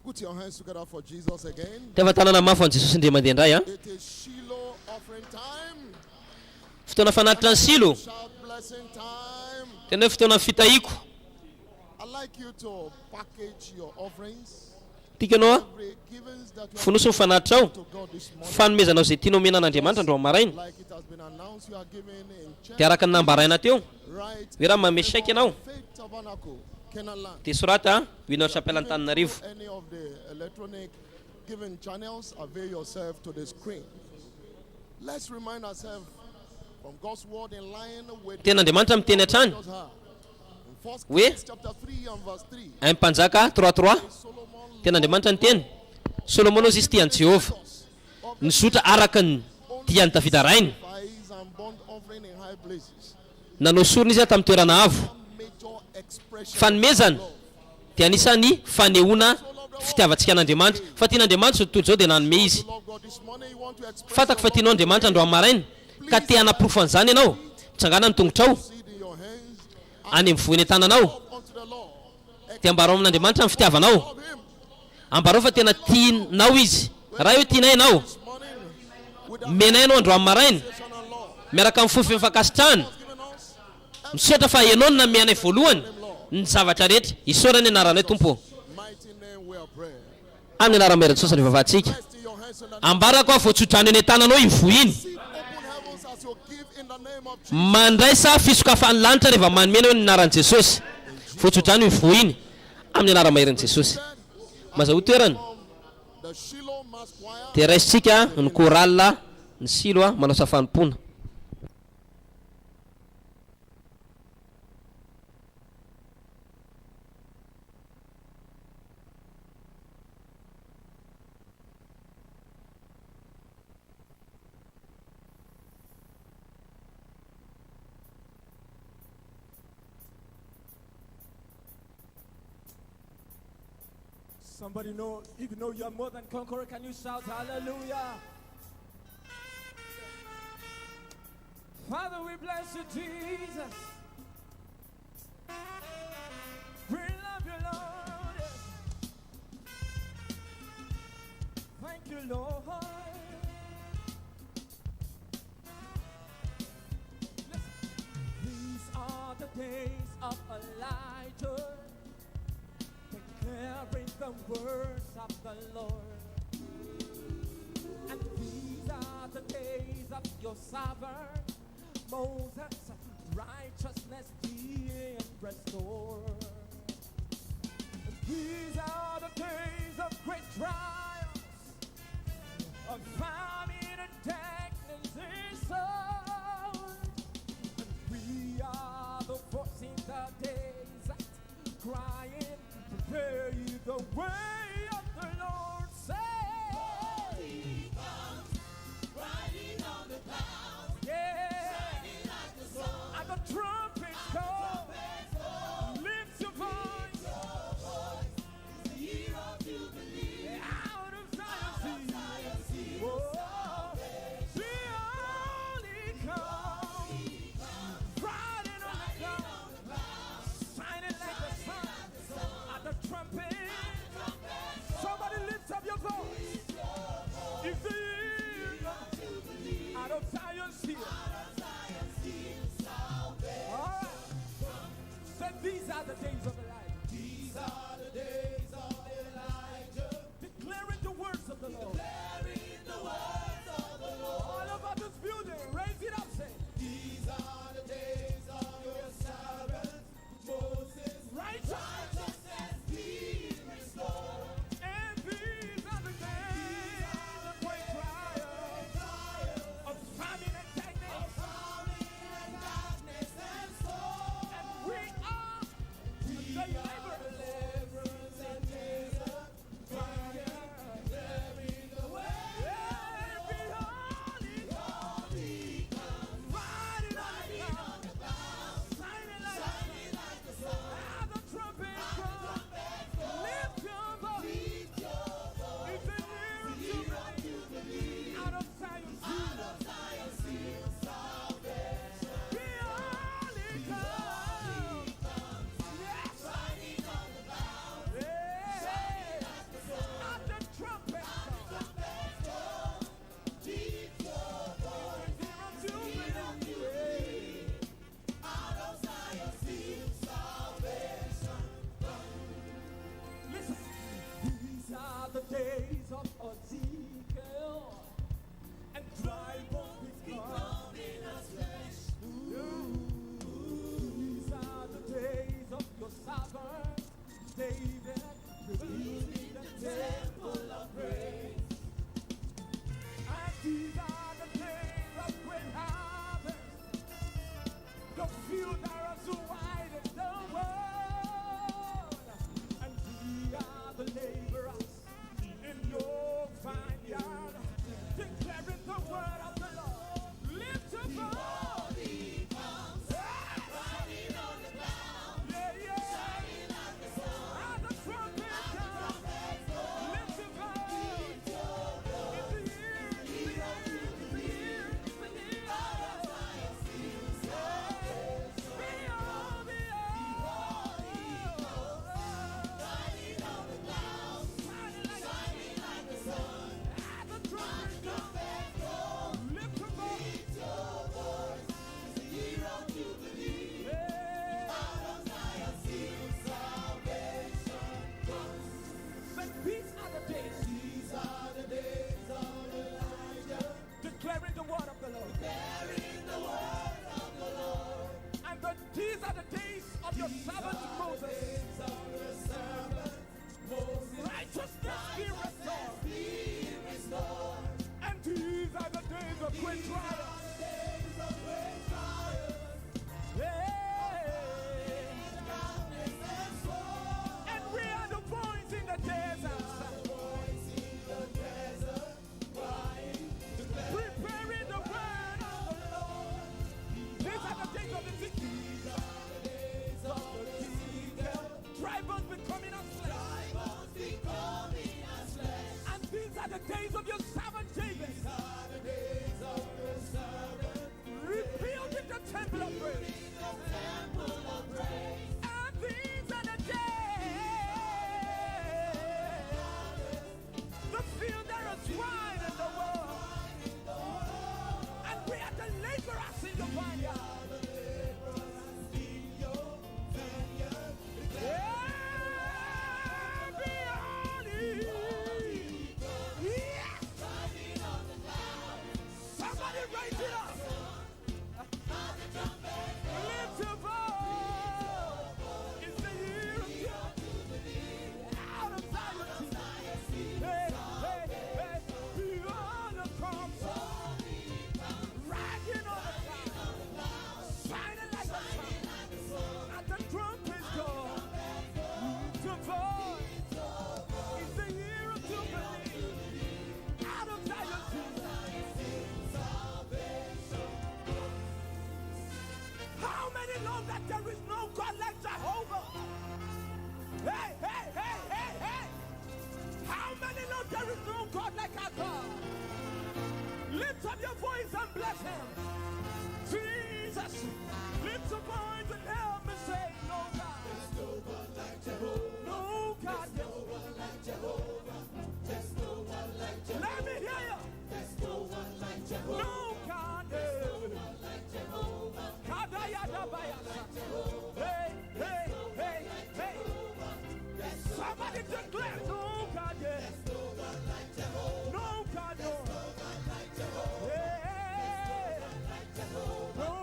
Put your hands together for Jesus again.
Tia fa tanana mafy an Jesosy ndray mandeha indray a.
It is Shiloh offering time.
Fotoana fanatitra ny Shilo.
Shout blessing time.
Tena hoe fotoana fitahiko.
I'd like you to package your offerings.
Tikanao a fonosy fanatitra ao fanomezanao zay tianao omena an'Andriamanitra andro amaraina dia araka ny nambaraina teo hoe raha mamesaika ianao
Canaan land.
Ty sorata winoatra Ampilantananarivo.
Any of the electronic giving channels, avail yourself to the screen. Let's remind ourselves from God's word in line with
Ten'Andriamanitra miteny hatrany
in 1
hoe
Kings chapter 3 and verse 3.
Mpanjaka 3:3 Ten'Andriamanitra ny teny Solomon ozy izy tian'i Jehova nizotra araka ny tian'i Davida rainy
Sacrifice and burnt offering in high places.
nanao sorona izy tamin'ny toerana avo
Major expression
fanomezana dia anisany fanehoana fitiavantsika an'Andriamanitra fa tian'Andriamanitra zao tontolo zao dia nanome izy
of God this morning. You want to express
fatako fa tianao Andriamanitra andro amin'ny maraina ka te hanaporofo an'izany ianao mitsangana ny tongotrao
seed in your hands
any mivoiny tananao
unto the Lord.
dia ambarao amin'Andriamanitra ny fitiavanao
Of him
ambarao fa tena tianao izy raha io tianay ianao
this morning with the
menay ianao andro amin'ny maraina
son and Lord
miaraka amin'ny fofo mifankasitrahana
given us.
misaotra fa ianao no nameanay voalohany ny zavatra rehetra isaorany anaranay tompo
Mighty name we are praying.
amin'ny anara-maheran-tsosa ny vavahantsika
Rest in your hands in the
ambarako aho voatsodrano eny tananao ivoiny
open heavens as you give in the name of Jesus.
mandraisa fisokafany lanitra rehefa manomena eo ny anaran'i Jesosy voatsodrano ivoiny amin'ny anara-maheran'i Jesosy mazaho toerana
The Shiloh Mass Choir.
dia raisitsika ny korala ny silo a manao safanimpona
Somebody know, if you know you are more than conqueror, can you shout hallelujah? Father, we bless you, Jesus. We love you, Lord. Thank you, Lord. Listen. These are the days of Elijah, declaring the words of the Lord. And these are the days of your servant Moses, righteousness being restored. And these are the days of great trials, of famine and darkness is sown. And we are the voice in the desert, crying, prepare ye the way of the Lord. Say, He comes, riding on the clouds, yeah, shining like the sun. And the trumpets call, lift your voice, is the year of Jubilee, out of Zion's sea. Oh, see, He comes, riding on the clouds, shining like the sun. At the trumpet, somebody lift up your voice. If the year out of Zion's hill. All right. Said these are the days of Elijah. These are the days of Elijah. Declaring the words of the Lord. Declaring the words of the Lord. All about this building, raise it up, say. These are the days of your servant Moses. Righteousness being restored. And these are the days of great trial, of famine and darkness, and storm. And we are the field are as wide as the world, and we are the laborers in your vineyard, declaring the word of the Lord. Lift your voice. Declaring the word of the Lord. Declaring the word of the Lord. And these are the days of your servant Moses. Righteousness be restored. And these are the days of great trials. And we are the voice in the desert. Preparing the word of the Lord. These are the days of the sick. Dry bones becoming as flesh. And these are the days of your servant David. Rebuilding the temple of praise. And these are the days. The field there is wide in the world. And we are the laborers in your vineyard. Somebody raise it up. Lift your voice. It's the year of Jubilee. Out of Zion. Hey, hey, hey. Beyond the cross. Riding on the clouds. Shining like the sun. At the trumpet's call. Lift your voice. It's the year of Jubilee. Out of Zion. How many know that there is no God like Jehovah? Hey, hey, hey, hey, hey! How many know there is no God like our God? Lift up your voice and bless him. Jesus, lift your voice and help me say, no God. There's no one like Jehovah. No God. There's no one like Jehovah. There's no one like Jehovah. Let me hear you. There's no one like Jehovah. No God. There's no one like Jehovah. Hey, hey, hey, hey. Somebody declare, no God, yes. No God, no. Yeah. No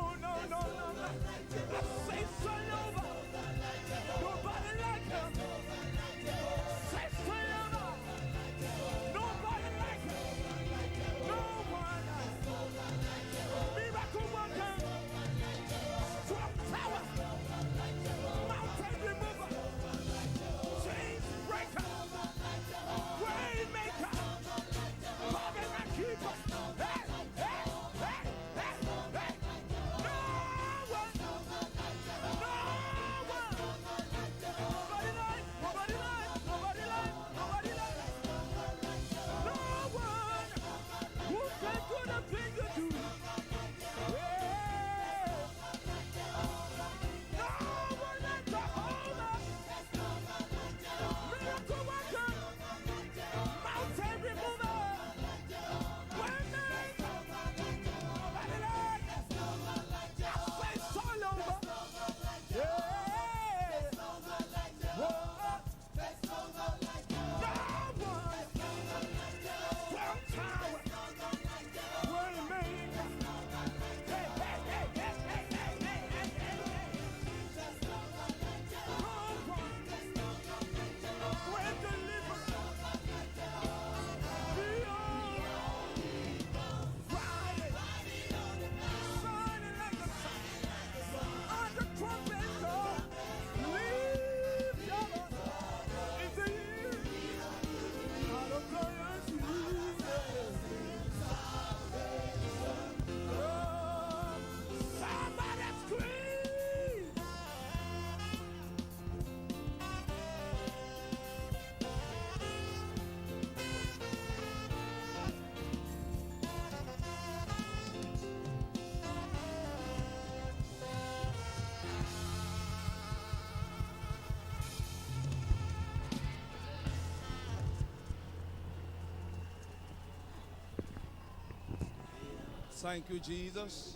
Thank you, Jesus.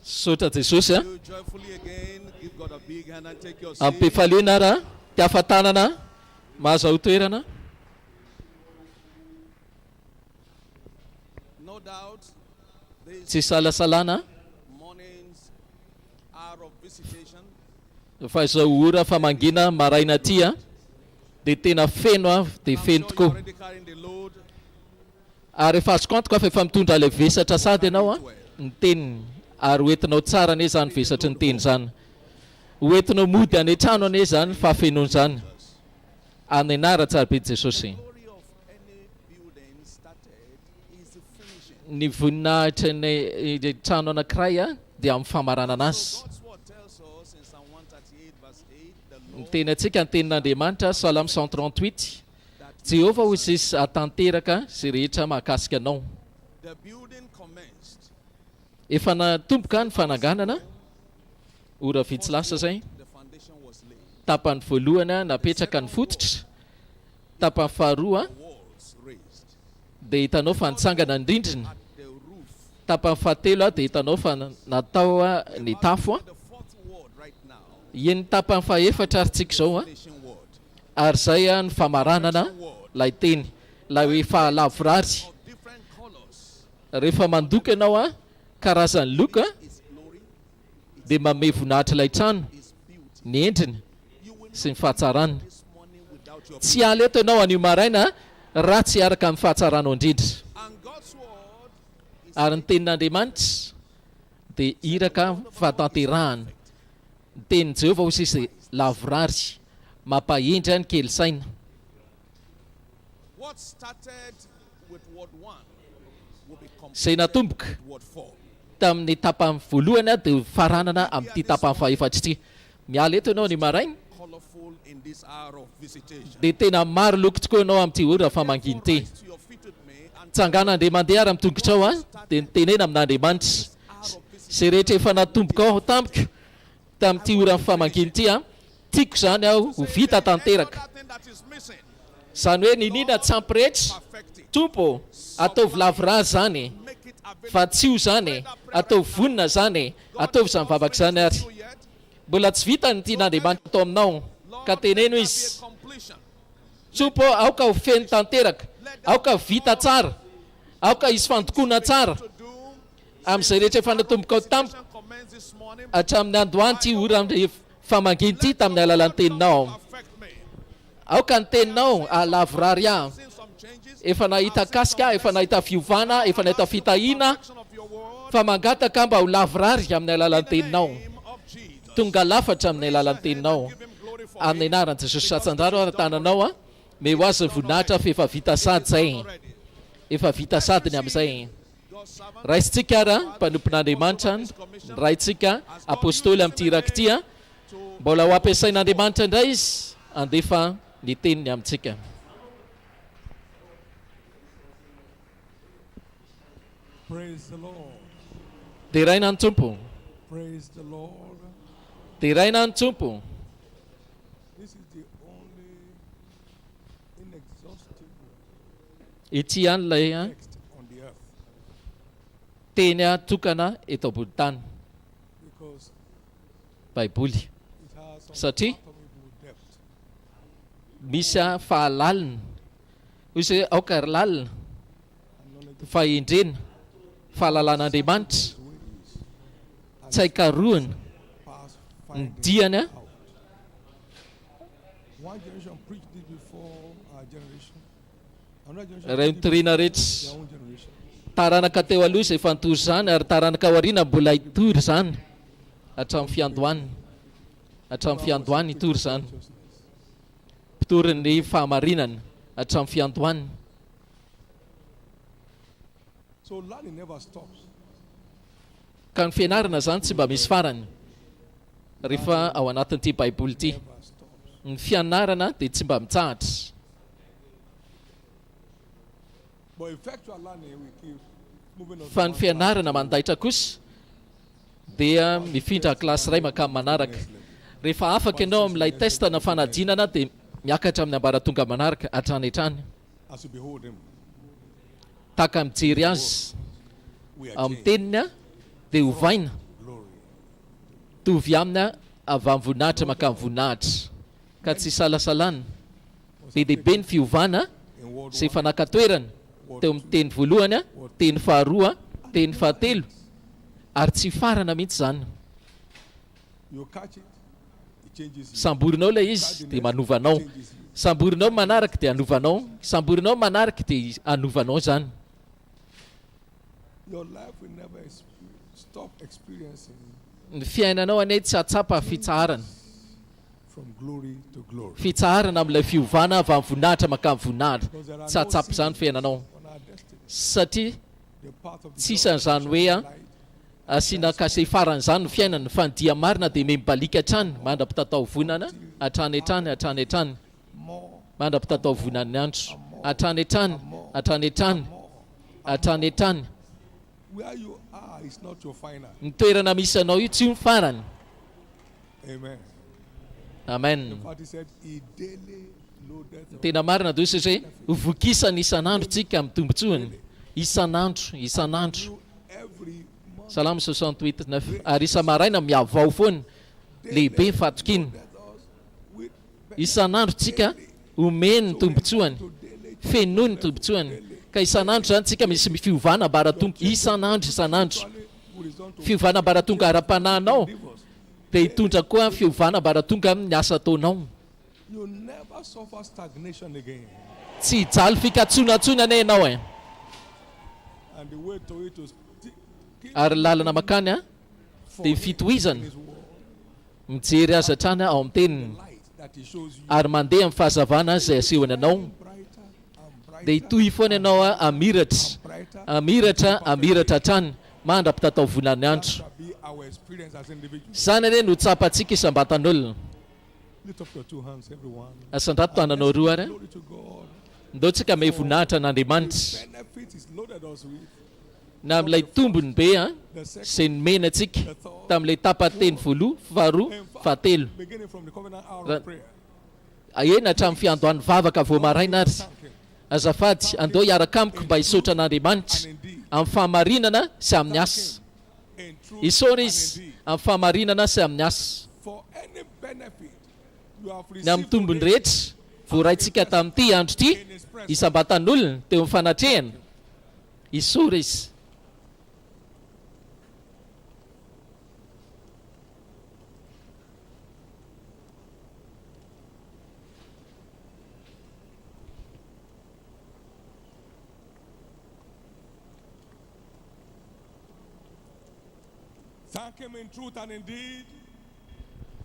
Sotra Jesosy a
You joyfully again give God a big hand and take your seat.
ampifaliana raha tiafatanana mahazo toerana.
No doubt, this
Tsy salasalana
morning's hour of visitation
fa izao ora famangina maraina ty a dia tena feno a dia feno tokoa.
already carrying the load.
Ary efa azoko antoka fa efa mitondra ilay vesatra sady ianao a ny teniny, ary hoentinao tsara ane zany vesatra ny teny zany, hoentinao mody any trano ane zany fahafenoany zany. Any anara tsara be Jesosy. Ny voninahitra ny trano anankiray a dia amin'ny famarana anazy. Ny teny antsika ny tenin'Andriamanitra Salamo 138, Jehovah hoy sisy atanteraka izay rehetra mahakasika anao.
The building commenced.
Efa natomboka ny fananganana, ora vitsy lasa zay.
The foundation was laid.
Tapany voalohany a napetraka ny fototra, tapany faharoa
Walls raised.
dia hitanao fa nitsangana ny rindrina,
The roof.
tapany fahatelo a dia hitanao fa natao a ny tafo a.
The fourth ward right now.
Eny tapany fahaefatra ary tsika zao a,
Finishing ward.
ary zay a ny famaranana lay teny lay hoe fahalavorary.
Different colors.
Rehefa mandoka ianao a karazany loka
His glory,
dia mame voninahitra ilay trano,
His beauty.
ny endriny sy ny fahatsarana.
This morning without your
Tsy haly eto ianao anio maraina raha tsy araka amin'ny fahatsaranao indrindra.
and God's word is
Ary ny tenin'Andriamanitra dia iraka fahatanterahana. Ny tenin' Jehovah ho sisy lavorary, mampahendry ny kely saina.
what started with word 1 will be
Izay
completed
natomboka
with word 4.
tamin'ny tapany voalohany a dia faranana amin'ity tapany fahaefatra ity. Miala eto ianao ny maraina
Colorful in this hour of visitation.
dia tena maro loko tokoa ianao amin'ity ora famanginy ty.
Rise to your feet with me and
Tsangana dia mandeha ary mitongotrao a dia nitenena amin'Andriamanitra izay rehetra efa natomboka ao tampoka tamin'ity ora famanginy ity a, tiako zany aho ho vita tanteraka.
that thing that is missing,
Zany hoe ninina tsy ampy rehetra,
perfect it.
tompo ataovy lavorary zany,
Make it available.
fa tsy ho zany, ataovy vonina zany, ataovy izany vavaka zany ary.
So yet,
Mbola tsy vita ny tian'Andriamanitra atao aminao, ka teneno
let
izy.
there be a completion.
Tompo, aoka ho feno tanteraka, aoka vita tsara, aoka isy fandokoana tsara
To do
amin'izay rehetra efa natomboka ao tampoka
commence this morning.
hatramin'ny androany ty ora amin'ny famanginy ty tamin'ny alalan'ny teninao.
Affect me.
Aoka ny teninao alavorary aho.
Seen some changes.
Efa nahita kasika, efa nahita fiovana, efa nahita fitahiana,
Action of your word.
fa mangataka mba ho lavorary amin'ny alalan'ny teninao.
Name of Jesus.
Tonga lafatra amin'ny alalan'ny teninao.
Give him glory for
Amin'ny anaran'i Jesosy Satsandraro ary tananao a, me ho azy ny voninahitra fa efa vita sady zay.
already.
Efa vita sady ny amin'izay.
God's servant.
Raisitsika ara mpanompon'Andriamanitra, raitsika apôstôly amin'ity iraky a, mbola ho ampiasain'Andriamanitra indray izy andefa ny teniny amintsika.
Praise the Lord.
Dia raina ny tompo,
Praise the Lord.
dia raina ny tompo.
This is the only inexhaustible
Ity ihany ilay
text on the earth
teny tokana eto ambony tany,
because
Baiboly.
it has some
Satria
unfathomable depth.
misy fahalalina, hoy aoka ry lalina, fahendrena, fahalalàn'Andriamanitra, tsy haikaroana,
Past
ny
finding
diany a.
out. One generation preached this before our generation. Another generation
Ray
preached it
nitoriana
before
rehetra
their own generation.
taranaka teo aloha izay fantory zany, ary taranaka ao aoriana mbola hitory zany hatramin'ny fiandohaniny, hatramin'ny fiandohaniny hitory zany, mpitorin'ny fahamarinana hatramin'ny fiandohaniny.
So learning never stops.
Ka ny fianarana zany tsy mba misy farany rehefa ao anatin'ity Baiboly ity.
Never stops.
Ny fianarana dia tsy mba mitsahatra,
But effectual learning we keep moving on.
fa ny fianarana mandaitra kosa dia mifindra kilasy ray makamy manaraka. Rehefa afaka ianao amin'ilay testana fanadinana dia miakatra amin'ny ambaratonga manaraka hatrany hatrany,
As you behold him.
taka mijery azy amin'ny teniny a dia hovaina tovy aminy a avy amin'ny voninahitra maka amin'ny voninahitra ka tsy salasalana be dehibe ny fiovana sy fanakatoerana teo amin'ny teny voalohany a teny faharoa teny fahatelo ary tsy farana mihitsy zany. Samborinao ilay izy dia manovanao, samborinao manaraka dia anovanao, samborinao manaraka dia anovanao zany. Ny fiainanao anie tsy atsapa fitsaharana, fitsaharana amin'ilay fiovana avy amin'ny voninahitra maka amin'ny voninahitra, tsy atsapa zany fiainanao satria tsisy an'izany hoe asiana kase faran'izany ny fiainana. Fa ny dia marina dia mibalika hatrany mandra-pitatao vonana hatrany hatrany hatrany hatrany, mandra-pitatao vonan'ny andro hatrany hatrany hatrany hatrany hatrany hatrany. Ny toerana misy anao io tsy ho ny farany. Amen. Tena marina do satria hovokisany isan'andro tsika amin'ny tombotsoany, isan'andro isan'andro. Salamo 68:9. Ary isa-maraina miavao foana lehibe fatokiny. Isan'andro tsika omeny ny tombotsoany, fenoy ny tombotsoany. Ka isan'andro zany tsika misy fiovana ambaratonga isan'andro isan'andro. Fiovana ambaratonga ara-panahinao dia hitondra koa fiovana ambaratonga amin'ny asa ataonao. Tsy hijaly fikatsonatsonana ianao e. Ary lalana makany a dia fitohizana mijery azy hatrany ao amin'ny teniny ary mandeha amin'ny fahazavana izay asehony anao dia hitohy foana ianao a amiratra amiratra amiratra hatrany mandra-pitatao vonan'ny andro. Zany anie no tsapantsika isam-batan'olona. Asandrato tananao roa ary ndao tsika me voninahitra n'Andriamanitra na amin'ilay tombony be a izay nomena antsika tamin'ilay tapateny voaloha faharoa fahatelo eny hatramin'ny fiandohan'ny vavaka vao maraina ary. Azafady andao hiaraka amiko mba hisaotra an'Andriamanitra amin'ny fahamarinana sy amin'ny asa. Isaora izy amin'ny fahamarinana sy amin'ny asa. Ny amin'ny tombony rehetra voaraintsika tamin'ity andro ity isam-batan'olona teo amin'ny fanatrehana, isaora izy.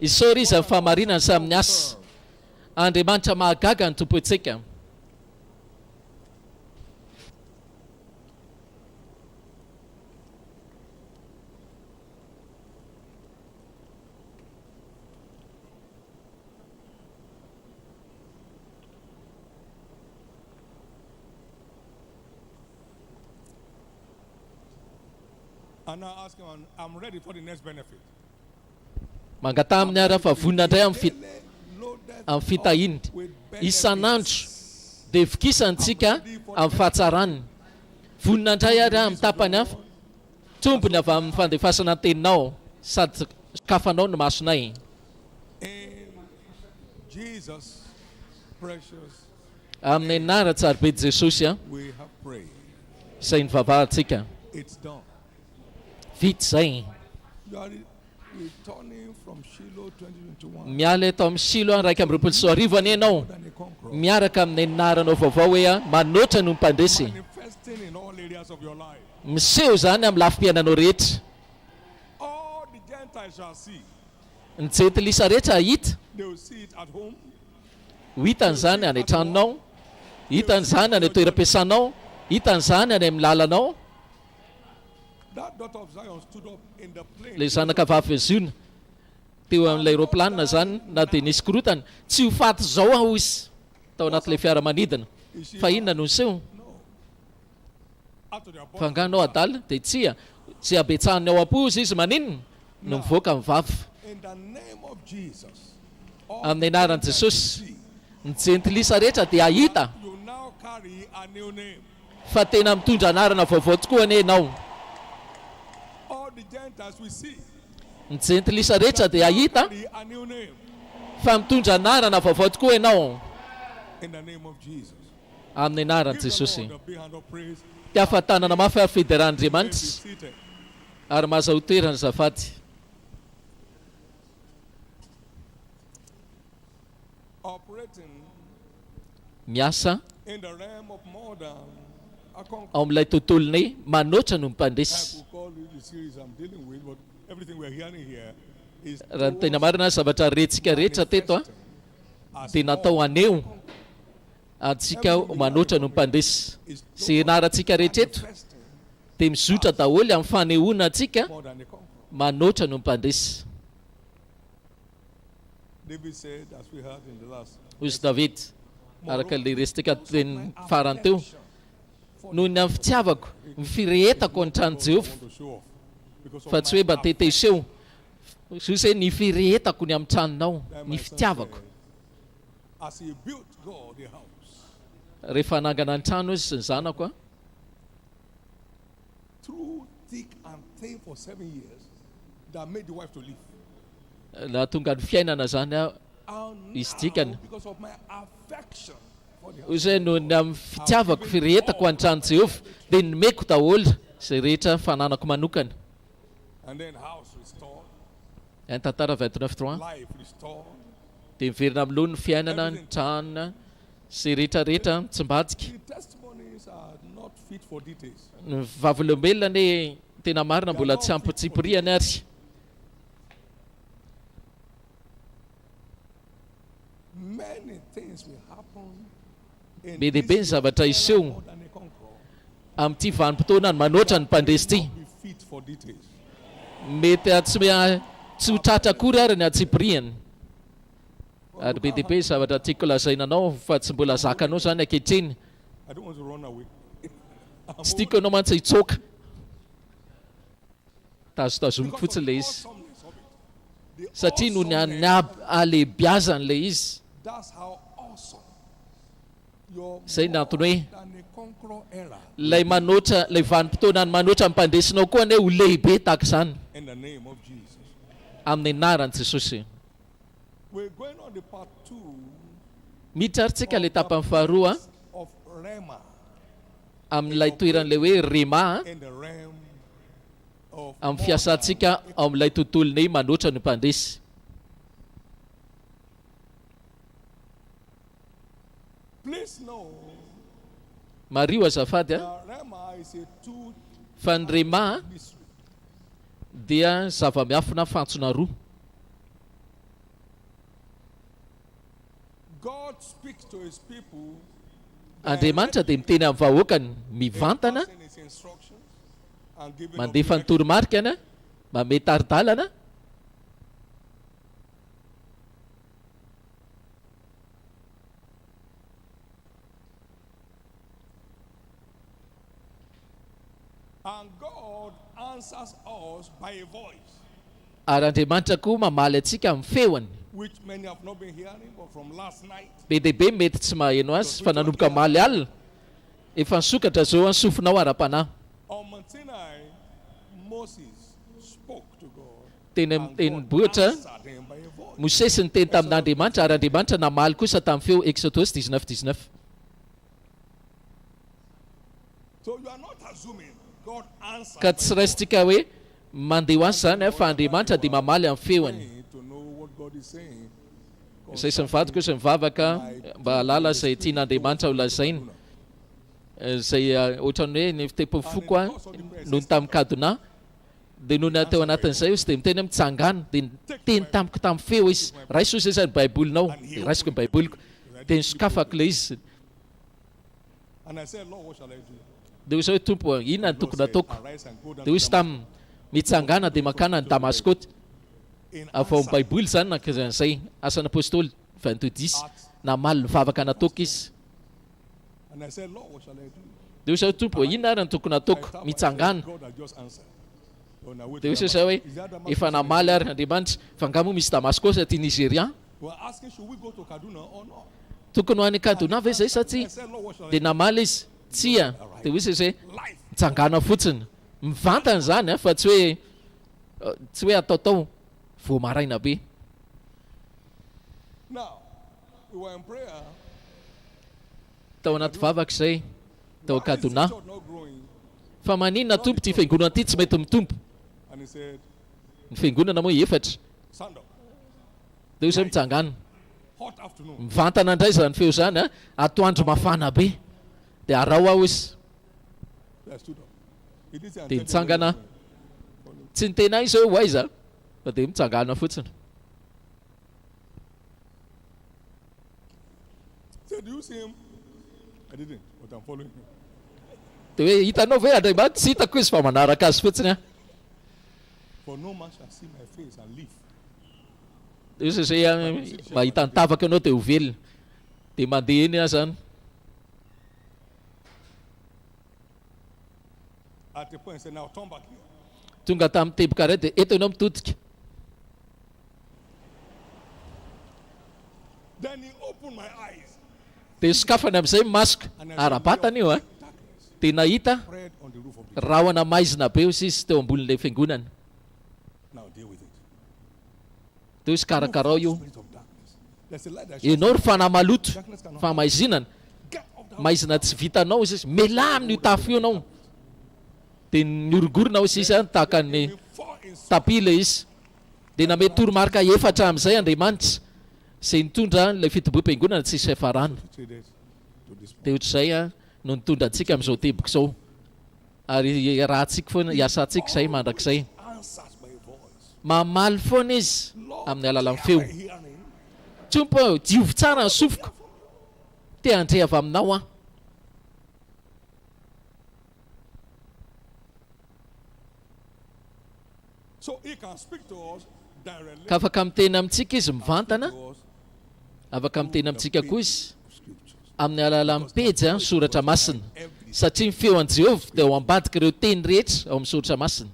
Isaora izy amin'ny fahamarinana sy amin'ny asa. Andriamanitra mahagaga ny tompo antsika.
And I ask him, I'm ready for the next benefit.
Mangatamy ara fa vonina indray amin'ny fitahiny isan'andro dia fikisantsika amin'ny fahatsarany. Vonina indray ary amin'ny tapany hafa tombony avy amin'ny fandefasana ny teninao sady kafanao no masonay. Amin'ny anara tsarabe Jesosy a izay nivavahantsika. Vita zay. Miala eto amin'ny Shilo raika amby roapolo sy arivo any ianao miaraka amin'ny naranao vaovao hoe manoatra no mpandresy. Miseho zany amin'ny lafim-piainanao rehetra. Ny jentilisa rehetra hita. Hitan'izany any an-tranonao, hitan'izany any toeram-piasanao, hitan'izany any amin'ny lalanao. Ilay zanaka vavy Ziona teo amin'ilay aeroplanina zany na dia nisy korotana tsy ho faty zao aho izy tao anatin'ilay fiaramanidina fa inona no niseho fanganao adala dia tsia tsy abetsahany ao am-pozy izy maninona no mivoaka amin'ny vavy. Amin'ny anaran'i Jesosy ny jentilisa rehetra dia ahita fa tena mitondra anarana vaovao tokoa anie ianao.
Gentiles will see.
Ny jentilisa rehetra dia ahita
A new name.
fa mitondra anarana vaovao tokoa ianao
In the name of Jesus.
amin'ny anaran'i
Give the
Jesosy.
Lord a big hand of praise.
Ty ahafantanana mafy ary federan'Andriamanitra
Be seated.
ary mahazo toerana zafady.
Operating
Miasa
in the realm of more than a conqueror.
ao amin'ilay tontolony manoatra no
I
mpandresy.
could call it the series I'm dealing with, but everything we're hearing here is
Raha ny tena marina zavatra rehetrika rehetra teto dia natao aneo antsika manoatra no mpandresy. Sy anarantsika rehetra eto dia mizotra daholo amin'ny fanehoana antsika
more than a conqueror.
manoatra no mpandresy.
David said, as we heard in the last,
Hozy David araka le resitsika teny farany teo, noho ny amin'ny fitiavako ny firehetako an-trano Jehovah,
to show off. Because of
fa tsy hoe mba tete iseho, Jesosy hoe ny firehetako ny amin'ny tranonao,
that
ny
my son
fitiavako.
said, as he built God a house,
Rehefa nangana ny trano izy sy ny zanako a,
through thick and thin for 7 years, that made the wife to leave.
na tonga ny fiainana zany a
And
izy dikany.
because of my affection for the house,
Hoy izay noho ny amin'ny fitiavako firehetako an-trano Jehovah dia nomeko daholo izay rehetra fananako manokana.
and then house restored,
Ny tantara 29:3
life restored,
dia miverina amin'ny lohany fiainana, ny tranona sy rehetrarehetra tsy mbadika.
the testimonies are not fit for details.
Ny vavolombelona ne tena marina mbola tsy ampitsiporiany ary.
Many things will happen in
Be dia
this
be ny zavatra iseho
more than a conqueror.
amin'ity vanim-potoana ny manoatra ny mpandresy ity.
Be fit for details.
Mety tsy ho tratra akory ary ny atsiporiany. Ary be dia be ny zavatra tiako lazaina anao fa tsy mbola zakanao zany ankehitriny.
I don't want to run away.
Tsy tiako ianao mantsy hitsoaka. Tazotazomiko fotsiny le izy. Satria noho ny alehibiazany le izy.
That's how awesome your
Zay ny antony hoe
than a conqueror era
lay manoatra, lay vanim-potoana ny manoatra ny mpandresinao koa ane ho lehibe tahaka izany
in the name of Jesus.
amin'ny anaran'i Jesosy.
We're going on the part 2
Miditra ary tsika le tapany faharoa
of Rema
amin'ilay toeran'ilay hoe rema
in the realm of
amin'ny fiasantsika ao amin'ilay tontolony manoatra ny mpandresy.
Please know
Mario azafady a
that Rema is a two
fa ny rema
mystery.
dia zava-miafina fantsona roa.
God speaks to his people
Andriamanitra dia miteny amin'ny vahoakany mivantana,
in his instructions and giving
mandefa ny toromarikana, manome taridalana,
and God answers us by a voice
ary Andriamanitra koa mamaly antsika amin'ny feony.
which many have not been hearing, but from last night
Be dia be mety tsy maheno azy fa nanomboka maly alina. Efa nisokatra zao ny sofinao ara-panahy.
on Mount Sinai, Moses spoke to God
Teny amin'ny teny bohitra
answered him by a voice.
Mosesy ny teny tamin'Andriamanitra ary Andriamanitra namaly kosa tamin'ny feo. Exodus 19:19.
So you are not assuming God answered
Ka tsy raisitsika hoe mandeha ho azy zany fa Andriamanitra dia mamaly amin'ny feony.
to know what God is saying.
Izay sy mivady kosa mivavaka mba halala izay tian'Andriamanitra ho lazainy. Izay ohatran'ny hoe ny fitepony foko a noho ny tamin'ny kadona dia noho ny atao anatin'izay izy dia miteny mitsangana dia teny tamiko tamin'ny feo izy. Raiso izay zany baibolinao dia raisiko ny baiboliko dia nisokafako le izy.
And I said, Lord, what shall I do?
Dia hoy zao hoe tompo inona ny tokony ataoko.
Arise and go down
Dia hoy izy tamin'ny mitsangana dia makana ny Damaskota. Avy ao amin'ny baiboly zany nakazan'izay asan'ny apôstôly 22:10 namaly nivavaka nataoko izy.
And I said, Lord, what shall I do?
Dia hoy zao tompo inona ary ny tokony ataoko. Mitsangana.
God had just answered. Oh, now wait
Dia hoy
till
zao hoe
Is that Damascus?
efa namaly ary Andriamanitra fa angamo misy Damaskosy aty Nigeria.
We're asking, should we go to Kaduna or not?
Tokony ho any Kaduna ve zay sa tsy?
I said, Lord, what shall I
Dia
do?
namaly izy tsia. Dia hoy izy hoe mitsangana fotsiny. Mivantana zany fa tsy hoe tsy hoe ataotao voamaraina be.
Now, we were in prayer.
Tao anaty vavaka izay tao
Why is this
Kaduna.
church not growing?
Fa maninona tompo ty fiangonana ty tsy mety mitompo?
And he said,
Ny fiangonana moa efatra.
stand up.
Dia izay mitsangana.
Hot afternoon.
Mivantana indray zany feo zany a. Atoandro mafana be. Dia arao aho izy.
I stood up. He didn't say, "I'm
Dia
telling you
nitsangana.
anything."
Tsy nitena izy hoe aiza. Fa dia mitsangana fotsiny.
He said, do you see him? I didn't, but I'm following him.
Dia hoe hitanao ve Andriamanitra tsy hitako izy fa manaraka azy fotsiny a.
For no man shall see my face and live.
Izy izay mahita ny tavaka ianao dia ho velona. Dia mandeha eny aho zany.
At the point, he said, now turn back here.
Tonga tamin'ny teboka iray dia eto ianao mitodika.
Then he opened my eyes.
Dia sokafany amin'izay masoka. Ara-batana io a. Dia nahita
Spread on the roof of the
rahona maizina be izy teo ambonin'ilay fiangonana.
Now deal with it.
Dia izy karakarao io.
Spirit of darkness. There's a light that
Ianao ry fanahy maloto.
Darkness cannot
Fa maizinana. Maizina tsy vitanao izy. Melamy io tafo io anao. Dia niorongorona izy izy tahaka ny tapila izy. Dia namety toromarika efatra amin'izay Andriamanitra. Izay nitondra ilay fitoboam-piangonana tsy isy farana.
traded to this.
Dia ohatr'izay a no nitondra antsika amin'izao teboka izao. Ary raha antsika foana hiasa antsika izay mandrakizay.
Answers by voice.
Mamaly foana izy amin'ny alalan'ny feo.
Hearing.
Tsompo diovy tsara ny sofiko. Te handre avy aminao a.
So he can speak to us directly.
Ka afaka miteny amintsika izy mivantana.
To us
Afaka miteny amintsika koa izy amin'ny alalan'ny pejy a soratra masina. Satria ny feo an Jehovah dia ho ambadika ireo teny rehetra ao amin'ny soratra masina.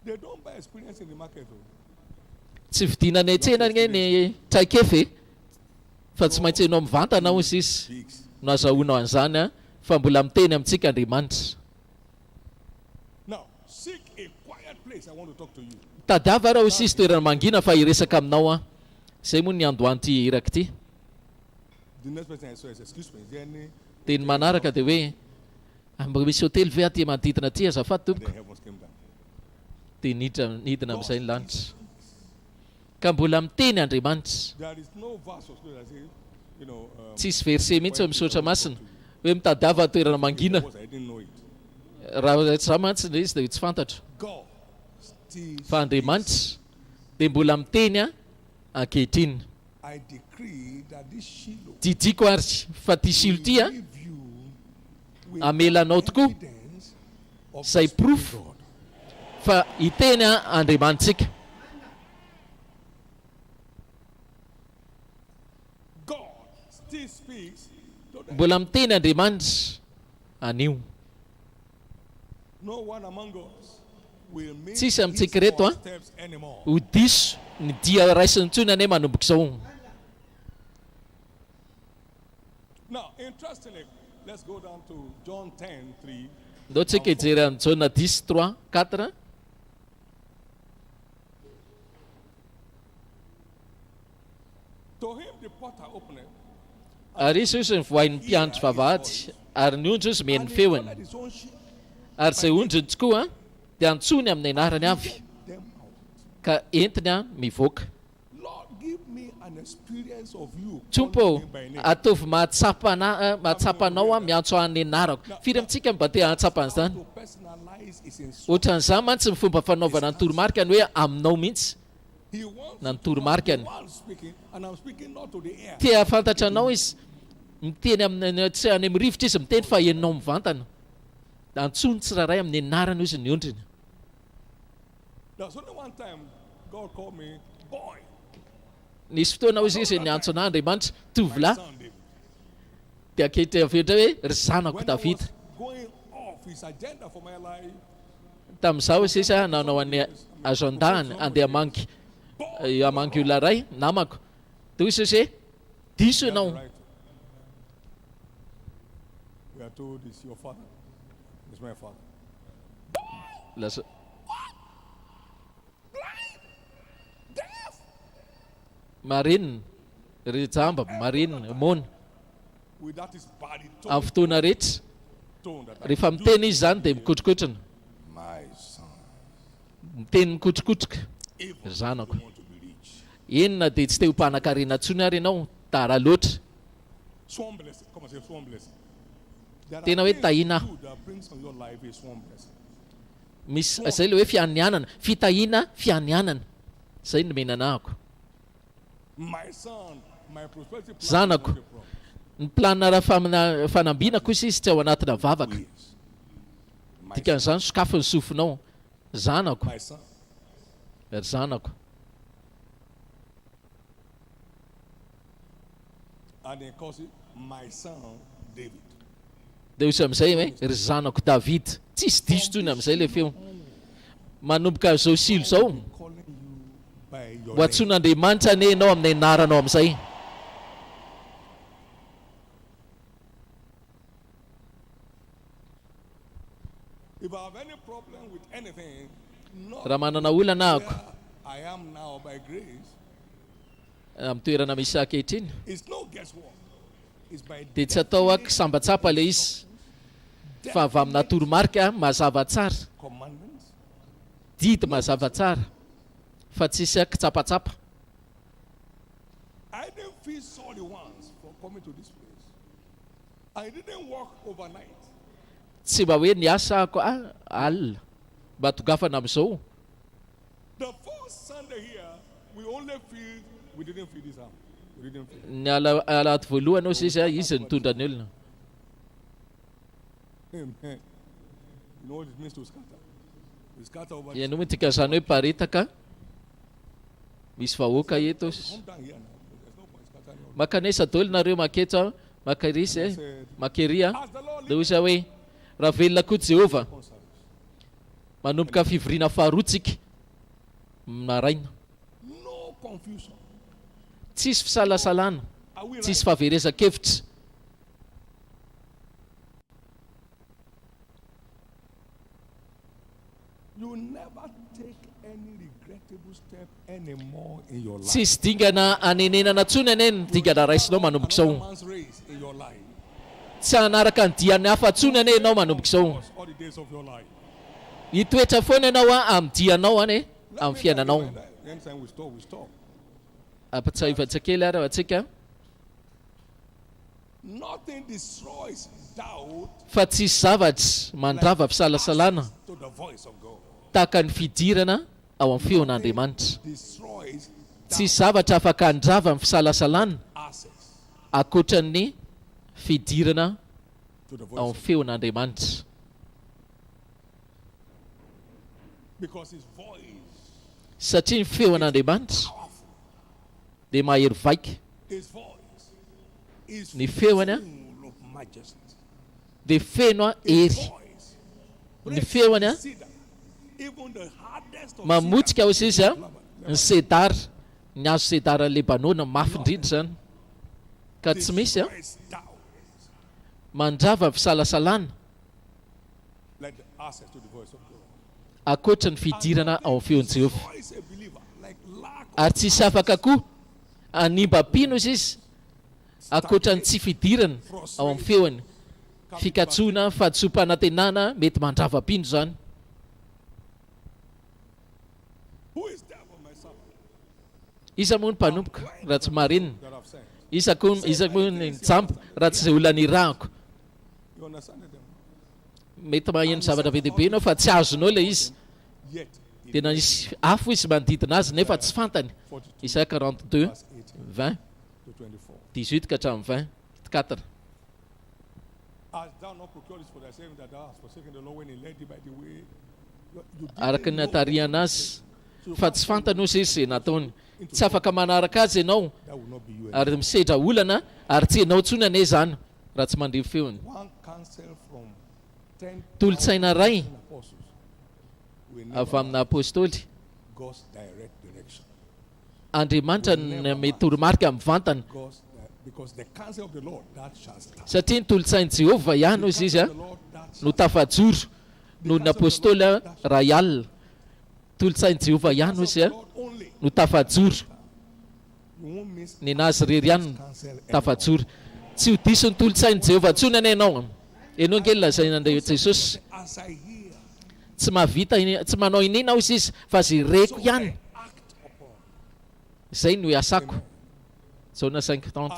They don't buy experience in the market. Oh.
Tsy vidinany an-tsena ny traikefa fa tsy maintsy ianao mivantana hozy izy no azahoanao an'izany a fa mbola miteny amintsika Andriamanitra.
Now, seek a quiet place. I want to talk to you.
Tadiava raha hozy izy toerana mangina fa hiresaka aminao a. Izay moa ny andohan'ity iraka ity.
The next person I saw is, excuse me, is there any?
Dia ny manaraka dia hoe mba misy hotely ve aty manodidina aty azafady
The
tompoko.
heavens came down.
Dia nidina amin'izay ny lanitra. Ka mbola miteny Andriamanitra.
There is no verse of scripture that says, you know,
Tsisy verset mihitsy ao amin'ny soratra masina hoe mitadiava toerana mangina.
I didn't know it.
Raha tsy mantsy izy dia tsy fantatra.
God still
Fa Andriamanitra dia mbola miteny a ankehitriny.
I decree that this Shiloh
Didiko ary fa ty silo ty a
give you with
amelanao tokoa
evidence of
izay
the Spirit
proof
of God.
fa hiteny a Andriamanitsika.
God still speaks to them.
Mbola miteny Andriamanitra anio.
No one among us will miss
Tsisy
his
amintsika reto a
footsteps anymore.
ho diso ny dia raisiny ntsony ane manomboka izao.
Now, interestingly, let's go down to John 10:3.
Ndao tsika hijery amin'ny Jaona 10:3-4.
To him the potter opened it,
Ary izy izy nivoahin'ny mpianatra vavahady ary ny ondro izy meny feony.
gathered his own sheep,
Ary izay ondrony tokoa dia antsony amin'ny anarany avy
them out.
ka entiny a mivoaka.
Lord, give me an experience of you.
Tsompo
calling me by name.
ataovy mahatsapanao a miantso an'ny anarako. Firy amintsika mba te hantsapa an'izany.
To personalize is in
Ohatran'izany mantsy ny fomba fanaovana ny toromarika ny hoe aminao mihitsy
He wants
na ny toromarikany.
one speaking, and I'm speaking not to the air.
Tia fantatra anao izy miteny amin'ny tsy any amin'ny rivotra izy miteny fa enao mivantana. Antsony tsiraray amin'ny anarany izy ny ondriny.
There's only one time God called me boy.
Nisy fotoana izy izy niantso an'ahy Andriamanitra tovolahy
Son David.
dia ankehitriny avy eo indray hoe ry zanako
When I
Davida.
was going off his agenda for my life,
Tamin'izao izy izy nanao an'ny azondahany andeha hamangy olona ray namako. Dia izy izy hoe diso
you have the
ianao.
right. We are told it's your father. It's my father.
lasa marin ry jamba marin mona
with that is body
amin'ny fotoana rehetra rehefa miteny izy zany dia mikotrokotrona
my son
miteny mikotrokotroka zanako inona dia tsy te ho mpanan-karena ntsony ary ianao tara loatra
sworn blessing. Come on, say sworn blessing.
tena hoe tahina
That brings on your life a sworn blessing.
misy zay le hoe fianianana fitahina fianianana zay no menanahako
My son, my prosperity plan
zanako
is not a problem.
ny planina raha fanambina kosa izy tsy ao anatina vavaka dikan'izany sokafo ny sofinao zanako
My son,
ry zanako
and they call it my son David.
dia izy amin'izay hoe ry zanako David tsisy diso toy ny amin'izay le feo manomboka zao silo zao
By your
ho antson'Andriamanitra ane ianao amin'ny anaranao amin'izay
If I have any problem with anything, not
raha manana olana ahako
where I am now by grace,
amin'ny toerana misy ankehitriny
it's no guesswork. It's by
dia tsy atao ako sambatsapa le izy fa avy amina toromarika mazava tsara
commandments.
didy mazava tsara fa tsisy ako tsapatsapa
I didn't feel sorry once for coming to this place. I didn't walk overnight.
tsy mba hoe niasa ako alina mba togafana amin'izao
The first Sunday here, we didn't feel this out. We didn't feel.
ny alato voalohany ao sisa izy nitondra ny olona
Amen. You know what it means to scatter? We scatter over.
ianao moa tikan'izany hoe paritaka misy vahoaka eto
Come down here now. There's no point scattering.
makanesa daholo nareo maketo makarisy makeria dia hoy hoe raha velona koa Jehovah manomboka fivoriana faharotsika maraina
No confusion.
tsisy fisalasalana tsisy fahaverezan-kevitra
You never take any regrettable step anymore in your life.
tsisy dingana anenenana tsony ane ny dingana raisinao manomboka izao
Man's race in your life.
tsy hanaraka ny diany hafa tsony ane ianao manomboka izao
All the days of your life.
hitoetra foana ianao amin'ny dianao ane amin'ny fiainanao
Anytime we stop, we stop.
ampatsahivantsakely ary atsika
Nothing destroys doubt
fa tsisy zavatra mandrava fisalasalana
to the voice of God.
tahaka ny fidirana ao amin'ny feon'Andriamanitra
Destroys
tsisy zavatra afaka handrava amin'ny fisalasalana
access
akoatran'ny fidirana
to the
ao
voice
amin'ny feon'Andriamanitra
because his voice
satria ny feon'Andriamanitra dia mahery vaika
his voice is
ny feony a
full of majesty.
dia feno a ery ny feony a
Cedar, even the hardest of
mamotsika ao izy a ny sedara ny azo sedara lebanona mafy indrindra zany ka tsy misy a
destroys doubt
mandrava ny fisalasalana
like the access to the voice of God.
akoatra ny fidirana ao amin'ny feon'i Jehovah
Voice a believer like lack
ary tsisy afaka koa animba-pino izy izy akoatra ny tsy fidirana ao amin'ny feony fikatsoana fahadisom-panantenana mety mandrava-pino zany
who is there for my son
iza moa ny mpanompoka raha tsy marinina
that I've sent.
iza moa ny jambo raha tsy izay olona nirahako
You understand them?
mety maheno zavatra be dehibe ianao fa tsy azonao le izy
Yet
tena isy afo izy manodidina azy nefa tsy fantany Isaia 42 20
to 24.
18 ka hatramin'ny 24
Hast thou not procured this for thyself that thou hast forsaken the Lord when he led thee by the way? You
araka ny atariana azy fa tsy fantanao izy izay nataony tsy afaka manaraka azy ianao
that will not be you.
ary misedra olana ary tsy ianao tsony ane zany raha tsy mandrivy feony
One counsel from 10
tolotsaina ray
apostles will
avy
never
amina apôstôly
God's direct direction.
Andriamanitra ny metoromarika mivantana
Because the counsel of the Lord that shall stand.
satria ny tolotsainy Jehovah ihany izy izy a no tafajoro noho ny apôstôly Rayal tolotsainy Jehova ihany izy no tafajoro ny anazy rery ihany tafajoro tsy ho diso ny tolotsainy Jehova tsony anenao enao ngely lazaina andray Jesosy tsy mahavita tsy manao inina izy fa zay reko ihany zay no iasako Jona 5:30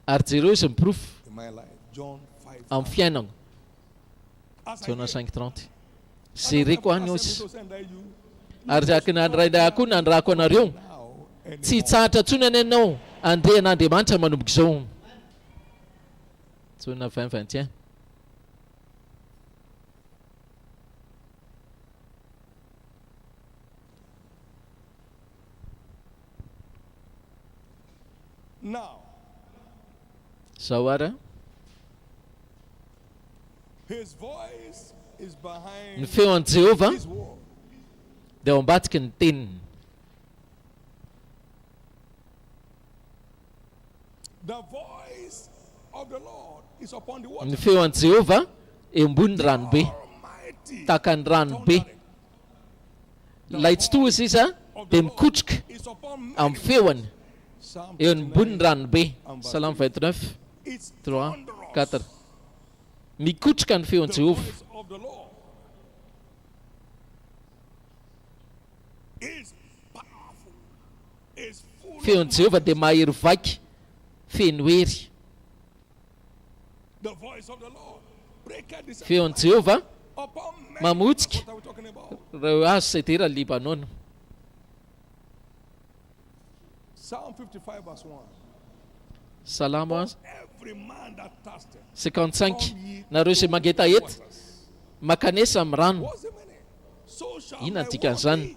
ary jereo izy miprofo amin'ny fiainana Jona 5:30 zay reko any izy ary akinandray akoho nandrako anareo tsy hitsahatra tsony anenao andrehan'Andriamanitra manomboka izao Jona 20:21
Now,
zao ara
his voice is behind
ny feon'i Jehova
his word.
dia ao ambadiky ny teniny.
The voice of the Lord is upon the
Ny
water.
feon'i Jehova eo ambony ranobe tahaka ny ranobe ilay tsy tozy izy dia mikotroka amin'ny feony eo ambony ranobe. Psalm 29 3 4 mikotroka ny feon'i Jehova.
Of the Lord is powerful, is full
Feon'i Jehova dia mahery vaky feno hery.
the voice of the Lord. Breaketh the
Feon'i Jehova
upon many.
mamotsika
What are we talking about?
reo azo sedera Libanon.
Psalm 55 verse 1.
Salamo
Every man that thirsteth,
55 nareo izay mangeta ety makanesa amin'ny rano.
what's the meaning? So shall
Inona
my
dikan'izany?
word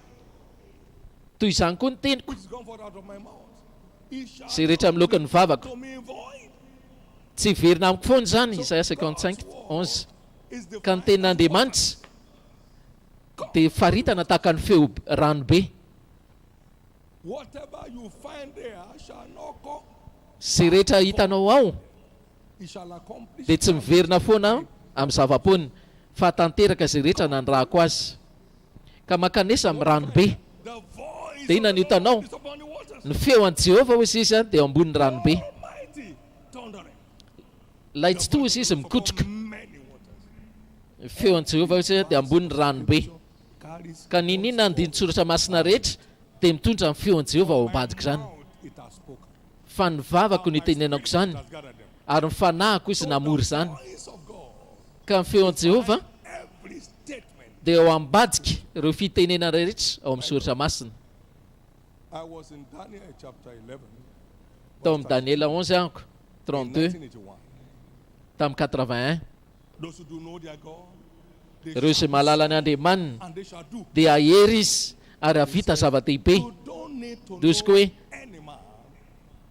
Toy izany koa ny teniko
be which is gone forth out of my mouth. It shall
zay rehetra amin'ny lokon'ny vavako
to me void.
tsy verina amiko foana zany. Isaia 55:11 ka ny tenin'Andriamanitra dia faritana tahaka ny feo ranobe.
Whatever you find there shall not come.
Zay rehetra hitanao ao
It shall accomplish.
dia tsy miverina foana amin'ny zava-ponina fa tanteraka zay rehetra nandrahako azy. Ka makanesa amin'ny ranobe
The voice
dia inona ny hitanao?
is upon the waters.
Ny feo an'i Jehova hozy izy dia eo ambony ranobe.
Mighty thundering.
Ilay tsy toy izy mikotroka.
Many waters.
Feo an'i Jehova izy dia ambony ranobe.
Carries
Ka ninina andin-tsoratra masina rehetra dia mitondra ny feon'i Jehova ao ambadika zany.
it has spoken.
Fa ny vavako ny tenenako zany
It has gathered them.
ary ny fanahiko izy namory zany.
Voice of God.
Ka ny feon'i Jehova
Every statement.
dia ao ambadika ireo fitenena rehetra ao amin'ny soratra masina.
I was in Daniel chapter 11.
Tao amin'ny Daniela 11 ahako
in
32
1981.
tamin'ny 81.
Those who do know their God, they
Ireo izay mahalala ny Andriamanina
and they shall do.
dia ahery izy ary avita zava-dehibe.
You don't need to
Dosiko
know
hoe
any man.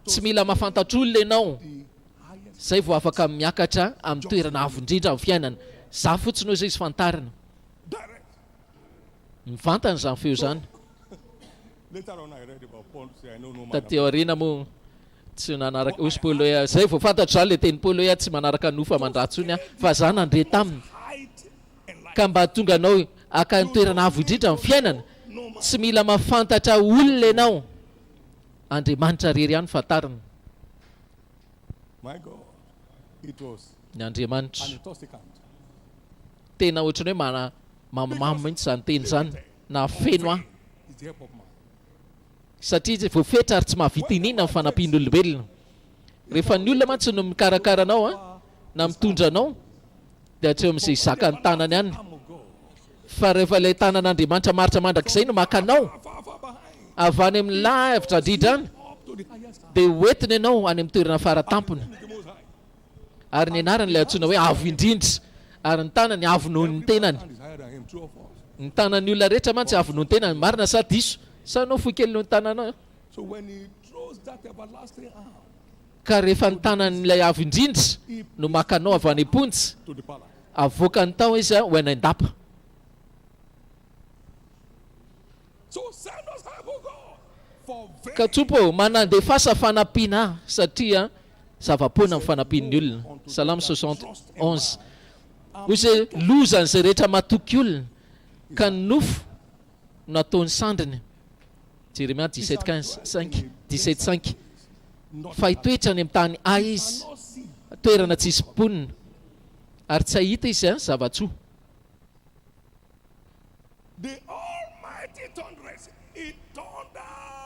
tsy mila mahafantatra olona ianao
The highest.
zay vao afaka miakatra amin'ny toerana avo indrindra amin'ny fiainana. Za fotsiny ho izay izy fantarina
Direct.
mivantana izany feo zany.
Later on, I read about Paul. Say, I know no man.
Taty aoriana moa tsy nanaraka hozy Paolo hoe zay vao fantatro zany le teny Paolo hoe tsy manaraka nofa mandratsony fa za nandre taminy.
Height and light.
Ka mba tonga anao aka ny toerana avo indrindra amin'ny fiainana tsy mila mahafantatra olona ianao. Andriamanitra rery ihany fantarina.
My God. It was
Ny
an
Andriamanitra
intoxicant.
tena ohatrany hoe mamamamy mihitsy zany teny zany na feno aho
It's the help of man.
satria tsy voafetra ary tsy mahavita inina ny fanampian'olombelona. Rehefa ny olona mantsy no mikarakara anao na mitondra anao dia tsy eo amin'izay zaka ny tanany ihany.
Arm of God.
Fa rehefa ilay tanan'Andriamanitra maritra mandrakizay no maka anao
Far, far behind.
avy any amin'ny lavitra drindra any
Up to the highest high.
dia hoentiny ianao any amin'ny toerana faratampona.
The most high.
Ary ny anarany ilay antsoina hoe avo indrindra ary ny tanany avo noho ny tenany.
And is higher than him. True of us.
Ny tanan'ny olona rehetra mantsy avo noho ny tenany. Marina sa diso sa anao foy kely noho ny tananao.
So when he throws that everlasting arm
Ka rehefa ny tanan'ilay avo indrindra no maka anao avy any am-pontsy
to the palace,
avoaka ny tao izy ho any an-dapa.
so send us help, O God, for
Ka tsompo manandefasa fanampiana satria zava-poana amin'ny fanampian'ny olona. Salamo 71 hoy izay lozan'izay rehetra matoky olona ka ny nofo nataony sandriny. Jeremia 17:5 17:5 fa hitoetra ny amin'ny tany izy toerana tsisy ponina ary tsy ahita izy zavatsoa.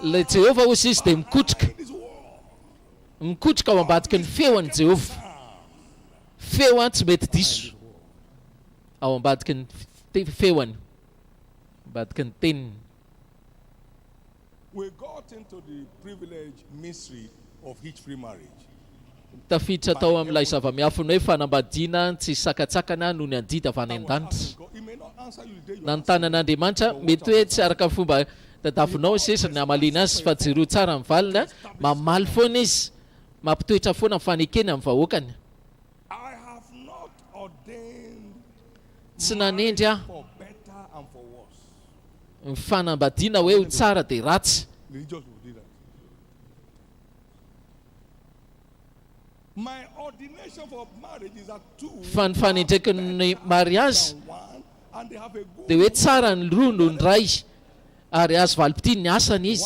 Ilay Jehova hozy izy dia mikotrika ao ambadiky ny feon'ny Jehova. Feo tsy mety diso ao ambadiky ny feony, ambadiky ny teniny.
We got into the privilege mystery of hitch-free marriage.
Tafiditra tao amin'ilay zava-miafiny hoe fanambadiana tsy sakatsakana noho ny andidy avy any an-danitra. Na ny tanan'Andriamanitra mety hoe tsy araka fomba tadavinao sesy ny amalina azy fa jiro tsara amin'ny valina, mamaly foana izy, mampitoetra foana amin'ny fanekeny amin'ny vahoakany. Tsy nanendry aho ny fanambadiana hoe ho tsara dia ratsy. Fa ny fanendraiky ny mariazy dia hoe tsara ny roa noho ny ray ary azo valim-pitiny ny asany izy.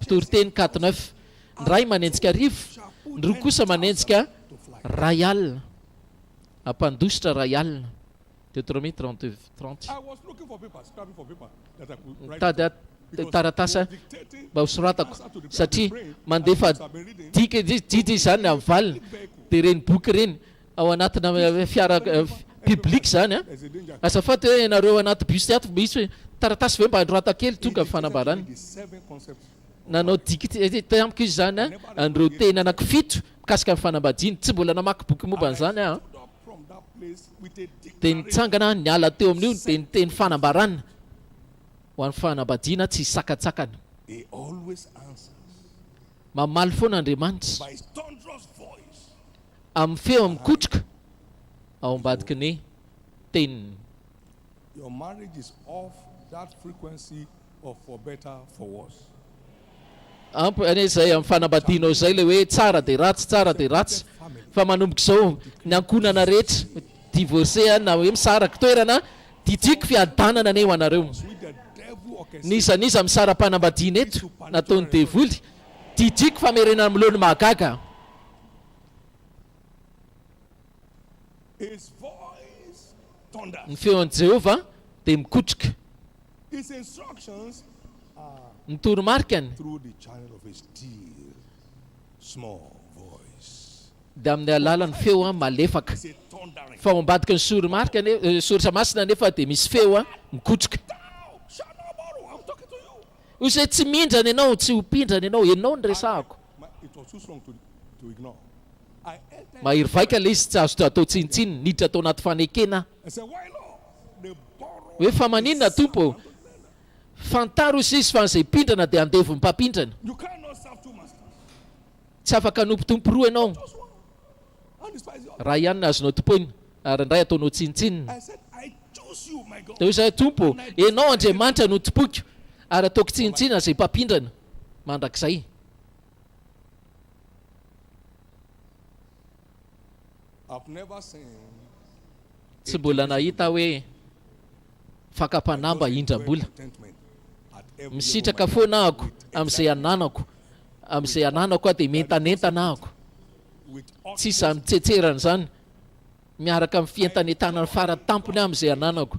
Mpitoroteny 4:9. Ny ray manenjika rivo, ny roa kosa manenjika ray alina, ampandositra ray alina. Deutéronome 32:30. Mitady taratasy mba ho soratako satria mandefa didy izany amin'ny valina dia reny boky reny ao anatina fiara publique zany azafady hoe ianareo anaty bus ato misy hoe taratasy ve mba androata kely tonga fanambarany. Nanao diky tamiko izy zany andreo teny anankifito mikasika amin'ny fanambadiany, tsy mbola namaky boky momba an'izany aho. Dia nitsangana niala teo amin'io dia niteny fanambarana ho an'ny fanambadiana tsy sakatsakana. Mamaly foana Andriamanitra amin'ny feo mikotroka ao ambadiky ny teniny.
Your marriage is off that frequency of for better for worse.
Ampy zay amin'ny fanambadianao zay le hoe tsara dia ratsy, tsara dia ratsy. Fa manomboka izao ny ankonana rehetra divorcé na hoe misaraka toerana didiko fiadanana ane ho anareo. Nisaniza misara-panambadiana eto nataony devoly didiko famerenana milony mahagaga. Ny feon'i Jehova dia mikotroka. Ny toromarikany dia amin'ny alalan'ny feo malefaka. Fa ao ambadiky ny soromarikany soritra masina nefa dia misy feo mikotroka. Izay tsy mindrany ianao, tsy hopindrany ianao ny resahako. Mahiry vaika ilay izy tsy azo atao tsinitsiny, niditra atao anaty fanekena. Hoe fa maninona tompo? Fantaro izy fa izay pindrana dia andevo ny mpampindrana. Tsy afaka hanompotompo roa ianao. Raha ihany azonao tompoina ary ndray ataonao tsinitsinina. Dia izay tompo, ianao Andriamanitra no tompoiko ary ataoko tsinitsinina izay mpampindrana mandrakizay. Tsy mbola nahita hoe fakapanaamba indram-bola. Misitraka foana ahako amin'izay ananako, amin'izay ananako dia mentanentana ahako. Tsy izany mitsetserana izany miaraka amin'ny fientanetana ny faratampony amin'izay ananako.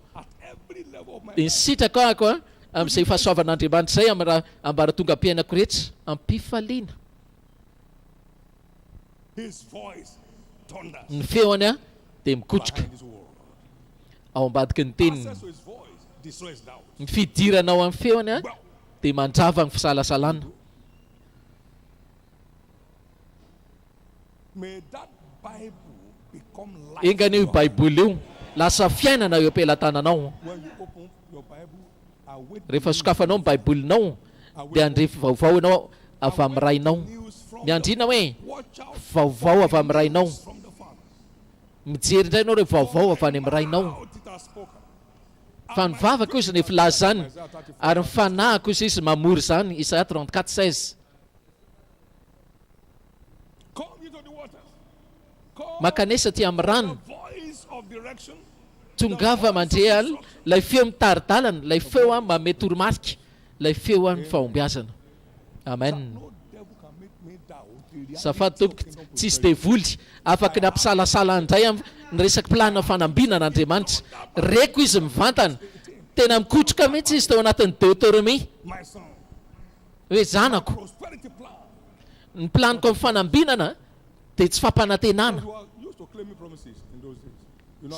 Misitraka ahako amin'izay fahasoavan'Andriamanitra izay amin'ny raha ambaratonga am-piainako rehetra ampifaliana. Ny feony dia mikotroka ao ambadiky ny teniny. Ny fidirana ao amin'ny feony dia mandrava ny fisalasalana. Engan'io Baiboly io lasa fiainana eo am-pelantananao. Rehefa sokafanao ny Baibolinao dia andrefy vaovao ianao avy amin'ny rainao. Miandrina hoe vaovao avy amin'ny rainao. Mijery indray ianao rehefa vaovao avy any amin'ny rainao. Fa ny vavaka izy nefa laza zany ary ny fanahiko izy izy mamory zany. Isaia 34:16. Makanesa ty amin'ny rano tongava mandreal lay feo mitaridalana lay feo a mame toromarika lay feo a ny fahombiazana amen safady tompoko tsisy devoly afaka ny ampisalasala andray ny resaky planina fanambinan'andriamanitra reko izy mivantana tena mikotroka mihitsy izy tao anatin'ny Deutéronomie hoe zanako ny planiko amin'ny fanambinana dia tsy fampanantenana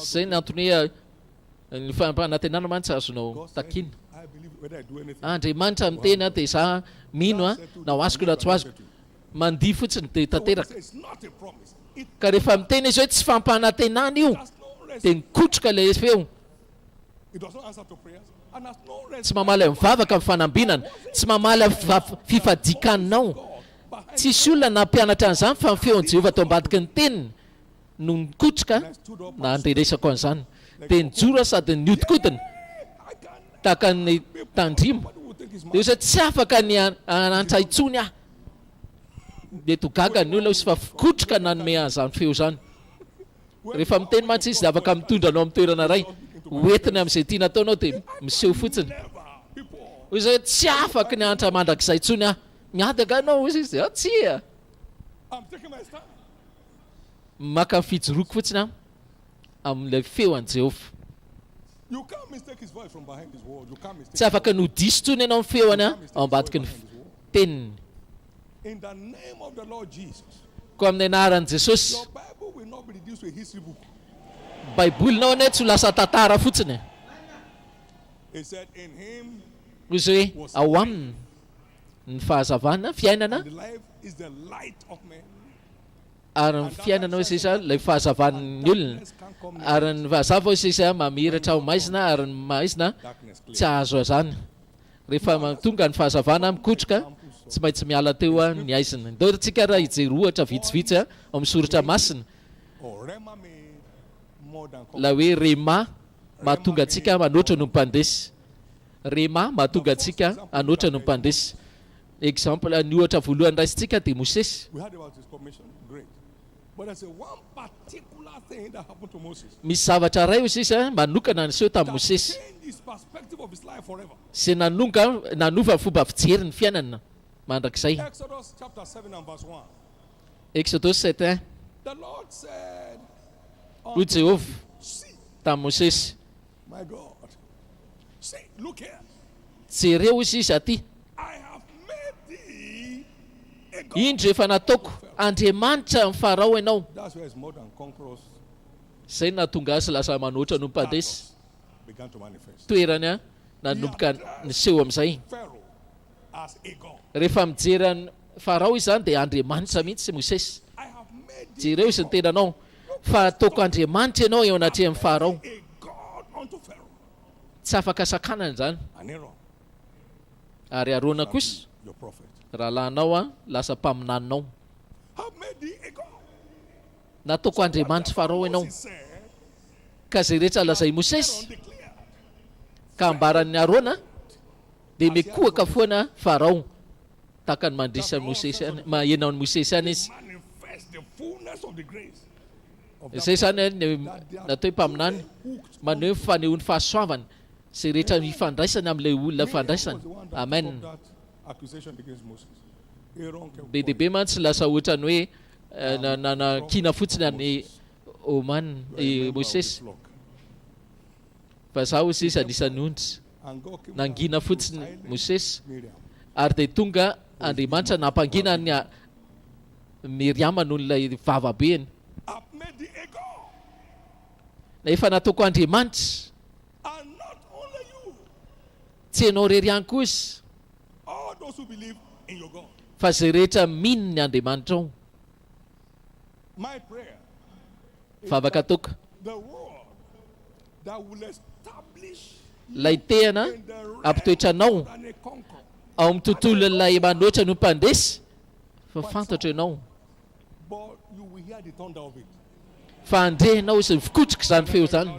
zay ny antony hoe ny fampanantenana mantsy azonao takina Andriamanitra miteny dia za mino na ho azoko na tsy ho azoko mandihy fotsiny dia tanteraka ka rehefa miteny izy hoe tsy fampanantenana io dia mikotroka ilay feo tsy mamaly mivavaka amin'ny fanambinana tsy mamaly fifadikaninao tsisy olona na mpianatra an'izany fa mifeon'i Jehovah tao ambadiky ny teniny no mikotroka na andreresako an'izany dia nijoro sady niodikodina tahaka ny tandrimo dia ozy tsy afaka ny anantra itsony aho mety ho gaga ny olona ozy fa fikotroka nanome an'izany feo zany rehefa miteny mantsy izy dia afaka mitondra anao amin'ny toerana ray hoentiny amin'izay tiana ataonao dia miseho fotsiny ozy hoe tsy afaka ny anatra mandrakizay itsony aho miadaka anao izy izy tsia maka mifijoroako fotsiny aho amin'ilay feo an' Jehovah tsy afaka no diso tsony ianao amin'ny feoany ao ambadiky ny teniny ko amin'ny anaran'i Jesosy baibolinao ane tsy ho lasa tantara fotsiny ozy hoe ao aminy ny fahazavana fiainana ary ny fiainana sisa lay fahazavan'ny olona ary ny fahazava sisa mamiratra ho maizina ary ny maizina tsy ahazo azany rehefa tonga ny fahazavana mikotroka tsy maintsy miala teo a ny aizina ndoratsika raha ijery ohatra vitsivitsy ao amin'ny soratra masina la hoe rema mahatonga atsika manoatra no mpandesy rema mahatonga atsika anoatra no mpandesy exemple ny ohatra voalohany raisitsika dia Mosesy misy zavatra ray izy sisa manokana niseho tamin'ny Mosesy sy nanova fomba fijery ny fiainana mandrakizay Exodus 7:1 hoy Jehovah tamin'ny Mosesy jereo izy aty indro efa nataoko Andriamanitra ny Farao ianao zay nahatonga azy lasa manoatra no mpandesy toerany nanomboka niseho amin'izay rehefa mijery Farao izy zany dia Andriamanitra mihitsy Mosesy jereo izy ny tenanao fa ataoko Andriamanitra ianao eo anatrehan'ny Farao tsy afaka sakanana zany ary Arona kosa raha lanao lasa mpaminaninao nataoko Andriamanitra Farao ianao ka zay rehetra lazay Mosesy ka ambaran'ny Arona dia mikohaka foana Farao tahaka ny mandrisa Mosesy ienao ny Mosesy any izy zay zany natao mpaminany maneho fanehoan'ny fahasoavany zay rehetra mifandraisany amin'ilay olona fandraisany amen be deaibe mantsy lasa ohatrany hoe nakina fotsiny any Oman Mosesy fa zaho izy izy anisany ondry nangina fotsiny Mosesy ary dia tonga Andriamanitra nampangina ny Miriama noho nylay vavabeany efa nataoko Andriamanitra tsy ianao rery ihany koa izy fa zay rehetra mino ny Andriamanitra ao vavaka toka lay tehana ampitoetranao ao amin'ny tontolon'ilay manoatra no mpandesy fa fantatra ianao fa andrehinao izy fikotroka zany feo zany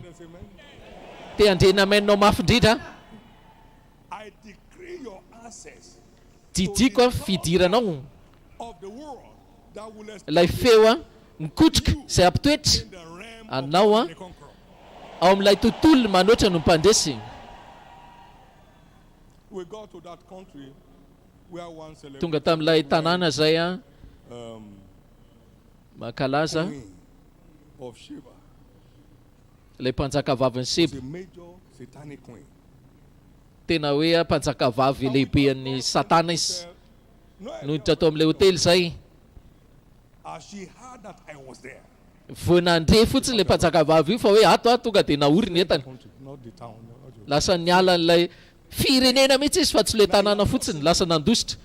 te andrehina maininao mafy indrindra didiko a fidiranao lay feo a mikotroka zay ampitoetra anao ao amin'ilay tontolo manoatra no mpandresy.
We go to that country where one celebrity
Tonga tamin'ilay tanàna zay a makalaza
of Shiva
ilay mpanjaka vavin'ny
is
Seba.
a major satanic queen.
Tena hoe mpanjaka vavy lehiben'ny satana izy. Noditra tao amin'ilay hotely zay.
As she heard that I was there,
Vao nandre fotsiny ilay mpanjaka vavy io fa hoe ato tonga dia naory ny entany.
not the town.
Lasa niala n'ilay firenena mihitsy izy fa tsy ilay tanàna fotsiny, lasa nandositra.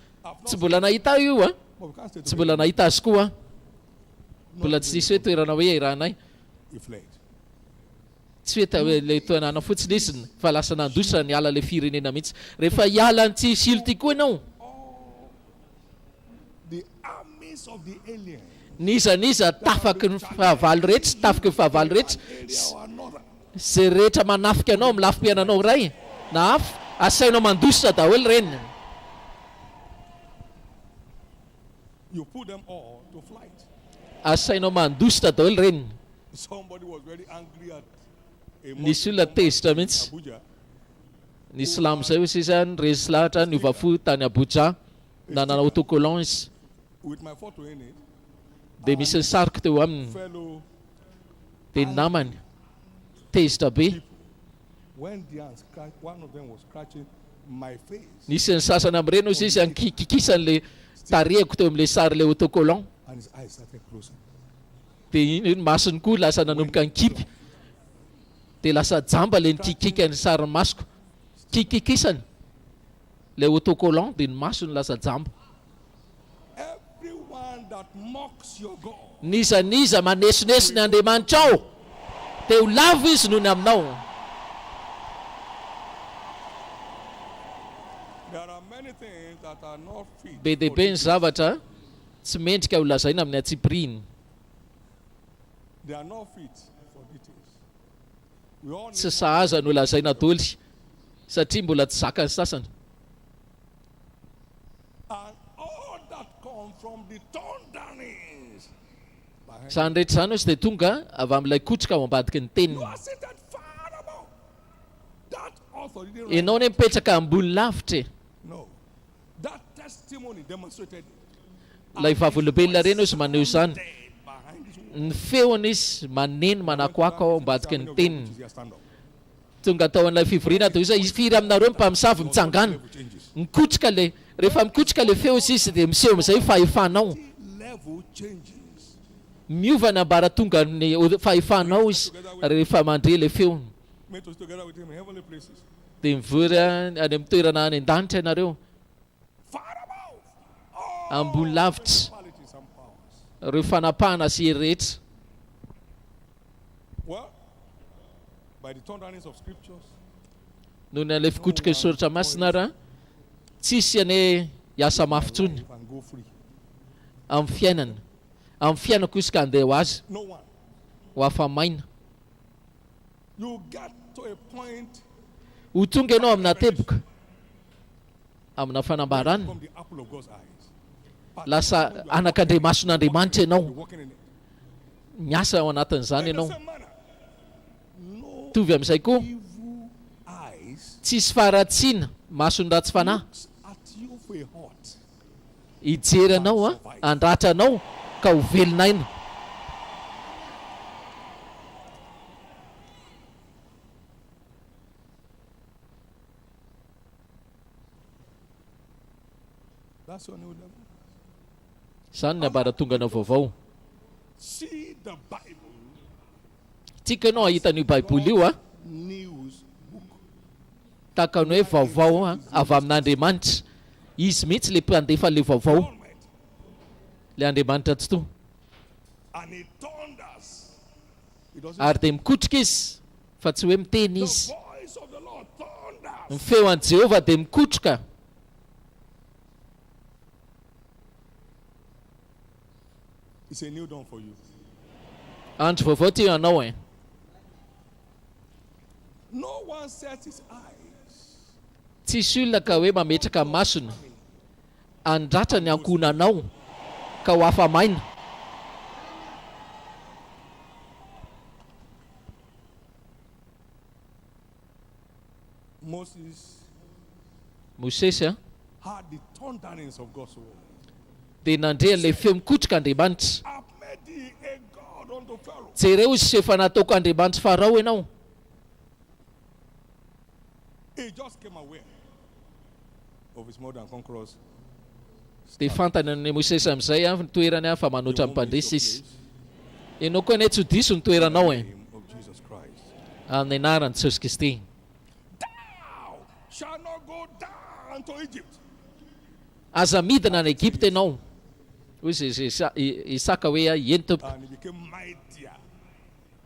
Tsy mbola nahita io a. Tsy mbola nahita azy koa. Mbola tsy misy hoe toerana hoe iranay.
He fled.
Tsy hoe ilay toerana fotsiny izy fa lasa nandositra niala ilay firenena mihitsy. Rehefa hiala n'ity silo ty koa ianao.
The armies of the alien.
Niza tafaky ny fahavalo rehetra, tafaky ny fahavalo rehetra. Zay rehetra manafika anao amin'ny lafim-piainanao ray na hafa, asainao mandositra daholo reny.
You put them all to flight.
Asainao mandositra daholo reny.
Somebody was very angry at a
Nisy olona tezitra mihitsy.
Abuja.
Ny silamo zay hoy zany resy lahatra ny ovafo tany Abuja nanana autocollant izy.
With my photo in it.
Dia misy ny sariko teo aminy.
Fellow
Dia ny namany tezitra be.
when they are one of them was scratching my face.
Nisy ny sasany amin'ireny izy izy ankikisany tarehiko teo amin'ilay sary le autocollant.
And his eyes started closing.
Dia iny masony koa lasa nanomboka nikipy. Dia lasa jamba le nikikika ny sariny masoko. Kikikisany le autocollant dia ny masony lasa jamba.
Everyone that mocks your God.
Niza manesinesi ny Andriamanitra ao. Teo lavo izy noho ny aminao.
There are many things that are not fit.
Be dia be ny zavatra tsy mendrika ho lazaina amin'ny atsipiriny.
They are not fit for details. We all
Tsy sahaza no lazaina doly satria mbola tsy zaka ny sasany.
and all that come from the thunderings.
Zany rehetra zany izy dia tonga avy amin'ilay kotrika ao ambadiky ny teniny.
You are seated far above. That author didn't
Ianao ne mipetraka ambony lavitra.
No. That testimony demonstrated it.
Ilay vavolombelona reny izy maneho izany. Ny feony izy maneno manakoaka ao ambadiky ny teniny. Tonga tao an'ilay fivoriana toy izay firy aminareo mpamosavy mitsangana. Mikotrika le rehefa mikotrika le feo izy dia miseho amin'izay fahefanao.
Level changes.
Miovana ambara tonga ny fahefanao izy rehefa mandre le feony.
Made us together with him in heavenly places.
Dia mivory any amin'ny toerana any an-danitra ianareo. Ambony lavitra.
Qualities and powers.
Ireo fanapahana sy rehetra.
Well, by the thunderings of scriptures,
Noho ny ilay fikotrika ny soratra masina raha tsisy ane hiasa mafy tsony
you can go free.
amin'ny fiainana. Amin'ny fiainako izy ka handeha ho azy
No one.
ho afamaina.
You get to a point
Ho tonga ianao amina teboka amina fanambarana.
from the apple of God's eyes.
Lasa anak'Andriamason'Andriamanitra ianao.
You're walking in it.
Miasa ao anatin'izany
In the
ianao.
same manner, no
Tovy amin'izay koa
evil eyes
tsisy faharatsiana masony ratsy fanahy.
looks at you for a heart.
Hijery anao a, andratra anao ka ho velonaina.
That's your new level.
Izany ny ambaratongana vaovao.
See the Bible
Tsika ianao ahita n'io baiboly io a,
news book.
tahaka ny hoe vaovao a avy amin'Andriamanitra. Izy mihitsy le mpandefa le vaovao. Le Andriamanitra totoa.
And it thunders. It doesn't
Ary dia mikotrika izy fa tsy hoe miteny izy.
voice of the Lord thunders.
Ny feo an'i Jehova dia mikotroka.
It's a new dawn for you.
Andro vaovao ty ianao e.
No one sets his eyes
Tsisy olona ka hoe mametraka masony andratra ny ankonanao ka ho afamaina. Mosesy
had the thunderings of God's word.
dia nandrea ilay feo mikotrika Andriamanitra.
I've made thee a God unto Pharaoh.
Jereo izy efa nataoko Andriamanitra Farao ianao.
He just came aware of his more than conquerors.
Dia fantany ny Mosesy amin'izay ny toerany fa manoatra mpandresy izy. Ianao koa anie tsy ho diso ny toeranao amin'ny anaran'i Jesosy Kristy.
Thou shall not go down to Egypt.
Aza midina any Egypta ianao. Hoy Isaka hoe entiko.
And he became mightier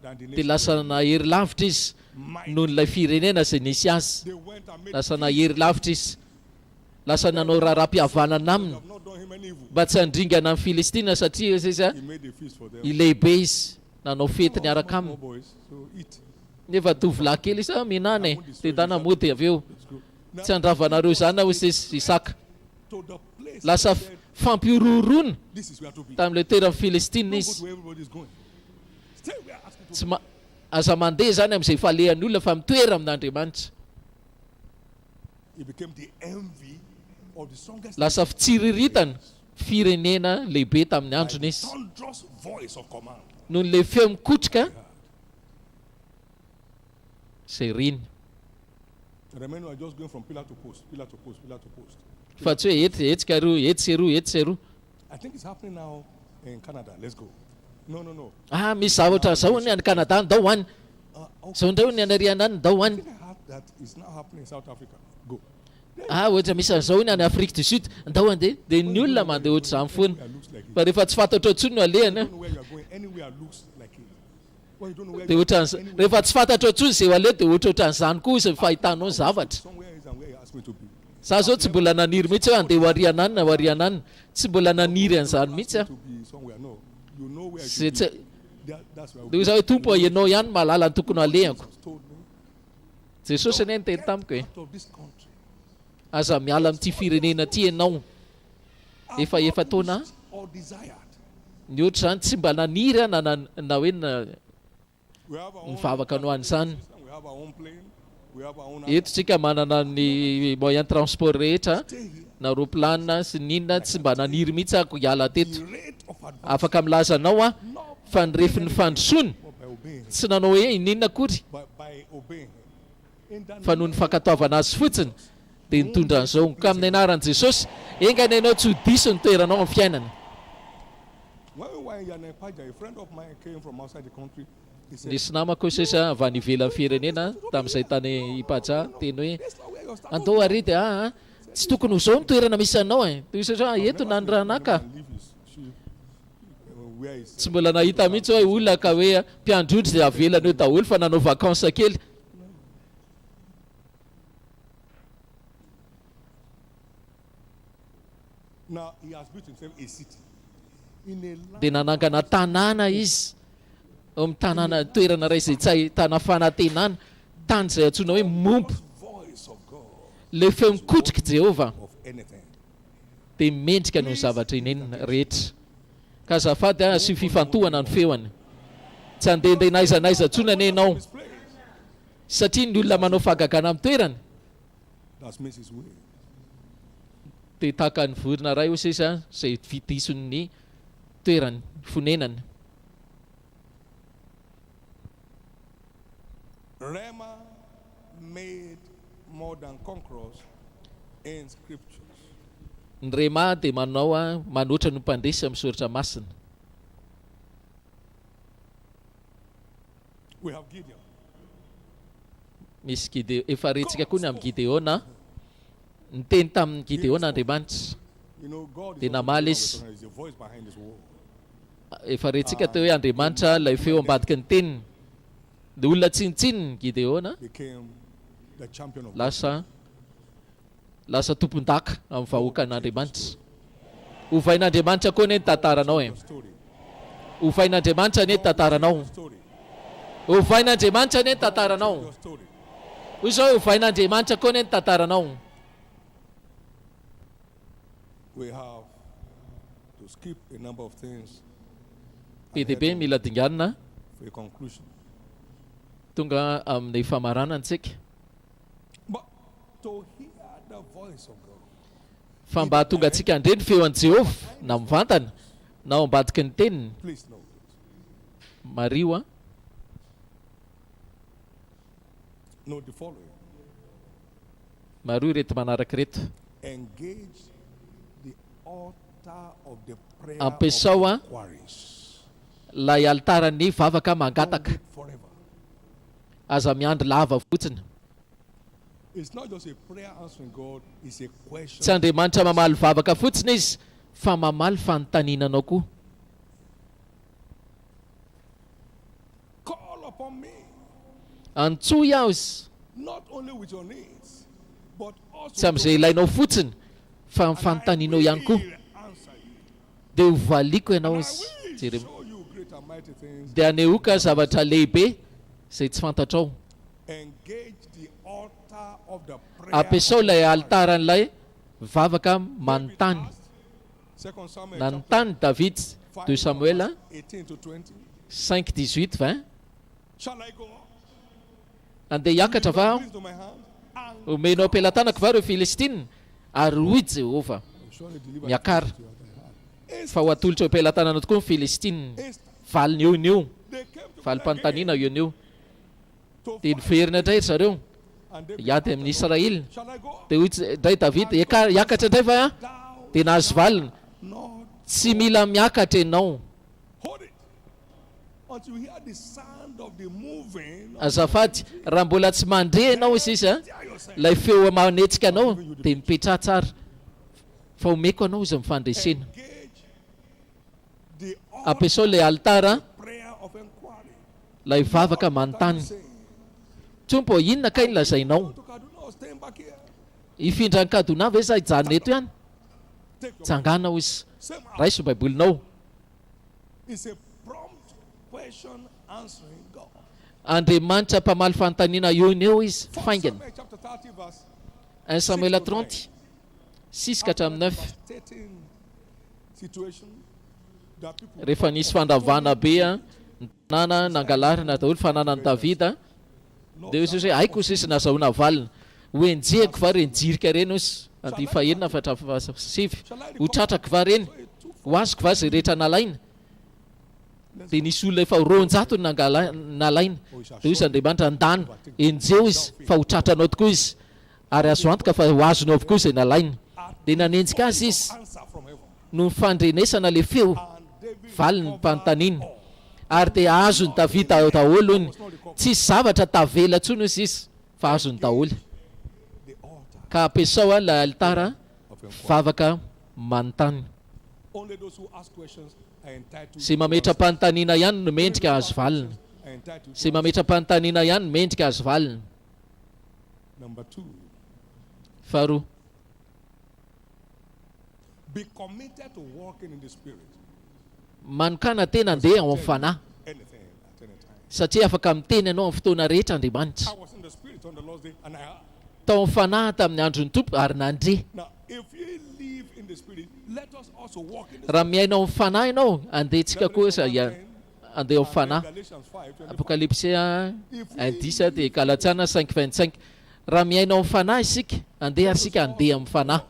than the
Dia
nation.
lasa nahery lavitra izy noho n'ilay firenena izay nisy azy. Lasa nahery lavitra izy. Lasa nanao raharaham-pihavanana aminy. Mba tsy handringana amin'ny Filistina satria izy ilehibe izy. Nanao fety niaraka aminy. Nefa tovolahy kely izy minany dia tanamody avy eo. Tsy handravanareo zany hoy Isaka. Lasa fampiororona tamin'ilay toeran'ny Filistina izy. Tsy aza mandeha zany amin'izay falehan'ny olona fa mitoera amin'Andriamanitra.
He became the envy of the strongest.
Lasa fitsiriritana firenena lehibe tamin'ny androny izy.
Thunderous voice of command.
Noho n'ilay feo mikotrika izay riny.
Remember, we are just going from pillar to post, pillar to post, pillar to post.
Fa tsy hoe hetsika roa, hetsy roa, hetsy roa.
I think it's happening now in Canada. Let's go. No.
Misy zavatra zao ny any Canada ndao hoany. Zao ndao ny anariana any ndao hoany.
That is now happening in South Africa. Go.
Ohatra misy an'izao ny any Afrique du Sud ndao andeha dia ny olona mandeha ohatra izany foana. Fa rehefa tsy fantatra ohatsony no alehany. Dia ohatra rehefa tsy fantatra ohatsony izay aleha dia ohatr'izany koa izy fahitanao ny zavatra. Za zao tsy mbola naniry mihitsy hoe andeha ho arianany na ho arianany. Tsy mbola naniry an'izany mihitsy dia za hoe tompo ianao ihany mahalala ny tokony alehako. Jesosy anie niteny tamiko hoe aza miala amin'ity firenena ty ianao efa taona ny ohatra zany tsy mba naniry na hoe nivavaka anao an'izany. Eto tsika manana ny moyen transport rehetra na roplanina sy ninona tsy mba naniry mihitsy ako hiala teto. Afaka milaza anao fa nyrefin'ny fandrosoana tsy nanao hoe ininona akory fa noho ny fankatoavana azy fotsiny dia nitondra an'izao ka amin'ny anaran'i Jesosy engany ianao tsy ho diso ny toeranao amin'ny fiainana. Nisy namako sesa avy any ivelan'ny firenena tamin'izay tany Ipaja teny hoe andao ary dia tsy tokony ho zao ny toerana misy anao toy sasa eto nandranaka. Tsy mbola nahita mihitsy hoe olona ka hoe mpiandrodry dia avelany eo daholo fa nanao vakansa kely. Dia nanangana tanàna izy amin'ny tanàna toerana iray izay tsy ahitana fanantenana, tany izay antsoina hoe mompo. Le feo mikotrika Jehova dia mendrika noho ny zavatra inenina rehetra. Ka azafady asio fifantohana ny feoany. Tsy handehandeha naizanaiza ntsony anie ianao satria ny olona manao fahagagana amin'ny toerany dia tahaka ny vorona ray osesa izay vidisony toerany fonenany.
Rema made more than conquerors in scriptures.
Ny Rema dia manao manoatra no mpandresy amin'ny soratra masina.
We have Gideon.
Misy Gideon, efa retsika koa ny amin'ny Gideona. Niteny tamin'ny Gideona Andriamanitra dia namaly izy. Efa retsika teo hoe Andriamanitra ilay feo ambadika ny teniny. Dia olona tsinitsininy Gideona lasa tompon-daka amin'ny vahoakan'Andriamanitra. Ovain'Andriamanitra koa anie ny tantaranao Ovain'Andriamanitra anie ny tantaranao. Ovain'Andriamanitra anie ny tantaranao. Hoy izao ovain'Andriamanitra koa anie ny tantaranao.
We have to skip a number of things.
Be dia be mila dinganina
For a conclusion.
tonga amin'ny famaranantsika.
But to hear the voice of God.
Fa mba tonga antsika andre ny feon'i Jehova na mivantana na ao ambadiky ny teniny.
Please note.
Mario a.
Note the following.
Mario reto manaraka reto.
Engage the altar of the prayer
Ampiasao a
of inquiries.
lay altaran'ny vavaka mangataka.
Forever.
Aza miandry lava fotsiny.
It's not just a prayer answering God, it's a question.
Tsy Andriamanitra mamaly vavaka fotsiny izy fa mamaly fanontaniananao koa.
Call upon me.
Antsoy aho izy.
Not only with your needs, but also
Tsy amin'izay ilainao fotsiny fa amin'ny fanontanianao ihany koa. Dia ho valiko ianao izy.
show you great and mighty things.
Dia anehoka zavatra lehibe izay tsy fantatrao.
Engage the altar of the prayer.
Ampiasao ilay altaran'ilay vavaka manontany.
Second Samuel
Nanontany David 2 Samuel
18 to 20.
5:18-20.
Shall I go?
Andeha hiakatra va aho?
Into my hand.
Omenao am-pelantanako va ireo Filistina? Ary hoy Jehova miakara fa ho atolotra eo am-pelantanana tokoa ny Filistina. Valiny eo ny eo. Valim-panontaniana eo ny eo. Dia niverina indray zareo hiady amin'ny Israely. Dia hoy indray David hiakatra indray va aho? Dia nahazo valiny. Tsy mila miakatra ianao.
Until you hear the sound of the moving.
Azafady, raha mbola tsy mandre ianao izy lay feo manetsika anao dia mipetraha tsara. Fa omeko anao izy mifandresena. Ampiasao ilay altara lay vavaka manontany. Tsompo inona kay lazainao? Ifindra ny Kadona ve sa hijanona eto ihany? Tsanganao izy. Raiso baibolinao.
It's a prompt question answering God.
Andriamanitra mpamaly fanontaniana eo ny eo izy faingana. 1 Samuel 30 6-9. Rehefa nisy fandavana be nana nangalarina daholo fananany Davida dia izy hoe aiko sisy nazahoana valina ho enjehako va reny jirika reny izy andy fahenina fatra sivy ho tratrako va reny ho azoko va zay rehetra nalaina. Dia nisy olona efa roanjato nalaina dia izy Andriamanitra andany enjeo izy fa ho tratranao tokoa izy ary azo antoka fa ho azonao avokoa izay nalaina. Dia nanenjika azy izy no mifandrenesana le feo valiny mpanontaniana ary dia azony Davida daholo iny. Tsisy zavatra tavela tsony izy fa azony daholo. Ka ampiasao ilay altara vavaka manontany.
Only those who ask questions are entitled.
Sy mametra-panontaniana ihany no mendrika azo valina. Sy mametra-panontaniana ihany no mendrika azo valina.
Number 2.
Faharoa.
Be committed to walking in the spirit.
Manokana tena andeha ao amin'ny fanahy.
Anything at any time.
Satria afaka miteny ianao amin'ny fotoana rehetra Andriamanitra.
I was in the spirit on the Lord's day and I heard.
Tao amin'ny fanahy tamin'ny andron'ny Tompo ary nandre.
Now, if you live in the spirit, let us also walk in the
Raha
spirit.
miainao amin'ny fanahy ianao andehantsika koa andeha amin'ny fanahy.
Galatians 5:25.
Apokalipsia 1:10 dia Galatsiana 5:25. Raha miainao amin'ny fanahy isika andeha isika andeha amin'ny fanahy.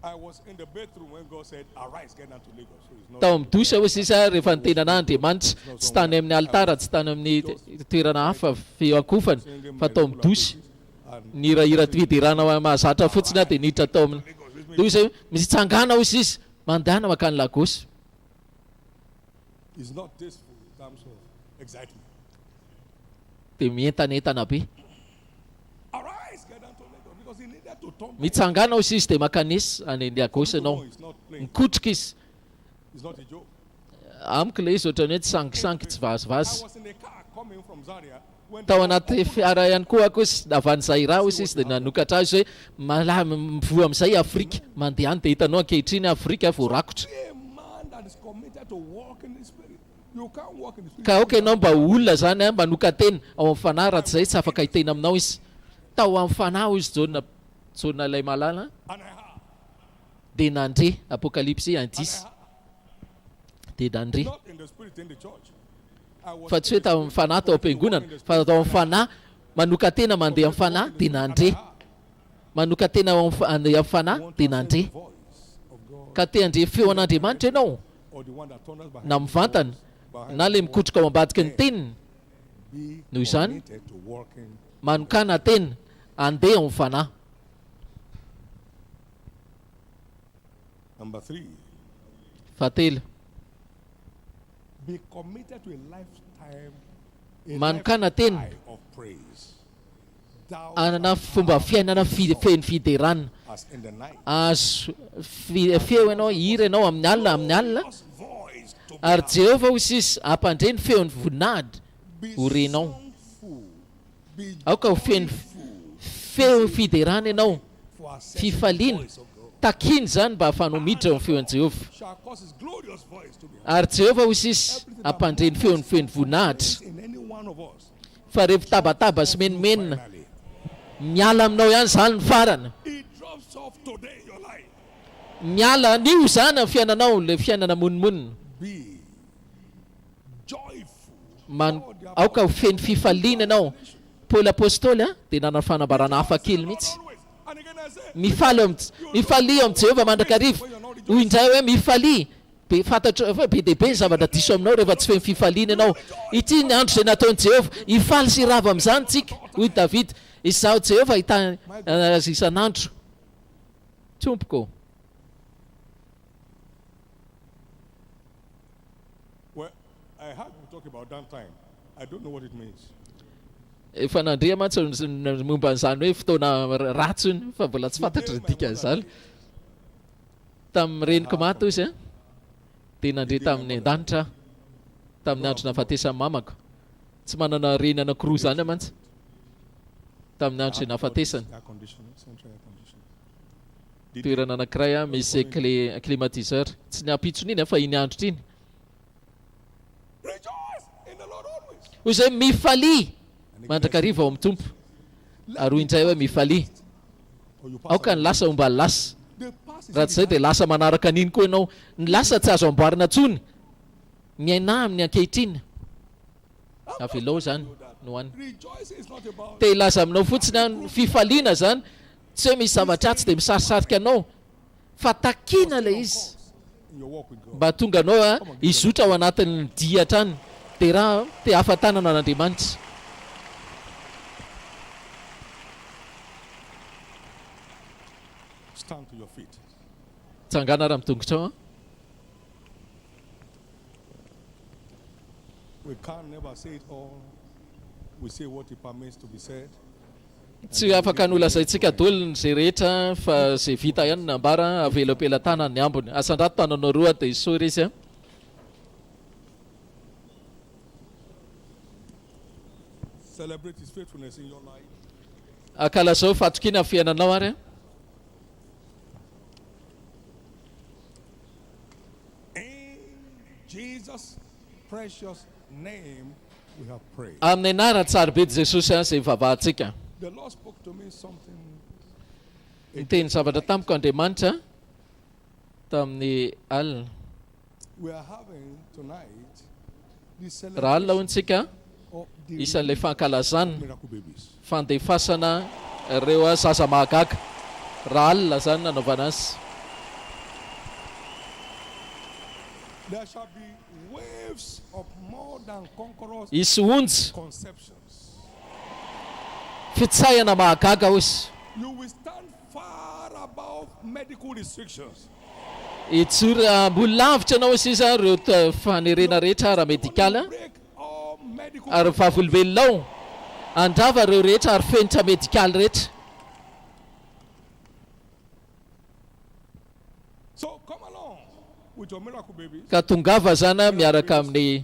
I was in the bedroom when God said, "Arise, get down to Lagos." So it's not.
Tao amin'ny dosa hoy sisa rehefa nitenan'Andriamanitra tsy tany amin'ny altara tsy tany amin'ny toerana hafa feo ankofany fa tao amin'ny dosy. Nirahira fidirana mahazatra fotsiny dia niditra tao amin'ny dosa misy tsangana hoy sisa mandehana makany Lagos.
It's not tasteful in terms of excitement.
Dia mientanentana be.
Arise, get down to Lagos because he needed to turn.
Mitsangana hoy sisa dia makanesy any Lagos ianao. Mikotrika izy.
It's not a joke.
Amiko ilay izy ohatrany hoe tsy sangisangy tsy
I
vazivazy.
was in a car coming from Zaria when
Tao anaty fiara ihany koa ako izy avany Zaira hoy sisa dia nanokatra azy hoe mivoa amin'izay Afrika mandeha any dia hitanao ankehitriny Afrika vao rakotra.
a man that is committed to walk in the spirit. You can't walk in the spirit.
Ka oka ianao mba olona zany manoka tena ao amin'ny fanahy raha tsy izay tsy afaka hitena aminao izy. Tao amin'ny fanahy izy jona ilay malala
And I heard.
dia nandre Apokalipsia 1:10 dia nandre.
Not in the spirit in the church. I was
Fa tsy hoe tao amin'ny fanahy tao am-piangonana fa tao amin'ny fanahy manoka tena mandeha amin'ny fanahy dia nandre, manoka tena andeha amin'ny fanahy dia nandre. Ka te andre feo an'Andriamanitra ianao na mivantana na le mikotroka ao ambadika ny teniny, noho izany manokana tena andeha amin'ny fanahy.
Number 3.
Fahatelo,
Be committed to a lifetime
manokana tena
of praise.
anana fomba fiainana feno fiderana.
As in the night.
Azo feo ianao hira ianao amin'ny alina ary Jehova ho sisy ampandre ny feon'ny voninahitra ho renao. Aoka ho feo fiderana ianao, fifaliana takiny zany mba ahafahanao miditra amin'ny feon'i Jehova.
Shall cause his glorious voice to be heard.
Ary Jehova ho sisy ampandre ny feon'ny voninahitra.
In any one of us.
Fa rehefa tabataba sy menomenina miala aminao ihany zany ny farana.
It drops off today your life.
Miala anio zany amin'ny fiainanao, le fiainana monimonina.
Be joyful.
Aoka ho feno fifaliana ianao. Paoly apôstôly dia nanao fanambarana hafa kely mihitsy. Mifaly amin'ny Jehova mandrakariva. Hoy indray hoe mifaly. Fantatra be dehibe ny zavatra diso aminao rehefa tsy feno fifaliana ianao. Ity ny andro izay nataon'i Jehova, hifaly sy rava amin'izany tsika. Hoy David, izaho Jehova ahitana isan'andro. Tompoko.
Well, I heard you talk about downtime. I don't know what it means.
Efa nandrea mantsy momba an'izany hoe fotoana ratsy iny, fa mbola tsy fantatra ny dikan'izany. Tamin'ny reniko maty izy dia nandre tamin'ny an-danitra tamin'ny andro nahafatesan'ny mamako. Tsy manana reny anankiroa zany mantsy tamin'ny andro izay nahafatesany. Toerana anankiray misy climatiseur, tsy ny ampitsony iny fa iny andro iny. Hoy izay mifaly mandrakariva ao amin'ny tompo. Ary hoy indray hoe mifaly. Aoka ny lasa omba lasa. Raha tsy izay dia lasa manaraka an'iny koa ianao. Ny lasa tsy azo amboarina intsony. Miaina amin'ny ankehitriny. Avelao zany no any. Te hilaza aminao fotsiny ny fifaliana zany. Tsy hoe misy zavatra tsy dia misarisarika anao. Fa takina ilay izy. Mba tonga anao hizotra ao anatin'ny diatra any. Dia raha te hahafantanana an'Andriamanitra.
Stand to your feet.
Tsangana raha mitongotra.
We can never say it all. We say what it permits to be said.
Tsy afaka nolazaintsika dolony zay rehetra fa zay vita ihany nambara avelo am-pelatana ny ambony. Asandrato tananao roa dia isory izy.
Celebrate his faithfulness in your life.
Akalazao fatokina amin'ny fiainanao ary.
Jesus' precious name we have prayed.
Amin'ny anarany tsarabe Jesosy izay vavahantsika.
The Lord spoke to me something.
Niteny zavatra tamiko Andriamanitra tamin'ny alina.
We are having tonight the
raha alina hoantsika
of the
isan'ilay fankalazana
miracle babies.
fandefasana ireo zaza mahagaga. Raha alina zany nanaovana azy.
There shall be waves of more than conquerors
Isy onjy
conceptions.
fitsahana mahagaga hozy.
You will stand far above medical restrictions.
Ijoro ambony lavitra anao izy izy ireo fanerena rehetra ara-medikala ary vavolombelonao andrava ireo rehetra ary fenitra medikaly rehetra.
So come along with your miracle babies.
Ka tongava zany miaraka amin'ny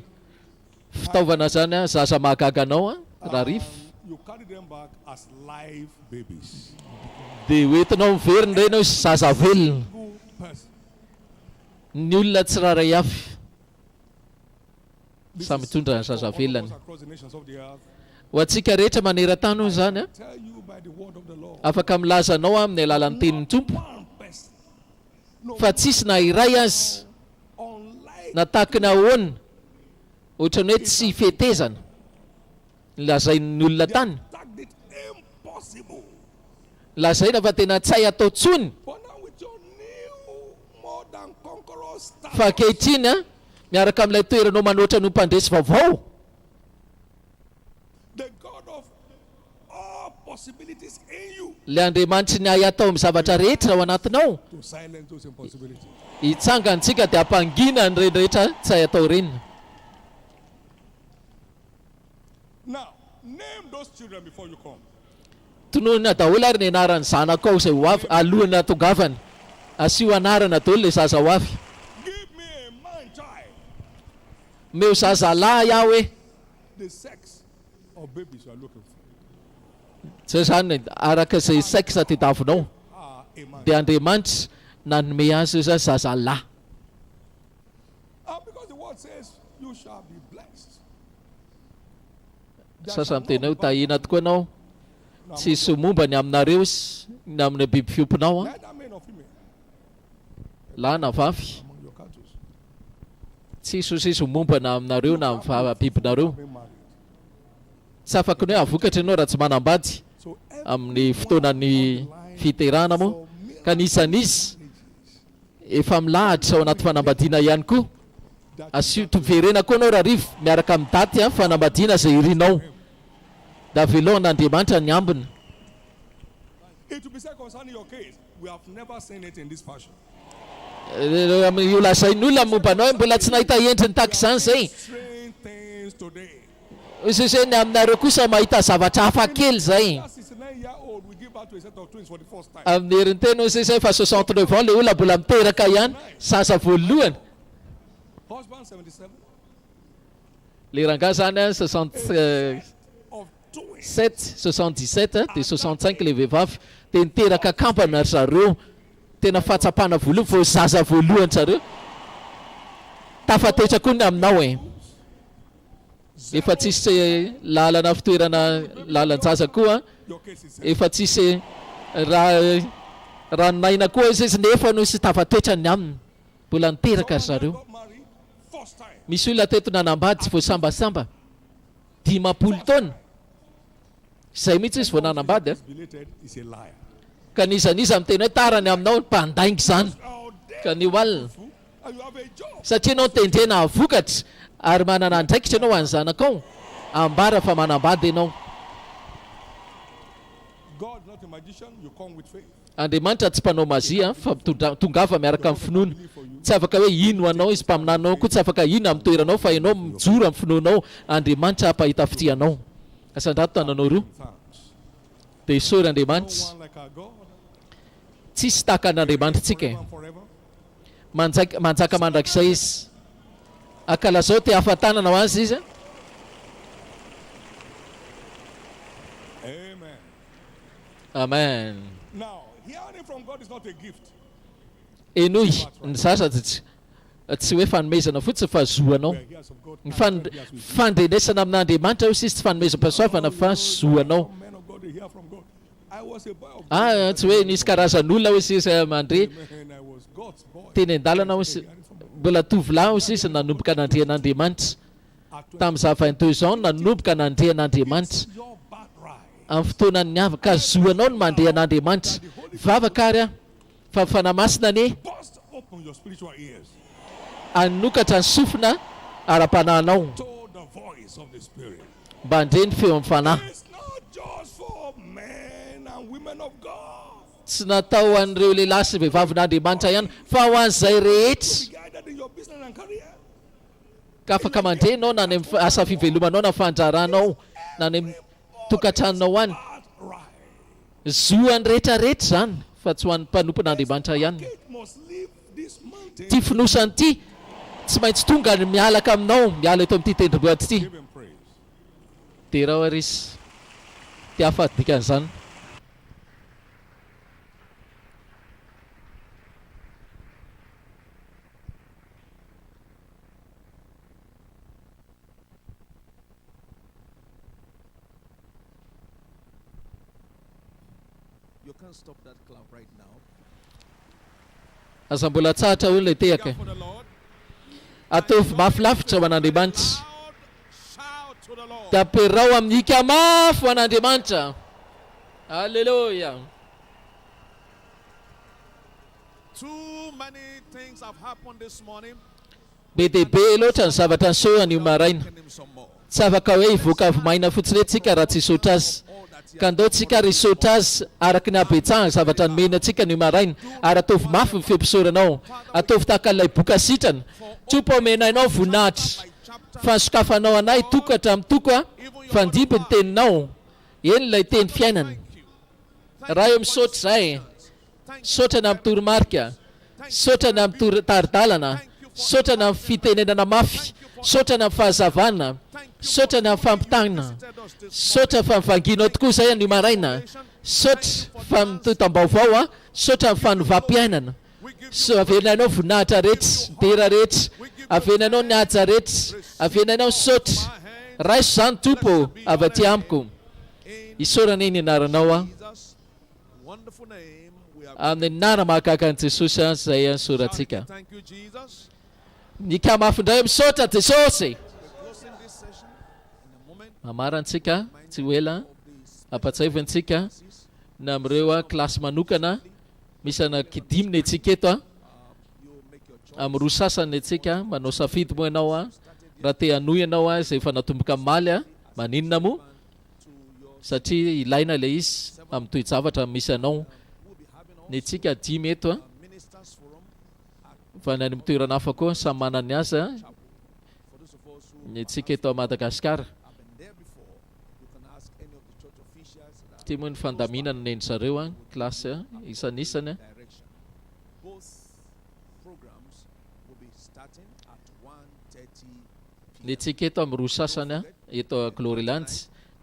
fitaovana zany zaza mahagaganao raha rif.
You carry them back as live babies.
Dia hoentinao miverina ireny izy zaza velona.
Person.
Ny olona tsiraray avy samy mitondra ny zaza velona.
Across the nations of the earth.
Ho antsika rehetra maneran-tany hoy zany
Tell you by the word of the Lord.
afaka milazanao amin'ny alalan'ny tenin'ny Tompo fa tsisy na iray azy natahakana ahoana ohatrany hoe tsy fetezana lazain'ny olona tany.
Tagged it impossible.
Lazaina fa tena tsy hay atao tsony.
But now with your new more than conqueror status,
Fa ankehitriny a miaraka amin'ilay toeranao manoatra no mpandresy vaovao.
the God of all possibilities in you,
Le Andriamanitra ny hay atao amin'ny zavatra rehetra ao anatinao.
to silence those impossibilities.
Hitsangantsika dia hampangina ny rehetra tsy hay atao reny.
Now, name those children before you come.
Tonoina daholo ary ny anaran'ny zanako ao izay ho avy alohana tongavany. Asio anarana daholo le zaza ho avy.
Give me a man child.
Meo zazalahy aho hoe.
The sex of babies you are looking for.
Zay zany araka izay sexe tadiavinao. Dia Andriamanitra nanome azy io zany zazalahy.
Because the word says, you shall be blessed.
Sasa miteny hoe tahina tokoa ianao. Tsisy momba ny aminareo ny amin'ny biby fiomponao.
Neither male nor female.
Lahy na vavy.
Among your cattle.
Tsisy momba na aminareo na amin'ny bibinareo. Tsy afaka ny hoe avokatra ianao raha tsy manambady amin'ny fotoanan'ny fiterana moa. Ka nisan'izy efa milahatra ao anaty fanambadiana ihany koa. Asio toverena koa anao raha rivo miaraka amin'ny daty fanambadiana izay irinao. Da veloan'Andriamanitra ny ambiny.
It will be said concerning your case, we have never seen it in this fashion.
Io lazain'olona mombanao hoe mbola tsy nahita endriny tahaka izany zay.
Strange things today.
Izay ny aminareo kosa mahita zavatra hafa kely zay.
That 69-year-old will give birth to a set of twins for the first time.
Amin'ny herin'ny teny zay fa 69 ans le olona mbola miteraka ihany zaza voalohany.
Husband 77.
Le rangahy zany 77 dia 65 le vehivavy dia niteraka kampana ry zareo. Tena fahatsapana voalohany vao zaza voalohany zareo. Tafatetra koa ny aminao e. Efa tsisy lalana fitoerana lalan-jaza koa. Efa tsisy ranonaina koa izy nefa no sy tafatetra ny aminy. Mbola niteraka ry zareo. Misy olona teto nanambady tsy voasambasamba 50 taona. Zay mihitsy izy vao nanambady. Ka nizaniza amin'ny teny hoe tarany aminao mpandaingy zany. Ka ny oalina. Satria anao tendrena avokatra ary manana andraikitra ianao any zanakao. Ambara fa manambady ianao. Andriamanitra tsy mpanao mazia fa tongava miaraka amin'ny finoana. Tsy afaka hoe ino anao izy mpaminanao koa tsy afaka ino amin'ny toeranao fa ianao mijoro amin'ny finoanao. Andriamanitra hampahita fitianao. Asandrato tananao roa. Dia isory Andriamanitra. Tsisy tahaka an'Andriamanitra tsika. Manjaka mandrakizay izy. Akalazao te hafantanana ho azy izy.
Amen.
Amen.
Now, hearing from God is not a gift.
Enoy ny zaza tsy hoe fanomezana fotsiny fa zoanao. Ny fandrenesana amin'Andriamanitra io sisy tsy fanomezam-pahasoavana fa zoanao. Tsy hoe nisy karazan'olona hoe sisa mandre teny an-dalana hoe mbola tovolahy sisa nanomboka nandre an'Andriamanitra. Tamin'ny za 22 ans nanomboka nandre an'Andriamanitra. Amin'ny fotoanany avy ka zoanao no mandre an'Andriamanitra. Vavaka ary fa fanamasina ne anokatra ny sofina ara-panahinao mba andre ny feo amin'ny fanahy. Tsy natao an'ireo lehilahy sy vehivavin'Andriamanitra ihany fa ho an'izay rehetra. Ka afaka mandrenao na ny asa fivelomanao na fandraranao na ny tokantranonao any. Zoany rehetrarehetra zany fa tsy ho an'ny mpanompon'Andriamanitra ihany. Ty finosany ty tsy maintsy tonga ny mialaka aminao, miala eto amin'ity tendrombohitra ity. Dia raha oharisy ty hafadikan'izany.
You can't stop that clap right now.
Aza mbola tsahatra olona tehaka. Ataovy mafilafitra ho an'Andriamanitra. Taperao amin'ika mafy ho an'Andriamanitra. Hallelujah.
Too many things have happened this morning.
BTB loatra ny zavatra nisoany io maraina. Tsy afaka hoe hivoaka maina fotsiny antsika raha tsy hisotra azy. Ka andao tsika risotra azy araka ny habetsahana zavatra nomena antsika ny maraina ary ataovy mafy ny fiampisoranao. Ataovy tahaka ilay boka sitrana. Tsopo omenainao voninahitra. Fansokafanao anay toko hatramin'ny toko fandimby ny teninao. Eny ilay teny fiainana. Raha eo misaotra izay. Saotrana amin'ny toromarika. Saotrana amin'ny taridalana. Saotrana amin'ny fitenenana mafy. Saotrana amin'ny fahazavana. Saotrana amin'ny fampitana. Saotra fa mivanginao tokoa izay any maraina. Saotra fa mitotam-baovao. Saotra amin'ny fanovam-piainana. So avenainao voninahitra rehetra, dera rehetra. Avenainao ny haja rehetra. Avenainao saotra. Raiso izany tompo avy aty amiko. Isaorana eny anaranao amin'ny nara mahakaka an'i Jesosy izay ansorantsika. Nika mafindray misaotra Jesosy. Mamarantsika tsy ho ela ampatsaivantsika na amin'ireo klasy manokana misy anankidimy antsika eto amin'ny roa sasany antsika manao safidy moa ianao raha te hanohy ianao izay efa natomboka maly maninona moa satria ilaina ilay izy amin'ny toe-javatra misy anao. Ny antsika dimy eto fa ny any amin'ny toerana hafa koa samy manany azy ny antsika eto a Madagasikara. Ty moa ny fandaminana ny endry klasy isan'isany. Ny antsika eto amin'ny roa sasany eto Gloriland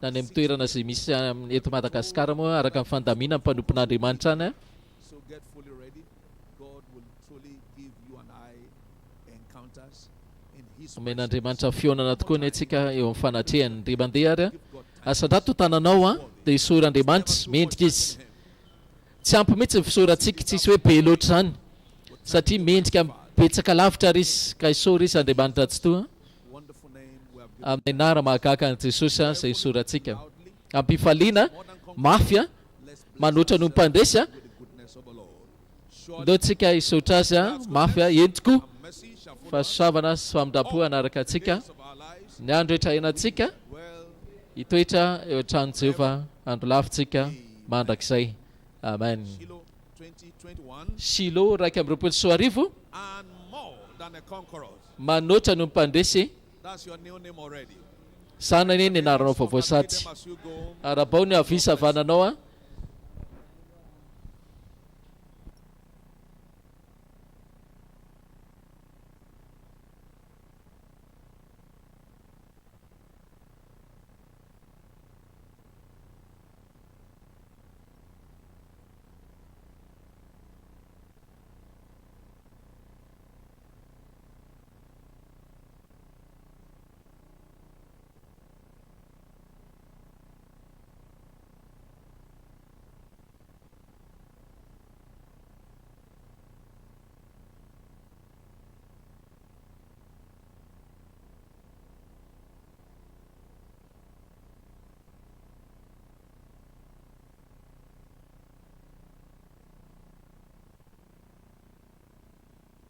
na ny amin'ny toerana izay misy eto Madagasikara moa araka ny fandamina ny mpanompon'Andriamanitra any. Omen'Andriamanitra fionana tokoa ny antsika eo amin'ny fanatrehany ry mandeha ary asandrato tananao dia isor'Andriamanitra mendrika izy. Tsy ampy mihitsy ny fisorantsika tsisy hoe be loatra izany satria mendrika betsaka lavitra ary izy ka isora izy Andriamanitra tsy toa. Amin'ny nara mahakaka an'i Jesosy izay isorantsika. Ampifaliana mafy manoatra no mpandresy ndao tsika isotra azy mafy entiko fahasosavana sy famindrapo anaraka antsika ny andro rehetra iainantsika hitoetra eo an-trano Jehovah andro lavintsika mandrakizay. Amen. Shilo 1:21 manoatra no mpandresy. Sana neny anaranao vaovao sady arabao ny avisa vananao